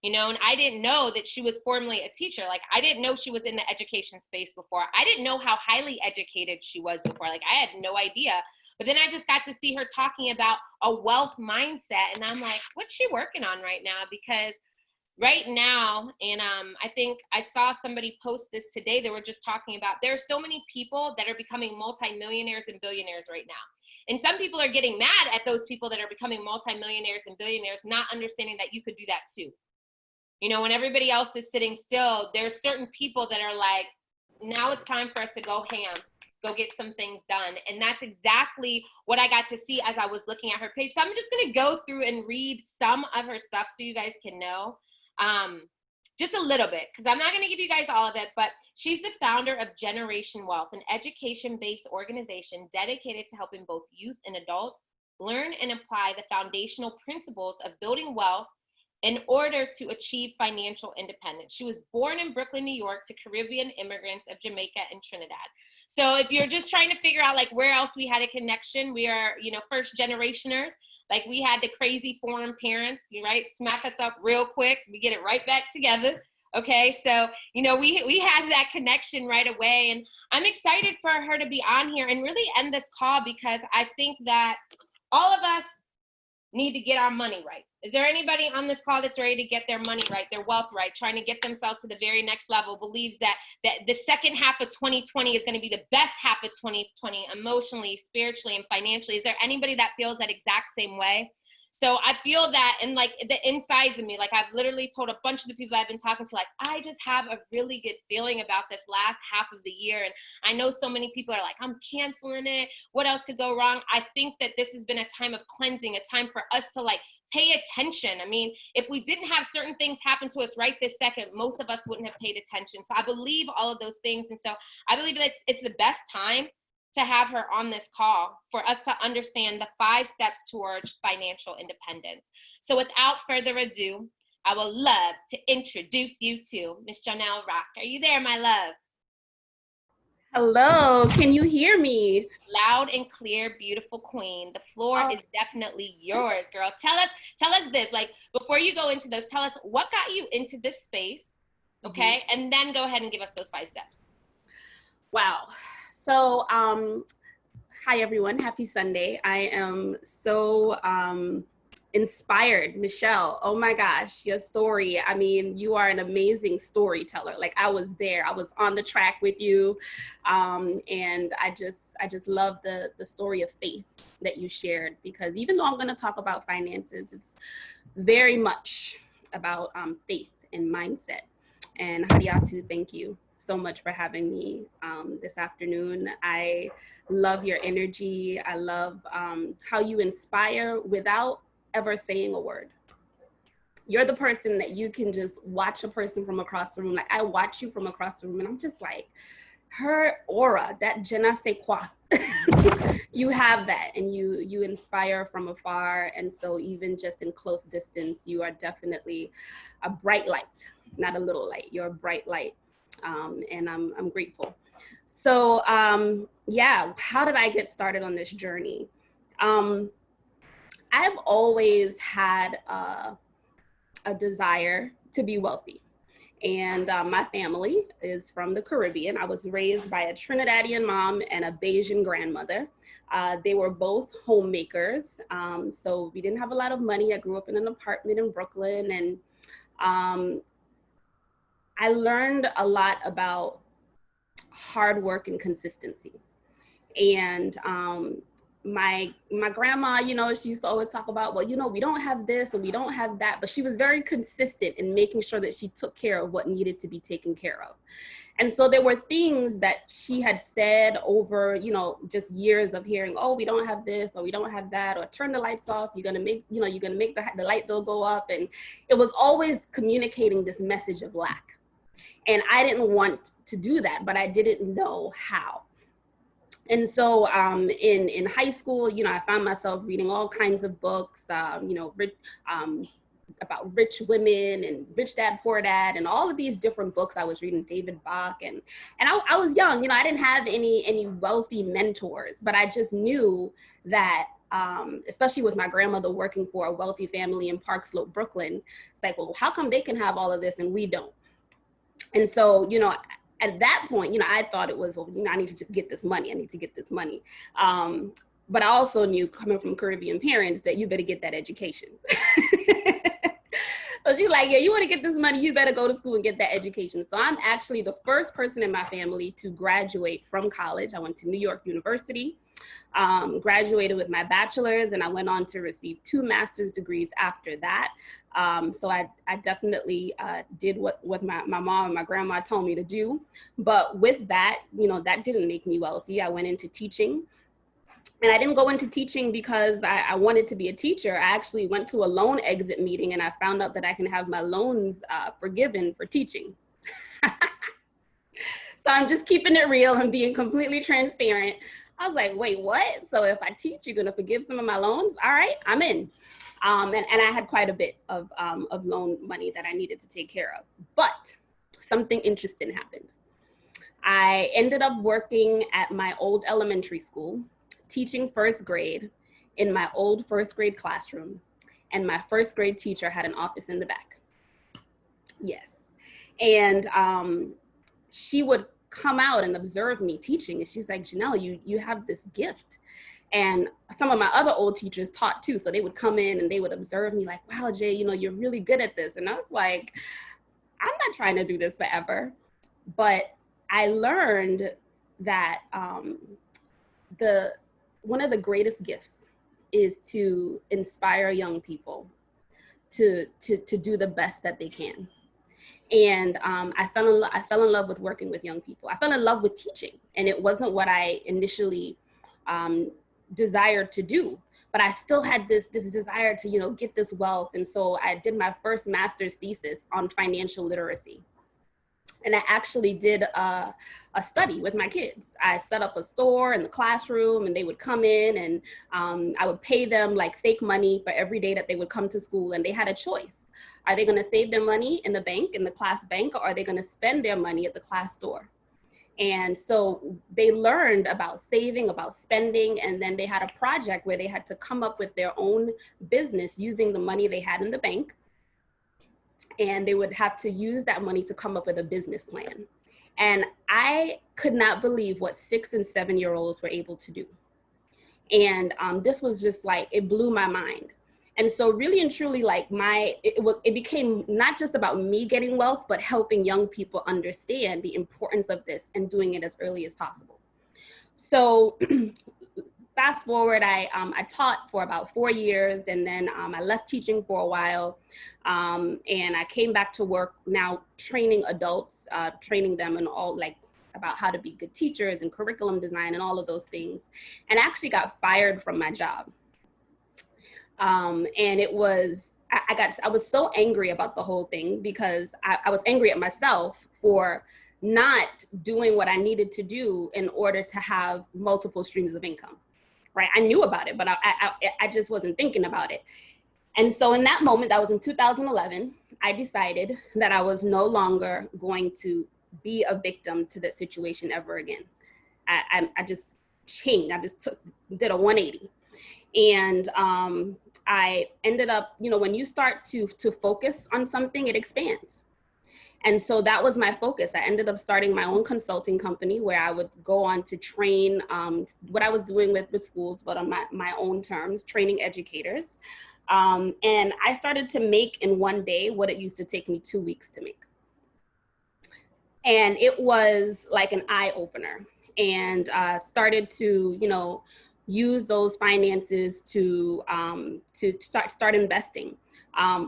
you know, and I didn't know that she was formerly a teacher. Like I didn't know she was in the education space before. I didn't know how highly educated she was before. Like I had no idea. But then I just got to see her talking about a wealth mindset. And I'm like, what's she working on right now? Because right now, and I think I saw somebody post this today, they were just talking about, there are so many people that are becoming multimillionaires and billionaires right now. And some people are getting mad at those people that are becoming multimillionaires and billionaires, not understanding that you could do that too. You know, when everybody else is sitting still, there's certain people that are like, now it's time for us to go ham, go get some things done. And that's exactly what I got to see as I was looking at her page. So I'm just going to go through and read some of her stuff so you guys can know. Just a little bit, because I'm not going to give you guys all of it, but she's the founder of Generation Wealth, an education-based organization dedicated to helping both youth and adults learn and apply the foundational principles of building wealth in order to achieve financial independence. She was born in Brooklyn, New York, to Caribbean immigrants of Jamaica and Trinidad. So if you're just trying to figure out like where else we had a connection, we are, you know, first generationers. Like we had the crazy foreign parents, right? Smack us up real quick. We get it right back together. Okay. So, you know, we had that connection right away, and I'm excited for her to be on here and really end this call, because I think that all of us need to get our money right? Is there anybody on this call that's ready to get their money right, their wealth right, trying to get themselves to the very next level, believes that the second half of 2020 is going to be the best half of 2020 emotionally, spiritually, and financially? Is there anybody that feels that exact same way? So I feel that in like the insides of me, like I've literally told a bunch of the people I've been talking to, like, I just have a really good feeling about this last half of the year. And I know so many people are like, I'm canceling it. What else could go wrong? I think that this has been a time of cleansing, a time for us to like pay attention. I mean, if we didn't have certain things happen to us right this second, most of us wouldn't have paid attention. So I believe all of those things. And so I believe that it's the best time to have her on this call for us to understand the 5 steps towards financial independence. So without further ado, I would love to introduce you to Miss Jonelle Rocke. Are you there, my love? Hello, can you hear me? Loud and clear, beautiful queen. The floor is definitely yours, girl. Tell us this, like, before you go into those, tell us what got you into this space, okay? And then go ahead and give us those 5 steps. Wow. So, hi everyone, happy Sunday. I am so inspired. Mechelle, oh my gosh, your story. I mean, you are an amazing storyteller. Like, I was there, I was on the track with you. And I just love the story of faith that you shared, because even though I'm gonna talk about finances, it's very much about faith and mindset. And Hadiatu, thank you so much for having me this afternoon. I love your energy. I love how you inspire without ever saying a word. You're the person that you can just watch a person from across the room. Like, I watch you from across the room and I'm just like, her aura, that je ne sais quoi. You have that, and you inspire from afar. And so even just in close distance, you are definitely a bright light, not a little light. You're a bright light. And I'm grateful. So yeah, how did I get started on this journey? I've always had a desire to be wealthy. And my family is from the Caribbean. I was raised by a Trinidadian mom and a Bajan grandmother. They were both homemakers. So we didn't have a lot of money. I grew up in an apartment in Brooklyn, and I learned a lot about hard work and consistency. And my grandma, you know, she used to always talk about, well, you know, we don't have this and we don't have that, but she was very consistent in making sure that she took care of what needed to be taken care of. And so there were things that she had said over, you know, just years of hearing, oh, we don't have this, or we don't have that, or turn the lights off, you're gonna make the light bill go up. And it was always communicating this message of lack. And I didn't want to do that, but I didn't know how. And so in high school, you know, I found myself reading all kinds of books, you know, about rich women and Rich Dad, Poor Dad, and all of these different books. I was reading David Bach, and I was young, you know, I didn't have any wealthy mentors, but I just knew that, especially with my grandmother working for a wealthy family in Park Slope, Brooklyn, it's like, well, how come they can have all of this and we don't? And so, you know, at that point, you know, I thought it was, well, you know, I need to just get this money. I need to get this money. But I also knew, coming from Caribbean parents, that you better get that education. So she's like, yeah, you want to get this money, you better go to school and get that education. So I'm actually the first person in my family to graduate from college. I went to New York University, graduated with my bachelor's, and I went on to receive 2 master's degrees after that. So I definitely did what my mom and my grandma told me to do. But with that, you know, that didn't make me wealthy. I went into teaching. And I didn't go into teaching because I wanted to be a teacher. I actually went to a loan exit meeting and I found out that I can have my loans forgiven for teaching. So I'm just keeping it real and being completely transparent. I was like, wait, what? So if I teach, you're gonna forgive some of my loans? All right, I'm in. And I had quite a bit of loan money that I needed to take care of. But something interesting happened. I ended up working at my old elementary school, teaching first grade in my old first grade classroom, and my first grade teacher had an office in the back. Yes. And she would come out and observe me teaching, and she's like, Jonelle, you have this gift. And some of my other old teachers taught too. So they would come in and they would observe me like, wow, Jay, you know, you're really good at this. And I was like, I'm not trying to do this forever. But I learned that one of the greatest gifts is to inspire young people to do the best that they can. And I fell in love with working with young people. I fell in love with teaching, and it wasn't what I initially desired to do, but I still had this desire to, you know, get this wealth. And so I did my first master's thesis on financial literacy. And I actually did a study with my kids. I set up a store in the classroom, and they would come in, and I would pay them like fake money for every day that they would come to school. And they had a choice. Are they going to save their money in the bank, in the class bank, or are they going to spend their money at the class store? And so they learned about saving, about spending, and then they had a project where they had to come up with their own business using the money they had in the bank. And they would have to use that money to come up with a business plan. And I could not believe what 6 and 7-year-olds were able to do. And this was just like, it blew my mind. And so really and truly, like it became not just about me getting wealth, but helping young people understand the importance of this and doing it as early as possible. So fast forward, I taught for about 4 years, and then I left teaching for a while, and I came back to work now training adults, training them in all like about how to be good teachers and curriculum design and all of those things, and I actually got fired from my job. And it was, I was so angry about the whole thing because I was angry at myself for not doing what I needed to do in order to have multiple streams of income, right? I knew about it, but I just wasn't thinking about it. And so in that moment, that was in 2011, I decided that I was no longer going to be a victim to that situation ever again. I just changed, I just did a 180. And I ended up, you know, when you start to focus on something, it expands. And so that was my focus. I ended up starting my own consulting company where I would go on to train what I was doing with schools, but on my own terms, training educators. And I started to make in one day what it used to take me 2 weeks to make. And it was like an eye opener, and started to, you know, use those finances to start investing.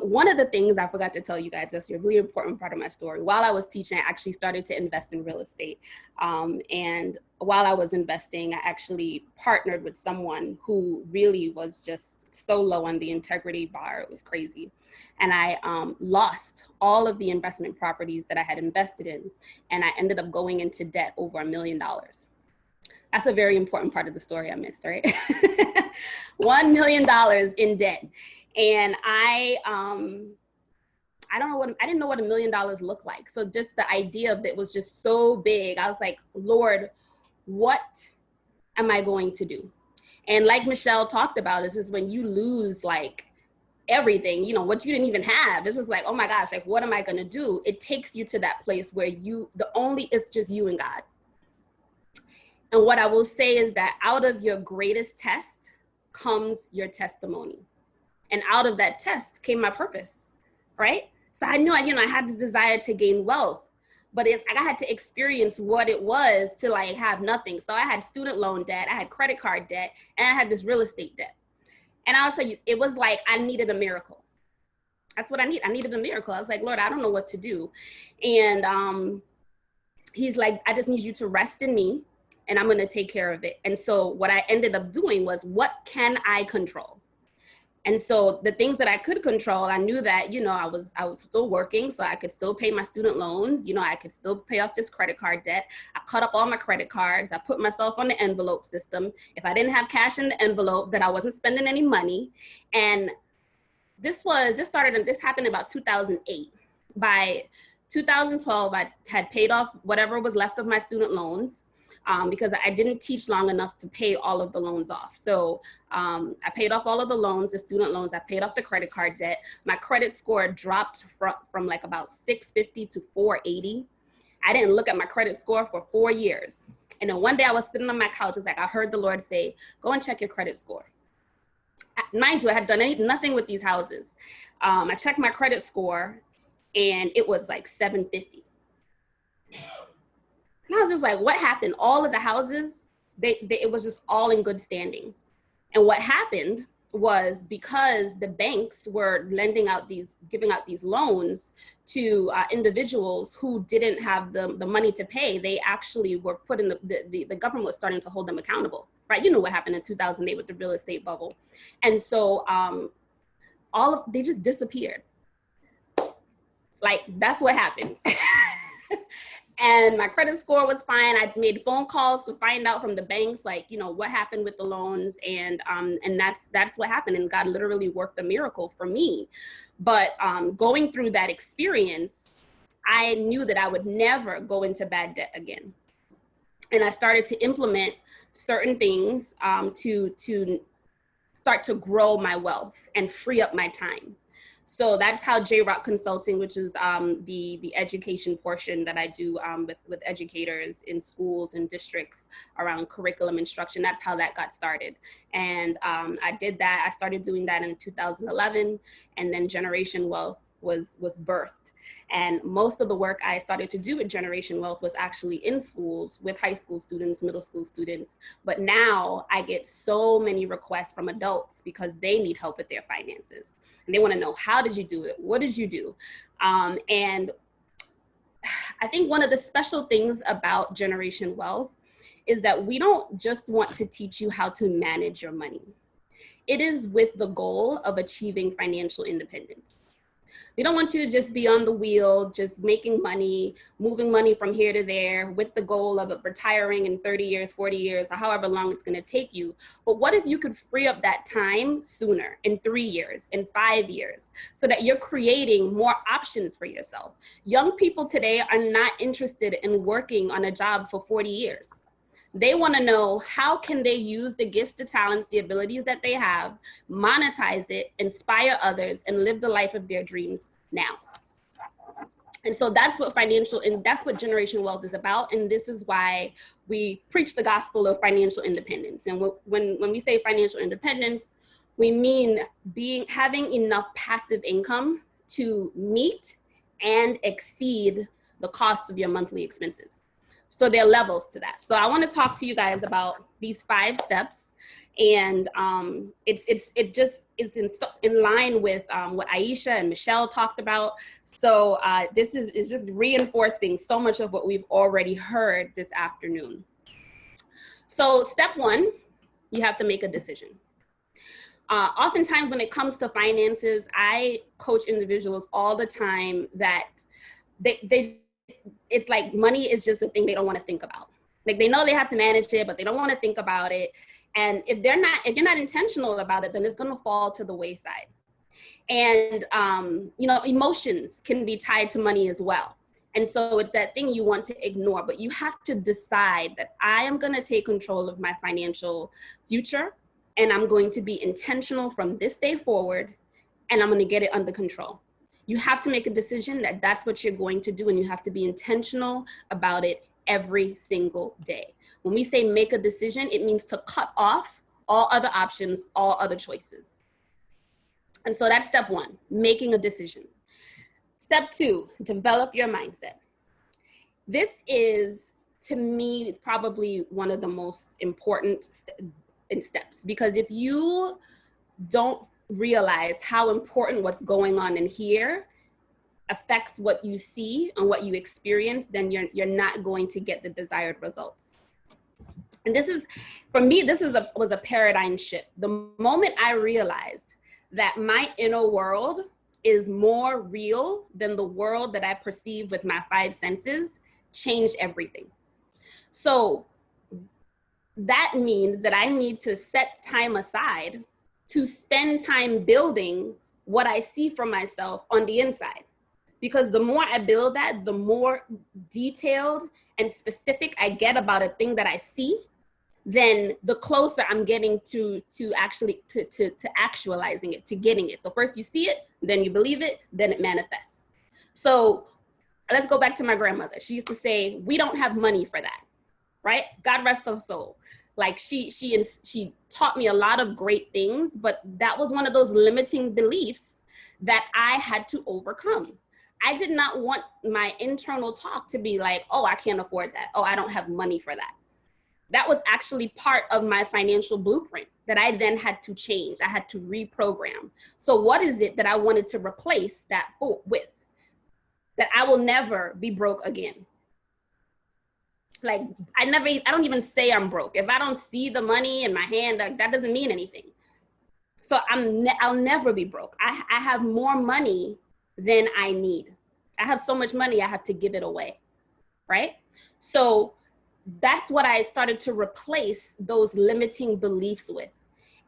One of the things I forgot to tell you guys, that's a really important part of my story. While I was teaching, I actually started to invest in real estate. And while I was investing, I actually partnered with someone who really was just so low on the integrity bar. It was crazy. And I lost all of the investment properties that I had invested in. And I ended up going into debt over $1 million. That's a very important part of the story I missed, right? $1 million in debt. And I didn't know what $1 million looked like. So just the idea of it was just so big. I was like, Lord, what am I going to do? And like Mechelle talked about, this is when you lose like everything, you know, what you didn't even have. It's just like, oh my gosh, like, what am I going to do? It takes you to that place where it's just you and God. And what I will say is that out of your greatest test comes your testimony. And out of that test came my purpose, right? So I knew, you know, I had this desire to gain wealth, but it's like I had to experience what it was to like have nothing. So I had student loan debt, I had credit card debt, and I had this real estate debt. And I'll tell you, it was like I needed a miracle. That's what I need. I needed a miracle. I was like, Lord, I don't know what to do. And he's like, I just need you to rest in me, and I'm going to take care of it. And so what I ended up doing was, what can I control? And so the things that I could control, I knew that, you know, I was still working, so I could still pay my student loans. You know, I could still pay off this credit card debt. I cut up all my credit cards. I put myself on the envelope system. If I didn't have cash in the envelope, that I wasn't spending any money. And this happened about 2008. By 2012, I had paid off whatever was left of my student loans. Because I didn't teach long enough to pay all of the loans off. So I paid off all of the loans, the student loans. I paid off the credit card debt. My credit score dropped from like about 650 to 480. I didn't look at my credit score for 4 years. And then one day I was sitting on my couch. It's like I heard the Lord say, go and check your credit score. Mind you, I had done nothing with these houses. I checked my credit score and it was like 750. And I was just like, what happened? All of the houses, it was just all in good standing. And what happened was because the banks were giving out these loans to individuals who didn't have the money to pay, they actually were put in the government was starting to hold them accountable, right? You know what happened in 2008 with the real estate bubble. And so they just disappeared. Like, that's what happened. And my credit score was fine. I made phone calls to find out from the banks, like, you know, what happened with the loans. And that's what happened. And God literally worked a miracle for me. But going through that experience, I knew that I would never go into bad debt again. And I started to implement certain things to start to grow my wealth and free up my time. So that's how J-Rock Consulting, which is the education portion that I do with educators in schools and districts around curriculum instruction. That's how that got started. And I did that. I started doing that in 2011, and then Generation Wealth was birthed. And most of the work I started to do with Generation Wealth was actually in schools with high school students, middle school students. But now I get so many requests from adults because they need help with their finances. And they want to know, how did you do it? What did you do? And I think one of the special things about Generation Wealth is that we don't just want to teach you how to manage your money. It is with the goal of achieving financial independence. We don't want you to just be on the wheel, just making money, moving money from here to there with the goal of retiring in 30 years, 40 years, or however long it's going to take you. But what if you could free up that time sooner, in 3 years, in 5 years, so that you're creating more options for yourself? Young people today are not interested in working on a job for 40 years. They want to know, how can they use the gifts, the talents, the abilities that they have, monetize it, inspire others, and live the life of their dreams now. And so that's what that's what Generation Wealth is about. And this is why we preach the gospel of financial independence. And when we say financial independence, we mean having enough passive income to meet and exceed the cost of your monthly expenses. So there are levels to that. So I want to talk to you guys about these 5 steps, and it's in line with what Aisha and Mechelle talked about. So this is just reinforcing so much of what we've already heard this afternoon. So step 1, you have to make a decision. Oftentimes when it comes to finances, I coach individuals all the time that it's like money is just a thing they don't want to think about. Like, they know they have to manage it, but they don't want to think about it. And if you're not intentional about it, then it's going to fall to the wayside. And, emotions can be tied to money as well. And so it's that thing you want to ignore, but you have to decide that I am going to take control of my financial future, and I'm going to be intentional from this day forward, and I'm going to get it under control. You have to make a decision that that's what you're going to do, and you have to be intentional about it every single day. When we say make a decision, it means to cut off all other options, all other choices. And so that's step 1, making a decision. Step 2, develop your mindset. This is, to me, probably one of the most important steps, because if you don't realize how important what's going on in here affects what you see and what you experience, then you're not going to get the desired results. And this is, for me, was a paradigm shift. The moment I realized that my inner world is more real than the world that I perceive with my 5 senses, changed everything. So that means that I need to set time aside to spend time building what I see for myself on the inside. Because the more I build that, the more detailed and specific I get about a thing that I see, then the closer I'm getting to actualizing it, to getting it. So first you see it, then you believe it, then it manifests. So let's go back to my grandmother. She used to say, we don't have money for that, right? God rest her soul. Like she taught me a lot of great things, but that was one of those limiting beliefs that I had to overcome. I did not want my internal talk to be like, oh, I can't afford that. Oh, I don't have money for that. That was actually part of my financial blueprint that I then had to change. I had to reprogram. So what is it that I wanted to replace that with? That I will never be broke again. Like I don't even say I'm broke. If I don't see the money in my hand, that doesn't mean anything. So I'll never be broke. I have more money than I need. I have so much money, I have to give it away, right? So that's what I started to replace those limiting beliefs with.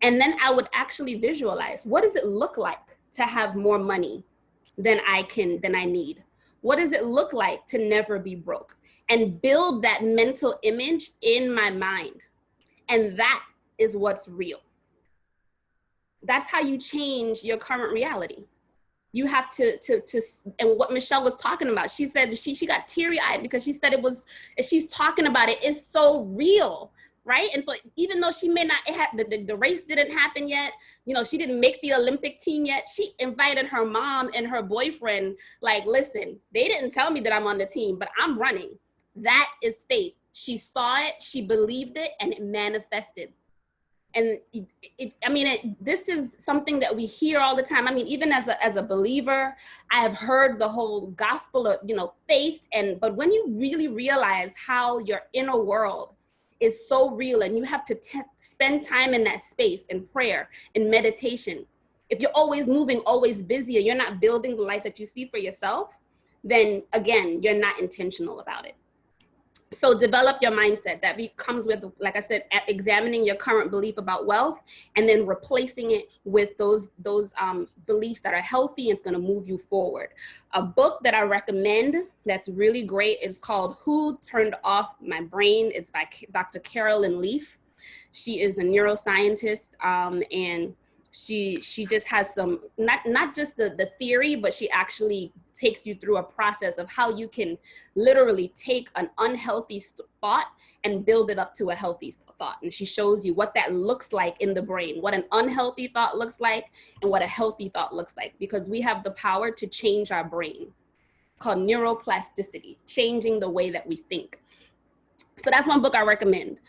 And then I would actually visualize, what does it look like to have more money than I need? What does it look like to never be broke? And build that mental image in my mind. And that is what's real. That's how you change your current reality. You have to, and what Mechelle was talking about, she said she got teary-eyed because she said she's talking about it, it's so real, right? And so even though she may not, the race didn't happen yet, she didn't make the Olympic team yet, she invited her mom and her boyfriend, like, listen, they didn't tell me that I'm on the team, but I'm running. That is faith. She saw it, she believed it, and it manifested. And this is something that we hear all the time. I mean, even as a believer, I have heard the whole gospel of, faith. But when you really realize how your inner world is so real and you have to spend time in that space in prayer and meditation, if you're always moving, always busy, and you're not building the life that you see for yourself, then again, you're not intentional about it. So develop your mindset. That comes with, like I said, examining your current belief about wealth and then replacing it with those beliefs that are healthy and it's going to move you forward. A book that I recommend that's really great is called Who Turned Off My Brain. It's by Dr. Carolyn Leaf. She is a neuroscientist, and she just has some, not just the theory, but she actually takes you through a process of how you can literally take an unhealthy thought and build it up to a healthy thought. And she shows you what that looks like in the brain, what an unhealthy thought looks like and what a healthy thought looks like, because we have the power to change our brain, called neuroplasticity, changing the way that we think. So that's one book I recommend.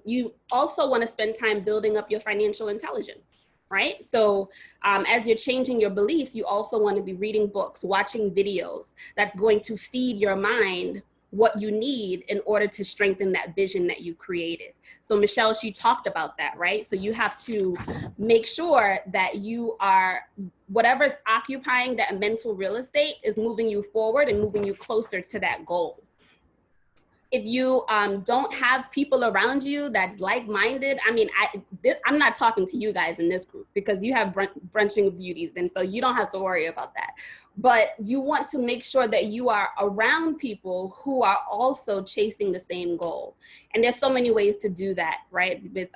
You also want to spend time building up your financial intelligence. Right? So as you're changing your beliefs, you also want to be reading books, watching videos that's going to feed your mind what you need in order to strengthen that vision that you created. So Mechelle, she talked about that, right? So you have to make sure that you are, whatever's occupying that mental real estate is moving you forward and moving you closer to that goal. If you don't have people around you that's like-minded, I mean, I'm not talking to you guys in this group because you have brunching with beauties, and so you don't have to worry about that. But you want to make sure that you are around people who are also chasing the same goal. And there's so many ways to do that, right? With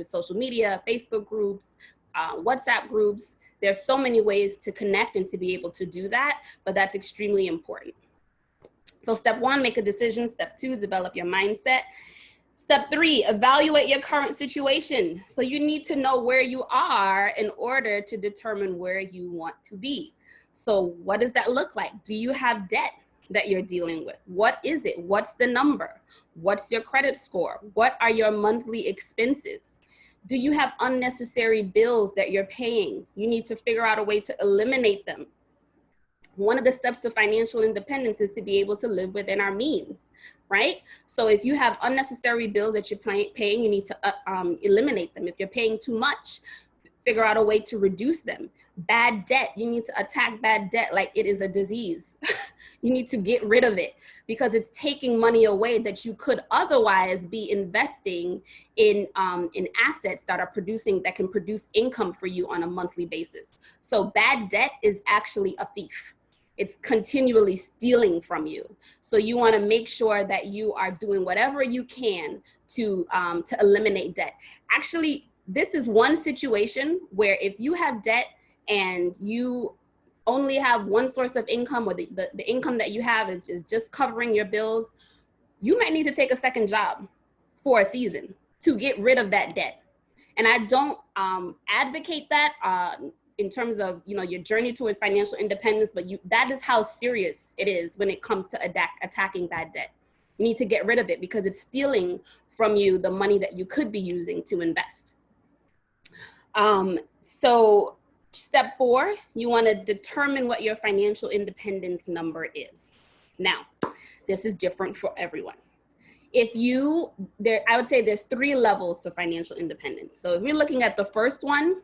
social media, Facebook groups, WhatsApp groups. There's so many ways to connect and to be able to do that, but that's extremely important. So step 1, make a decision. Step 2, develop your mindset. Step 3, evaluate your current situation. So you need to know where you are in order to determine where you want to be. So what does that look like? Do you have debt that you're dealing with? What is it? What's the number? What's your credit score? What are your monthly expenses? Do you have unnecessary bills that you're paying? You need to figure out a way to eliminate them. One of the steps to financial independence is to be able to live within our means, right? So if you have unnecessary bills that you're paying, you need to eliminate them. If you're paying too much, figure out a way to reduce them. Bad debt, you need to attack bad debt like it is a disease. You need to get rid of it because it's taking money away that you could otherwise be investing in assets that can produce income for you on a monthly basis. So bad debt is actually a thief. It's continually stealing from you. So you want to make sure that you are doing whatever you can to eliminate debt. Actually, this is one situation where if you have debt and you only have one source of income, or the income that you have is just covering your bills, you might need to take a second job for a season to get rid of that debt. And I don't advocate that in terms of, you know, your journey towards financial independence, but that is how serious it is when it comes to attacking bad debt. You need to get rid of it because it's stealing from you the money that you could be using to invest. So step 4, you want to determine what your financial independence number is. Now, this is different for everyone. I would say there's 3 levels to financial independence. So if we're looking at the first one,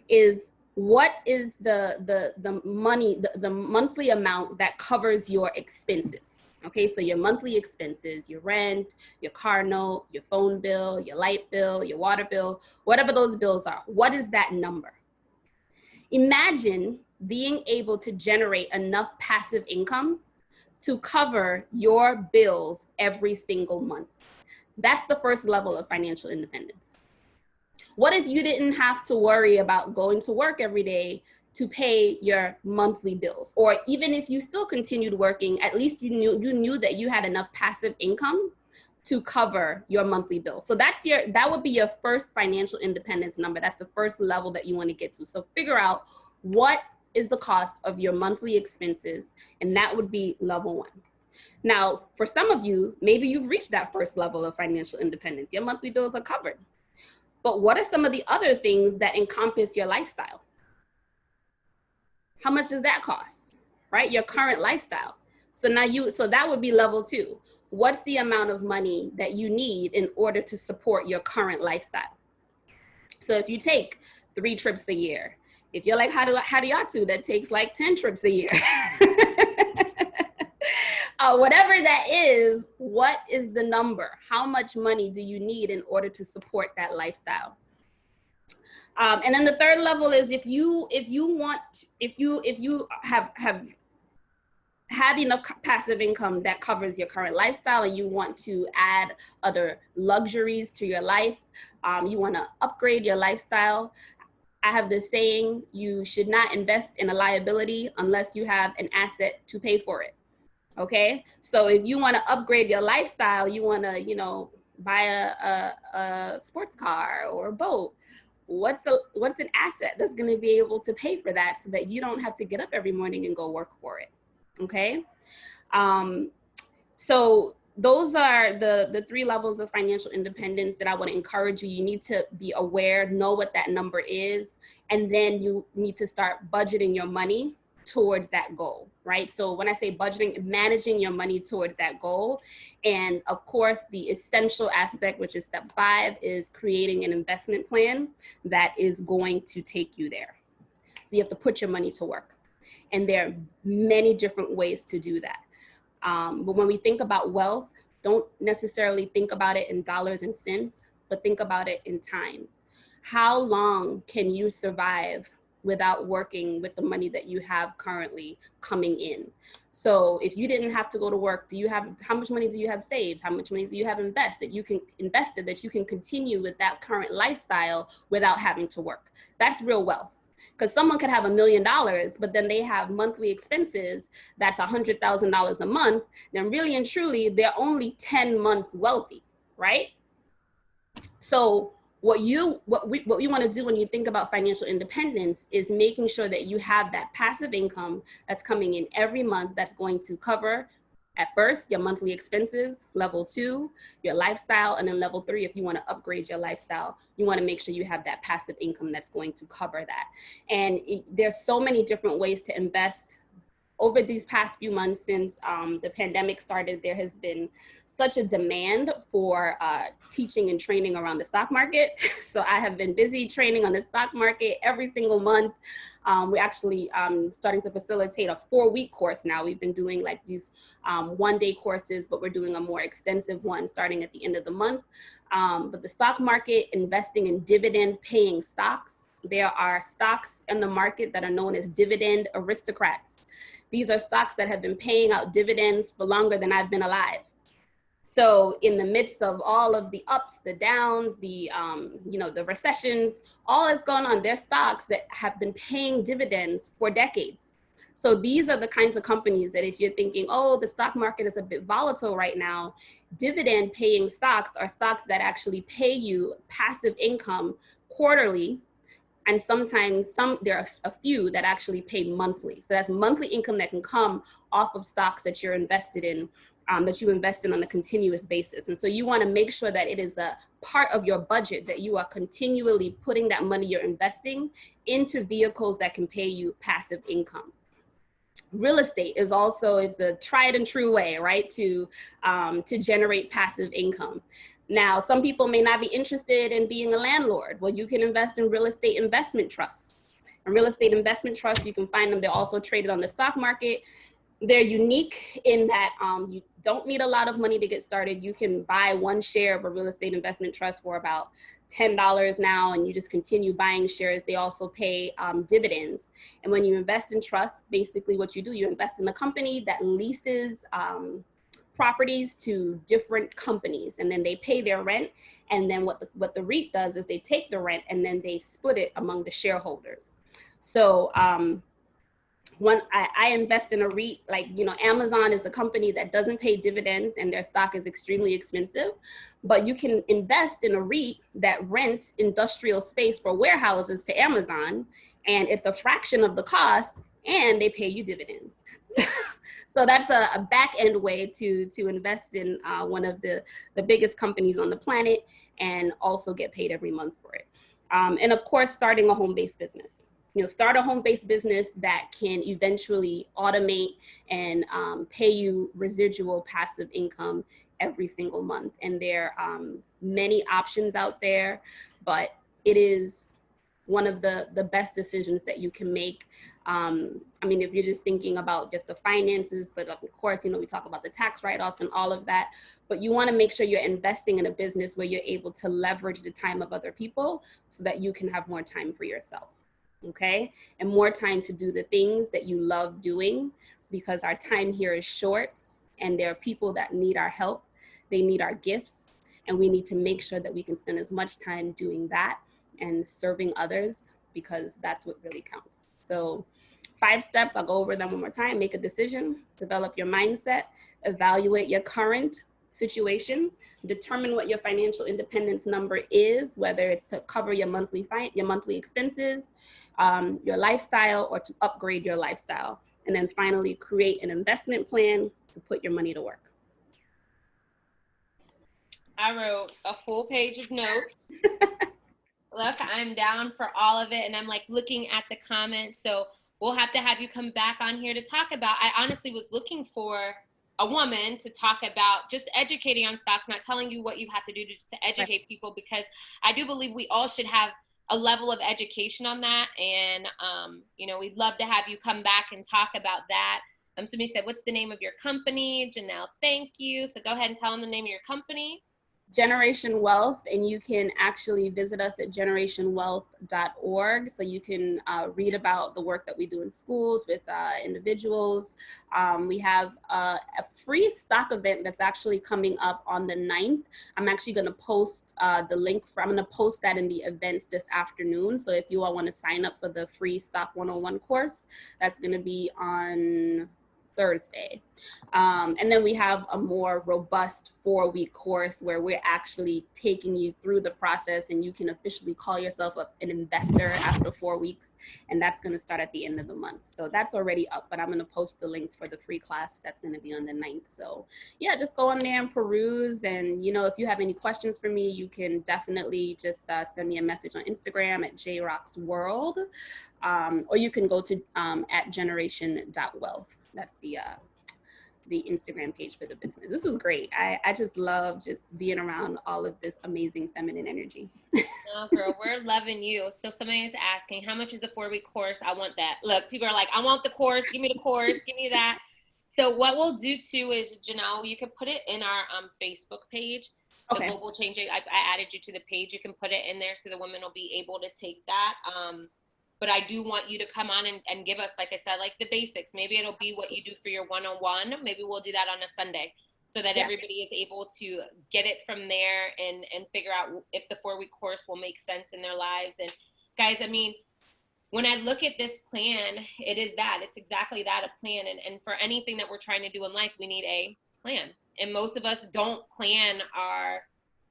is what is the money, the monthly amount that covers your expenses? Okay, so your monthly expenses, your rent, your car note, your phone bill, your light bill, your water bill, whatever those bills are, what is that number? Imagine being able to generate enough passive income to cover your bills every single month. That's the first level of financial independence. What if you didn't have to worry about going to work every day to pay your monthly bills? Or even if you still continued working, at least you knew that you had enough passive income to cover your monthly bills. So that would be your first financial independence number. That's the first level that you want to get to. So figure out what is the cost of your monthly expenses, and that would be level 1. Now, for some of you, maybe you've reached that first level of financial independence. Your monthly bills are covered. But what are some of the other things that encompass your lifestyle? How much does that cost, right? Your current lifestyle. So that would be level 2. What's the amount of money that you need in order to support your current lifestyle? So if you take 3 trips a year, if you're like Hadiatu, that takes like 10 trips a year. Whatever that is, what is the number? How much money do you need in order to support that lifestyle? And then the third level is if you have enough passive income that covers your current lifestyle and you want to add other luxuries to your life, you want to upgrade your lifestyle. I have this saying, you should not invest in a liability unless you have an asset to pay for it. Okay, so if you want to upgrade your lifestyle, you want to, you know, buy a sports car or a boat. What's an asset that's going to be able to pay for that so that you don't have to get up every morning and go work for it? Okay, so those are the 3 levels of financial independence that I would encourage you. You need to be aware, know what that number is, and then you need to start budgeting your money towards that goal, right? So when I say budgeting, managing your money towards that goal. And of course, the essential aspect, which is step 5, is creating an investment plan that is going to take you there. So you have to put your money to work. And there are many different ways to do that. But when we think about wealth, don't necessarily think about it in dollars and cents, but think about it in time. How long can you survive without working with the money that you have currently coming in? So if you didn't have to go to work, how much money do you have saved? How much money do you have invested that you can continue with that current lifestyle without having to work? That's real wealth. Because someone could have $1 million, but then they have monthly expenses that's $100,000 a month. Then really and truly, they're only 10 months wealthy, right? So what we want to do when you think about financial independence is making sure that you have that passive income that's coming in every month that's going to cover, at first, your monthly expenses, level 2, your lifestyle, and then level 3, if you want to upgrade your lifestyle, you want to make sure you have that passive income that's going to cover that. And there's so many different ways to invest. Over these past few months since the pandemic started, there has been such a demand for teaching and training around the stock market. So I have been busy training on the stock market every single month. We're actually starting to facilitate a 4-week course now. We've been doing like these 1-day courses, but we're doing a more extensive one starting at the end of the month. But the stock market, investing in dividend paying stocks, there are stocks in the market that are known as dividend aristocrats. These are stocks that have been paying out dividends for longer than I've been alive. So in the midst of all of the ups, the downs, the recessions, all that's going on, there's stocks that have been paying dividends for decades. So these are the kinds of companies that if you're thinking, oh, the stock market is a bit volatile right now, dividend paying stocks are stocks that actually pay you passive income quarterly. And sometimes there are a few that actually pay monthly. So that's monthly income that can come off of stocks that you're invested in, that you invest in on a continuous basis. And so you want to make sure that it is a part of your budget, that you are continually putting that money you're investing into vehicles that can pay you passive income. Real estate is the tried and true way, right, to generate passive income. Now, some people may not be interested in being a landlord. Well, you can invest in real estate investment trusts. And real estate investment trusts, you can find them. They're also traded on the stock market. They're unique in that you don't need a lot of money to get started. You can buy one share of a real estate investment trust for about $10 now, and you just continue buying shares. They also pay dividends. And when you invest in trusts, basically what you do, you invest in a company that leases properties to different companies, and then they pay their rent. And then what the REIT does is they take the rent and then they split it among the shareholders. So when I invest in a REIT, like, Amazon is a company that doesn't pay dividends and their stock is extremely expensive, but you can invest in a REIT that rents industrial space for warehouses to Amazon, and it's a fraction of the cost and they pay you dividends. So that's a back end way to invest in one of the biggest companies on the planet and also get paid every month for it. And of course, starting a home-based business. Start a home-based business that can eventually automate and pay you residual passive income every single month. And there are many options out there, but it is one of the best decisions that you can make. If you're just thinking about just the finances, but of course, we talk about the tax write-offs and all of that, but you want to make sure you're investing in a business where you're able to leverage the time of other people so that you can have more time for yourself. Okay, and more time to do the things that you love doing, because our time here is short and there are people that need our help. They need our gifts, and we need to make sure that we can spend as much time doing that and serving others, because that's what really counts. So 5 steps, I'll go over them one more time. Make a decision, develop your mindset, evaluate your current situation, determine what your financial independence number is, whether it's to cover your monthly expenses, your lifestyle, or to upgrade your lifestyle. And then finally, create an investment plan to put your money to work. I wrote a full page of notes. Look, I'm down for all of it, and I'm like looking at the comments. So we'll have to have you come back on here to talk about. I honestly was looking for a woman to talk about just educating on stocks, not telling you what you have to do just to educate people, because I do believe we all should have a level of education on that. And, we'd love to have you come back and talk about that. Somebody said, what's the name of your company? Jonelle, thank you. So go ahead and tell them the name of your company. Generation Wealth, and you can actually visit us at generationwealth.org. So you can read about the work that we do in schools with individuals. We have a free stock event that's actually coming up on the 9th. I'm actually going to post the link I'm going to post that in the events this afternoon. So if you all want to sign up for the free Stock 101 course, that's going to be on Thursday. And then we have a more robust 4-week course where we're actually taking you through the process, and you can officially call yourself an investor after 4 weeks. And that's going to start at the end of the month. So that's already up, but I'm going to post the link for the free class. That's going to be on the 9th. So yeah, just go on there and peruse. And, if you have any questions for me, you can definitely just send me a message on Instagram at jrocksworld, or you can go to at generation.wealth. That's the Instagram page for the business. This is great. I just love just being around all of this amazing feminine energy. Oh, girl, we're loving you. So somebody is asking, how much is the 4-week course? I want that. Look, people are like, I want the course. Give me the course. Give me that. So what we'll do too is, Jonelle, you can put it in our Facebook page. The Global Change. I added you to the page. You can put it in there so the women will be able to take that. But I do want you to come on and give us, like I said, like the basics. Maybe it'll be what you do for your one-on-one. Maybe we'll do that on a Sunday so that everybody is able to get it from there and figure out if the 4-week course will make sense in their lives. And guys, when I look at this plan, it is that. It's exactly that, a plan. And for anything that we're trying to do in life, we need a plan. And most of us don't plan our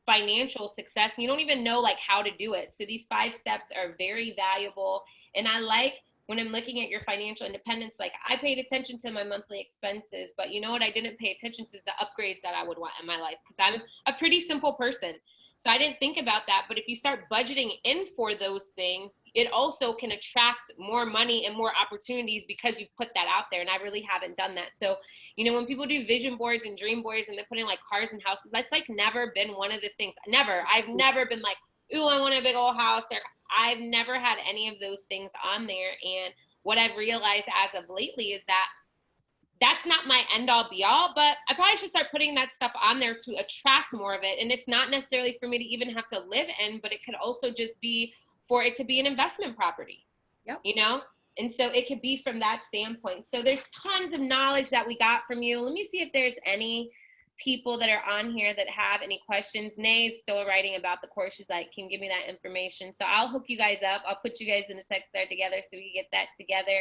financial success. You don't even know like how to do it. So these 5 steps are very valuable. And I like when I'm looking at your financial independence, like I paid attention to my monthly expenses, but you know what I didn't pay attention to is the upgrades that I would want in my life, because I'm a pretty simple person. So I didn't think about that. But if you start budgeting in for those things, it also can attract more money and more opportunities because you've put that out there. And I really haven't done that. So, you know, when people do vision boards and dream boards and they're putting like cars and houses, that's like never been one of the things. I've never been like, ooh, I want a big old house. I've never had any of those things on there. And what I've realized as of lately is that that's not my end all be all, but I probably should start putting that stuff on there to attract more of it. And it's not necessarily for me to even have to live in, but it could also just be for it to be an investment property, you know? And so it could be from that standpoint. So there's tons of knowledge that we got from you. Let me see if there's any people that are on here that have any questions. Nay's still writing about the course. She's like, can you give me that information? So I'll hook you guys up. I'll put you guys in the text there together so we can get that together.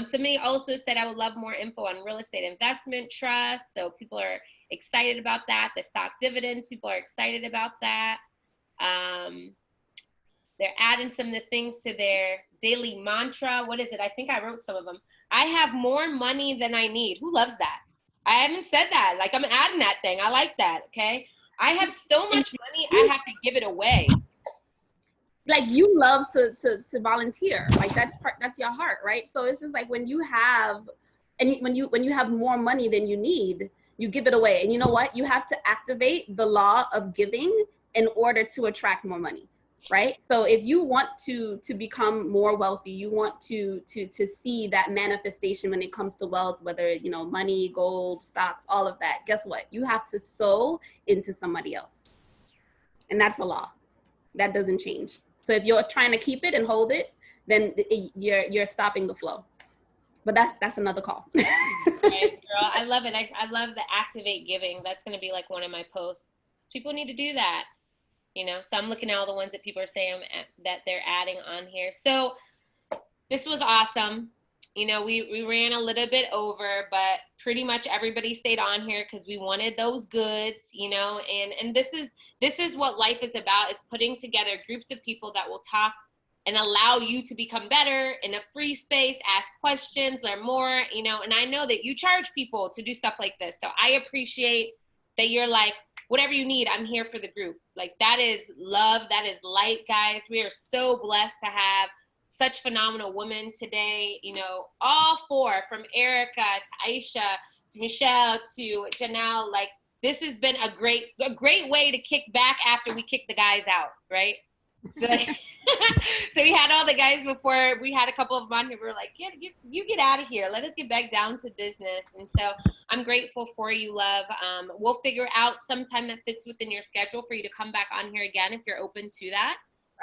Somebody also said, I would love more info on real estate investment trust. So people are excited about that. The stock dividends, people are excited about that. They're adding some of the things to their daily mantra. What is it? I think I wrote some of them. I have more money than I need. Who loves that? I haven't said that. Like, I'm adding that thing. I like that. Okay. I have so much money, I have to give it away. Like, you love to volunteer. Like, that's your heart, right? So it's just like when you have more money than you need, you give it away. And you know what? You have to activate the law of giving in order to attract more money, right? So if you want to become more wealthy, you want to see that manifestation when it comes to wealth, whether, you know, money, gold, stocks, all of that, guess what? You have to sow into somebody else. And that's a law. That doesn't change. So if you're trying to keep it and hold it, then you're stopping the flow. But that's another call. Right, girl. I love it. I love the activate giving. That's going to be like one of my posts. People need to do that. You know, so I'm looking at all the ones that people are saying that they're adding on here. So this was awesome. You know, we ran a little bit over, but pretty much everybody stayed on here because we wanted those goods, you know, and this is what life is about, is putting together groups of people that will talk and allow you to become better in a free space, ask questions, learn more, you know, and I know that you charge people to do stuff like this. So I appreciate that you're like, whatever you need, I'm here for the group. Like, that is love. That is light, guys. We are so blessed to have such phenomenal women today. You know, all 4, from Erica to Aisha to Mechelle to Jonelle. Like, this has been a great way to kick back after we kick the guys out, right? So, so we had all the guys before. We had a couple of them on here. We were like, you get out of here. Let us get back down to business. And so I'm grateful for you, love. We'll figure out some time that fits within your schedule for you to come back on here again if you're open to that.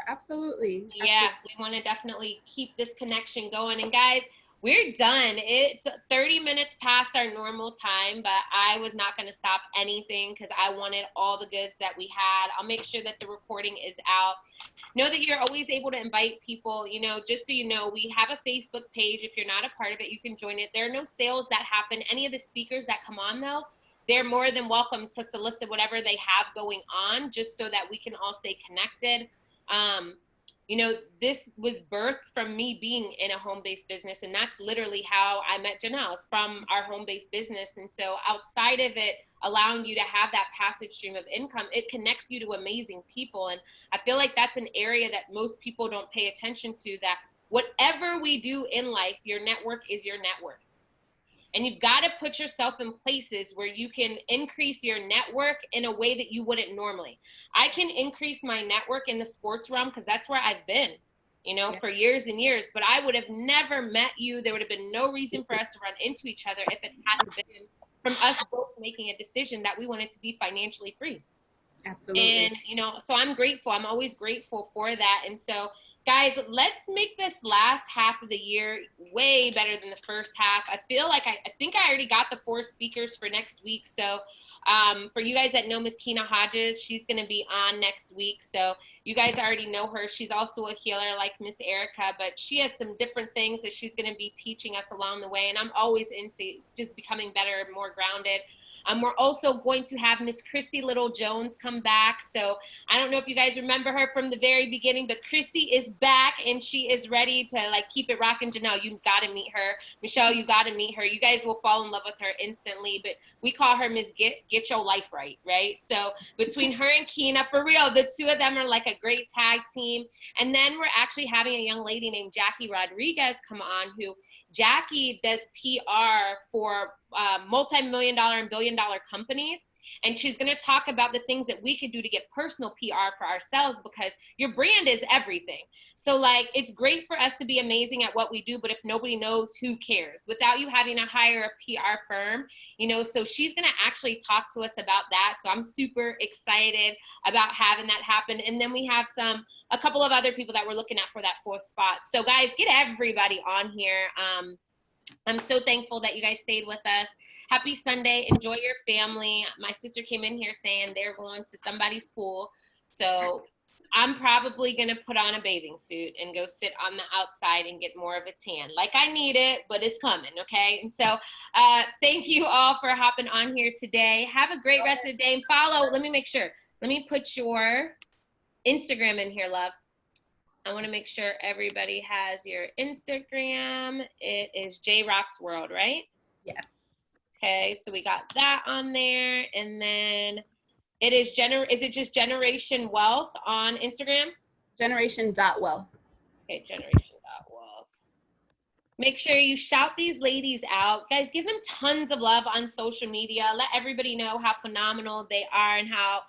Absolutely. Yeah, we want to definitely keep this connection going. And guys, we're done. It's 30 minutes past our normal time, but I was not going to stop anything because I wanted all the goods that we had. I'll make sure that the recording is out. Know that you're always able to invite people. You know, just so you know, we have a Facebook page. If you're not a part of it, you can join it. There are no sales that happen. Any of the speakers that come on, though, they're more than welcome to solicit whatever they have going on, just so that we can all stay connected. You know, this was birthed from me being in a home-based business, and that's literally how I met Jonelle. It's from our home-based business. And so outside of it allowing you to have that passive stream of income, it connects you to amazing people. And I feel like that's an area that most people don't pay attention to, that whatever we do in life, your network is your network. And you've got to put yourself in places where you can increase your network in a way that you wouldn't normally. I can increase my network in the sports realm because that's where I've been, you know, for years and years. But I would have never met you. There would have been no reason for us to run into each other if it hadn't been from us both making a decision that we wanted to be financially free. Absolutely. And, you know, so I'm grateful. I'm always grateful for that. And so Guys, let's make this last half of the year way better than the first half. I feel like I think I already got the 4 speakers for next week. So for you guys that know Miss Kina Hodges, she's going to be on next week. So you guys already know her. She's also a healer like Miss Erica, but she has some different things that she's going to be teaching us along the way. And I'm always into just becoming better, more grounded. We're also going to have Miss Christy Little Jones come back. So I don't know if you guys remember her from the very beginning, but Christy is back and she is ready to like keep it rocking. Jonelle, you got to meet her. Michelle, you got to meet her. You guys will fall in love with her instantly, but we call her Miss Get Your Life Right, right? So between her and Kina, for real, the two of them are like a great tag team. And then we're actually having a young lady named Jackie Rodriguez come on, who Jackie does PR for multi-million-dollar and billion-dollar companies. And she's going to talk about the things that we could do to get personal PR for ourselves, because your brand is everything. So like, it's great for us to be amazing at what we do, but if nobody knows, who cares? Without you having to hire a PR firm, you know, so she's going to actually talk to us about that. So I'm super excited about having that happen. And then we have a couple of other people that we're looking at for that 4th spot. So guys, get everybody on here. I'm so thankful that you guys stayed with us. Happy Sunday. Enjoy your family. My sister came in here saying they're going to somebody's pool. So I'm probably going to put on a bathing suit and go sit on the outside and get more of a tan. Like, I need it, but it's coming, okay? And so thank you all for hopping on here today. Have a great rest of the day. And follow, let me make sure. Let me put your Instagram in here, love. I want to make sure everybody has your Instagram. It is J Rock's World, right? Yes. Okay, so we got that on there. And then it is is it just Generation Wealth on Instagram? Generation.wealth. Okay, generation.wealth. Make sure you shout these ladies out. Guys, give them tons of love on social media. Let everybody know how phenomenal they are and how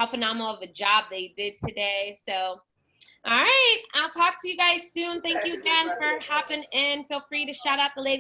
phenomenal of a job they did today. So, all right, I'll talk to you guys soon. Thank you again for hopping in. Feel free to shout out the ladies.